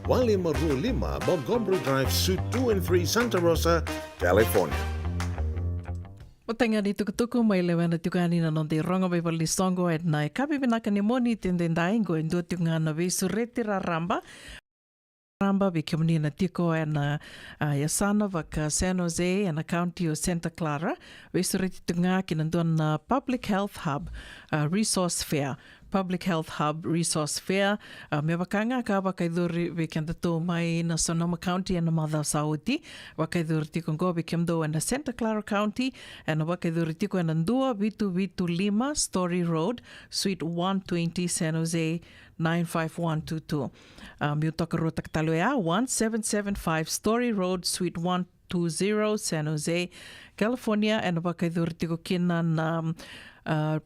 Wali Maru 5 Montgomery Drive, Suite 2 and 3, Santa Rosa, California. O tenga ni tukutuku mai lewa na tukani na non te rongo mai vali songo et nai kapi vinaka ni moni tende ndaingo en do tunga na visu retira ramba. Ramba be community na tiko na Yasana vaka San Jose and a county of Santa Clara. Visu reti tunga kinandon na Public Health Hub Resource Fair. Public Health Hub Resource Fair. Me wakanga ka wakaiduri wekendato mai na Sonoma County and Mother Saudi. Wakaiduri tiko ngo wekemdo and Santa Clara County and wakaiduri tiko and Ndua Vitu Lima Story Road, Suite 120, San Jose 95122. Miutokaro Takataloya 1775 Story Road, Suite 120, San Jose, California and wakaiduri tiko kina na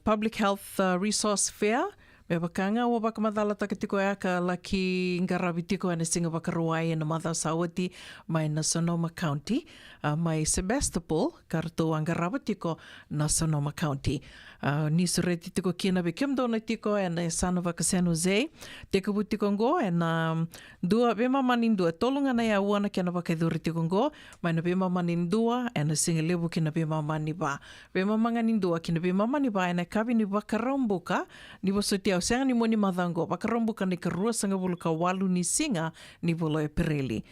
Public Health Resource Fair. Me wakanga wa wakamadala takatiko ya ka laki ngarawitiko ane singa wakaruai na Mother Saudi mai na Sonoma County. Mai Sebastopol karto angarawitiko na Sonoma County. Nisureti tiko kina be kimdo na tiko ane sana waka San Jose. Teka butiko ngo ena dua bema manindua tolunga na ya uana kena wakaiduri tiko ngo mai na bema manindua ena singa lebu kina bema maniba. Bema manganindua kina bema maniba ena kabi ni wakarambuka ni wasotia Sanga ni moni madhango, wakarombuka ni karua sanga buluka walu ni singa ni bulo e pereli.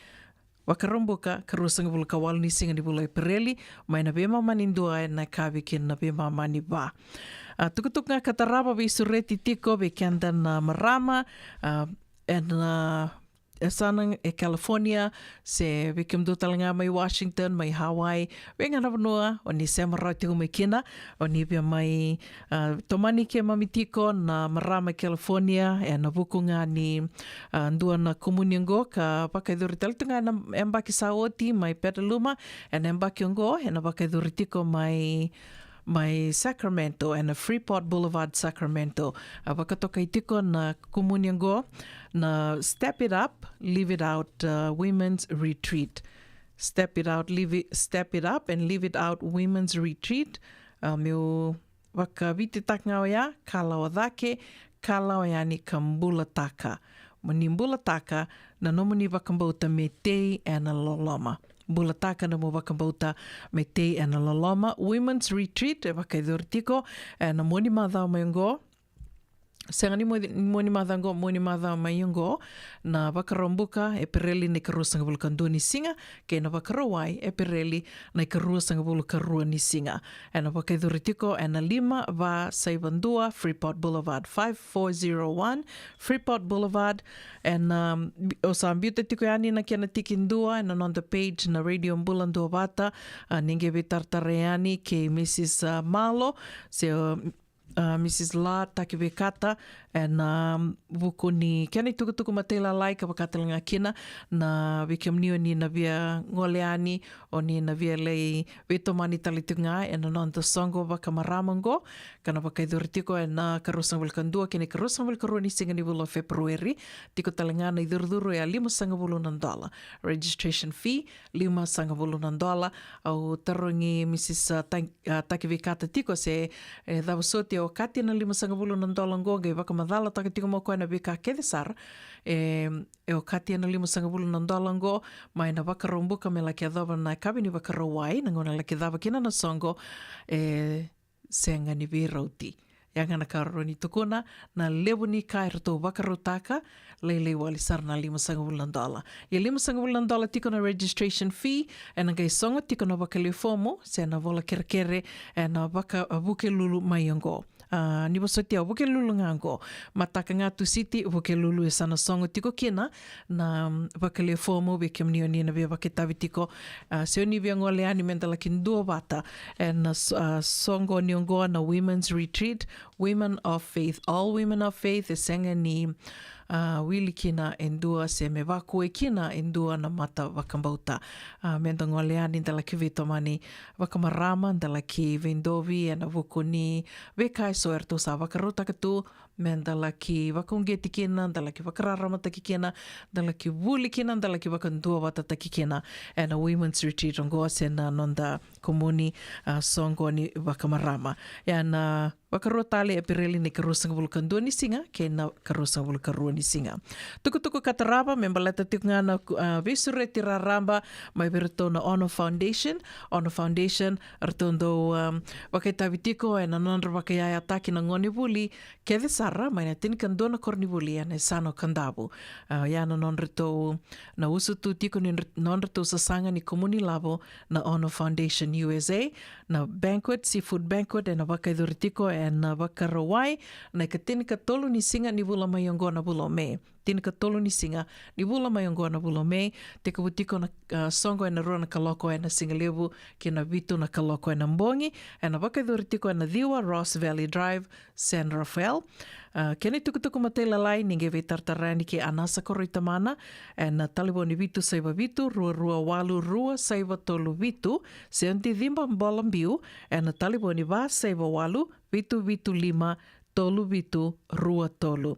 Wakarombuka karua sanga buluka walu ni singa ni bulo e pereli, mai na bema manindua na kavikin na bema mani ba. Tukutuk nga kataraba visureti tiko bekenda na marama, na sana e California, se vikim do talanga mai Washington, mai Hawaii, wenga na vanua, o ni se marau tiko mai kina, o ni bia mai tomani ke mamitiko na marama California, e na vukunga ni ndua na komuniongo, ka pakaiduri talitunga na embaki saoti, mai Petaluma, e na embaki ongo, e na pakaiduri tiko mai Sacramento and a Freeport Boulevard, Sacramento. Wakatoka itiko na komuniongo na Step It Up, Leave It Out Women's Retreat. Step It Up and Leave It Out Women's Retreat. Meu wakaviti takngao ya, kalao dhake, kalao yani kambulataka. Mani mbulataka na nomani wakambauta me tei and a loloma. Bulataka na mo wakambauta me tei and a loloma. Women's Retreat, e wakaidurtiko, na moni madhao mayongo. Sanga ni moni madhao mayongo, na wakarombuka e pereli na karua sanga buluka ndua ni singa, ke na wakarawai e pereli na karua sanga buluka rua ni singa. E na wakaidurtiko, e na 5 va saibandua, Freeport Boulevard, 5401, Freeport Boulevard, and o sa ambiuta tiko yani na kia na tikindua, and on the page na Radio Mbulandua Bata, ninge vitartareani ke Mrs. Malo, se Mrs. La Takibekata, and vuku ni kiani tukutuku matela lai ka wakatalanga kina na wikiamnio ni na via ngoleani o ni na via lei vetomani talitunga and non the songo wakamaраmango kana wakaidurtiko na karusang wilkandua kini karusang wilkarua ni singa ni bulo February tiko talanga na idurduru ya $5 registration fee $5 au tarungi Mrs. Takibekata tiko se davasoti o kati na $5 ngo ge madala taka tiko mo koe na bika kedesar e o kati ana $5 ngo mai na wakarombuka me la kia dhava na kabi ni wakarawai na ngona la kia dhava kina na songo senga ni virauti yanga na kararo ni tukuna na lebu ni kai rato wakarotaka lei wali sar na $5 ya $5 tiko na registration fee e na gai songo tiko na wakalifomo se na vola kerekere e na waka lulu mayongo ni wasotia wuke lulu ngango mataka ngatu city wuke lulu e sana songo tiko kina na wakale fomo weke mnio ni na via waketavi tiko se oni via ngole ani mendala kindua bata na songo niongoa na Women's Retreat, Women of Faith, all Women of Faith e senga ni wili kina endua se me wakue kina endua na mata wakambauta menda ngoleani ndala ki vetomani wakamarama ndala ki vendovi e na vuku ni vekai soerto sa wakarota katu men dalaki wakongeti kena, dalaki wakararama taki kena, dalaki wuli kena, dalaki wakandua wata taki kena, and a women's retreat ongoa sena nonda komuni songo ni wakamarama. And wakaroa tale e pereli ni karosanga bulu kandua ni singa, ke na karosanga bulu karua ni singa. Tuku kataraba, membaleta tikanga na vesure tiraramba, mai bereto na Honor Foundation. Honor Foundation, artondo wakaitawitiko e na nandra wakaiaya taki na ngoni buli, ke sara, mai na tini kandua na korni buli, ane sano kandabu. Ya na nonreto, na usutu tiko ni nonreto sasanga ni komuni labo na Honor Foundation USA, na banquet, seafood banquet, e na wakaiduritiko na wakarawai, na ka tini ka tolu ni singa ni wula mai ongo na wula me. Tini ka tolu ni singa ni wula mai ongo na wula me. Te ka wutiko na songo e na rua na kaloko e na singa levu, ke na vitu na kaloko e na mbongi, e na wakaiduritiko e na Dhiwa, Ross Valley Drive, San Rafael. Kene tukutuku matei lalai, ninge vei tartarani ke anasa koroi tamana, e na talibo ni vitu saiva vitu, rua walu rua saiva tolu vitu, se onti dhimba mbolambiu, e na talibo ni va saiva walu, vitu lima, tolu vitu, rua tolu.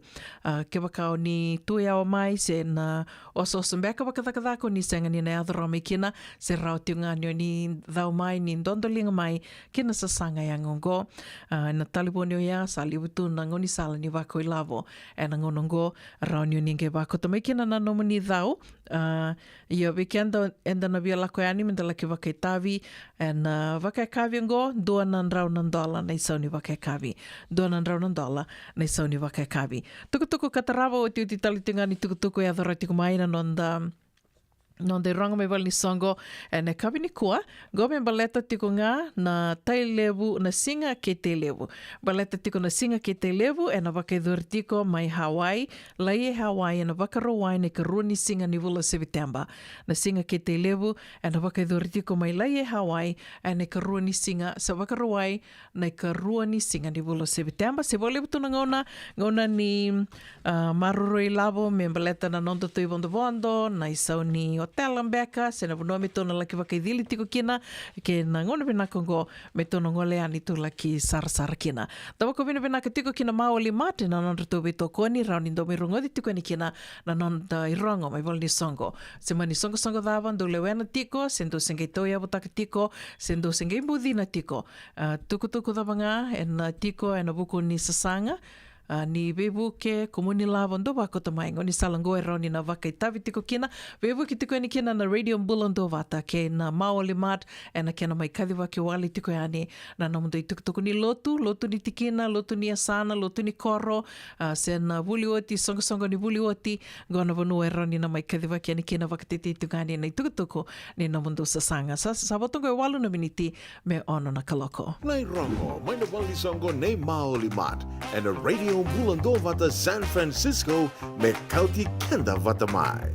Ke wakao ni tui awa mai, se na oso mbeka wakatakatako ni senga ni na adhorome kina, se rao tiunga ni dhau mai, ni ndondolinga mai, kina sasanga ya ngongo. Na talibo ni oya, sali vitu na ngoni sala ni wako ilavo, e na ngonongo, rao ni ninge wako tamai kina na nomu ni dhau. Ia weekenda enda na via lako yani, mendala ki wakaitavi, and wakaikavi ngo, dua nan rau nan dola, na isau ni wakaikavi. Dua nan rau nan dola, na isau ni wakaikavi. Tukutuku katarawa o tiuti talitinga ni tukutuku e adhoratiku maina nonde ronga me wali songo e ne kawi ni kua, go me baleta tiko ngā na tai levu na singa ke te levu. Baleta tiko na singa ke te levu e na wakaidhuri tiko mai Hawaii, lai e Hawaii e na wakarawai ne ka rua ni singa ni wula September. Na singa ke te levu e na wakaidhuri tiko mai lai e Hawaii e ne ka rua ni singa, sa wakarawai ne ka rua ni singa ni wula September. Se wale butu na ngona ni maruroi lavo me baleta na nonda tui vondo, na isau ni hotel ambeka, se na vunua me tona laki wakaidhili tiko kina, ke na ngona venako me tona ngole ani tu laki sarasara kina. Tawa ko venaka tiko kina maoli mate na nonda tau veto koni, rau ni ndo me rongodi tiko ni kina, na nonda irongo, mai wali ni songo. Se mani songo dhawan, do lewena tiko, sendo sengei toia butaka tiko, sendo sengei mbudhina tiko. Tuku dhawanga, en tiko, en buku ni sasanga, ni bebu ke komuni lava ndo wako tamai ngoni salango e rauni na waka itavi tiko kina bebu ki tiko ni kina na radio mbulando wata ke na maoli mat e na kena mai kadhi wake wali tiko yani na namundo i tuku ni lotu ni tikina, lotu ni asana, lotu ni koro, se na wuli oti, songo ni wuli oti, gona vanu e rauni na mai kadhi wake ni kina waka titi tungani na i tuku ni namundo sasanga. Sa watongo e walu na miniti me ono na kaloko. Nai rongo, mai na wali songo nei maoli mat, and a radio Bulando vata San Francisco me kauti kenda vata mai.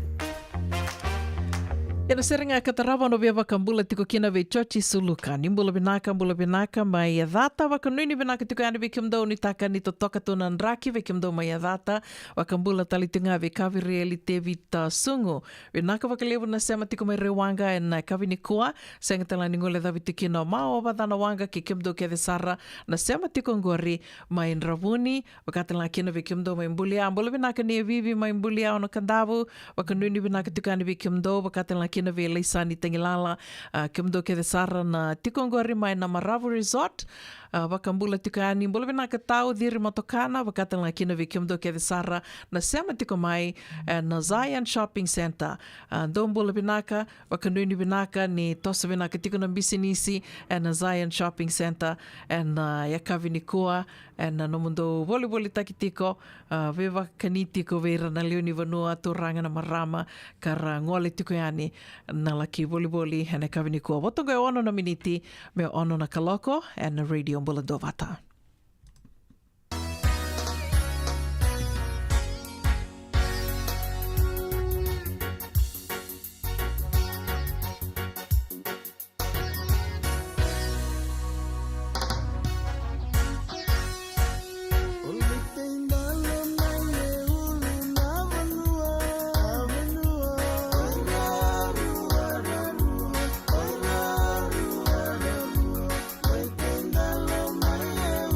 Ia na serenga katarawa no vea wakambula tiko kina ve chochi suluka. Ni mbula binaka mai adhata wakanui ni binaka tiko yani ve kimdau ni taka ni totoka tuna nraki ve kimdau mai adhata wakambula talitinga ve kavi reali te vita sungu. Binaka wakalevu na sema tiko mai rewanga e na kavi ni kua. Senga tala ni ngole dhavi tiki no mao wadhana wanga ki kimdau ke de sara na sema tiko ngori mai nravuni. Wakatala kina ve kimdau mai mbulia. Mbula binaka ni vivi mai mbulia ono kandavu. Wakanui ni binaka tiko yani ve kimdau. Wakatala kina ve leisani tangilala kimdo ke de sara na tikongori mai na Maravu Resort wakambula tiko yani mbula binaka tau dhiri motokana wakatala kina ve kimdo ke de sara na sema tiko mai na Zion Shopping Center do mbula binaka wakanui ni binaka ni tosa binaka tiko na bisinisi na Zion Shopping Center yakavi ni kua na nomundo voli taki tiko ve wakani tiko ve rana leo ni vanua turanga na marama kara ngole tiko yani na laki voli hene kavini kua. Watongo e ono na miniti me ono na kaloko and na radio mbulando vata. Yeah.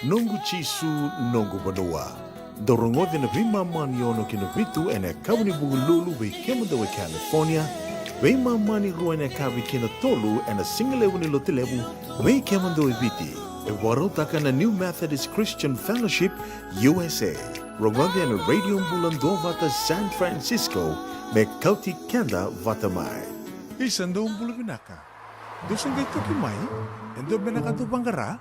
Nungu chisu nungu banua. Dorongote na vima mani ono kina vitu ene kawani bugululu ve kemudawe California. Ve mani rua ene kawi kina tolu ene singalewu ni lotilewu ve kemudawe viti. E warotaka na New Methodist Christian Fellowship USA. Rongote ene radio mbulando vata San Francisco me kauti kenda vata mai. Isando umbulu binaka. Dosan kay toki mai? Endo binaka to bangara?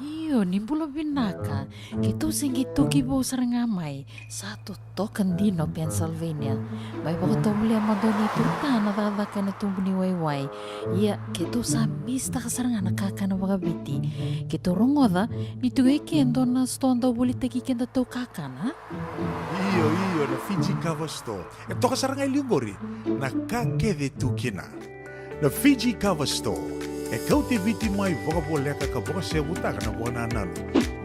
Iyo, nimbulo binaka. Kito singi toki bo sarangamay. Satu token dino Pennsylvania. May baka tumuli ang madoni turta nadadaka na tumbuni wayway. Iya, kito sa mista kasaranga nakaka na wakabiti. Kito rongoda, nito kendo na stonda bulitagi kenda to kakana. Iyo, na Fiji Cover Store. Ito kasaranga iliyugori. Nakakede tukina. Na Fiji Cover Store. E kauti viti mai vokaboleka ka voka sebutaka na voka nananu.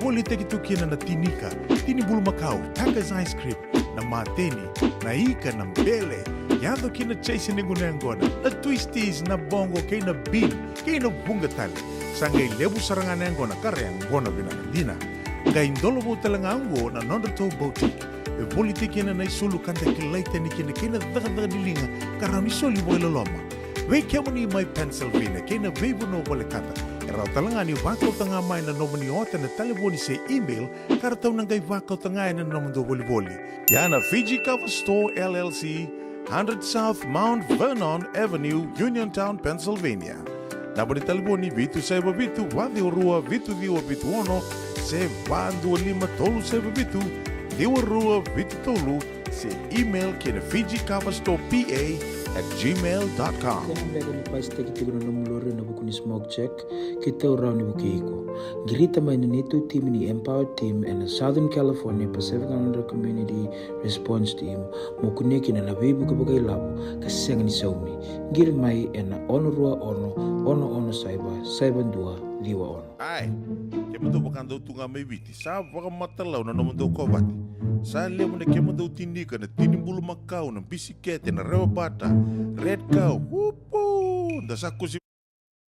Woli teki tukina na tinika, tini bulu makau, Taka's Ice Cream, na mateni, na ika, na mbele. Yado kina chase ni gunengona, na twisties, na bongo, kay na bean, kay na bungatali. Sangay lebu sarangan ngona kareang ngona binakadina. Kay indolo bo talangango na Nondoto Boutique. E woli teki na naisulu kanta kilaita ni kina daga dilinga, karang isoli boy loloma. Wei kemuni mai Pennsylvania, kena veibu no wale kata. Erau talangani wakau tanga mai na nomani ota na telefoni se email, karatau nangai wakau tanga na nomando wali. Yana Fiji Cover Store LLC, 100 South Mount Vernon Avenue, Uniontown, Pennsylvania. Nabani telefoni vitu seba vitu, wadi orua vitu diwa vitu ono, se wandu lima tolu seba vitu, diwa rua vitu tolu, se email kena Fiji Cover Store PA@gmail.com. Mbega ni pasta kitiguna na mulore na buku ni smoke check kita urau ni bukiiko. Girita mai ni tu team ni Empower Team and Southern California Pacific Islander Community Response Team mukune kina na bibu kabagai labo kaseng ni saumi. Gir mai ena onurua ono saiba dua liwa ono. Ai, kemando bakando tunga mai viti. Sa baka matalau na nomando kovati. Sa lemo na kemando tinika na tinimbulu makau na bisikete na rewa bata. Red cow, wupo. Da sa kusi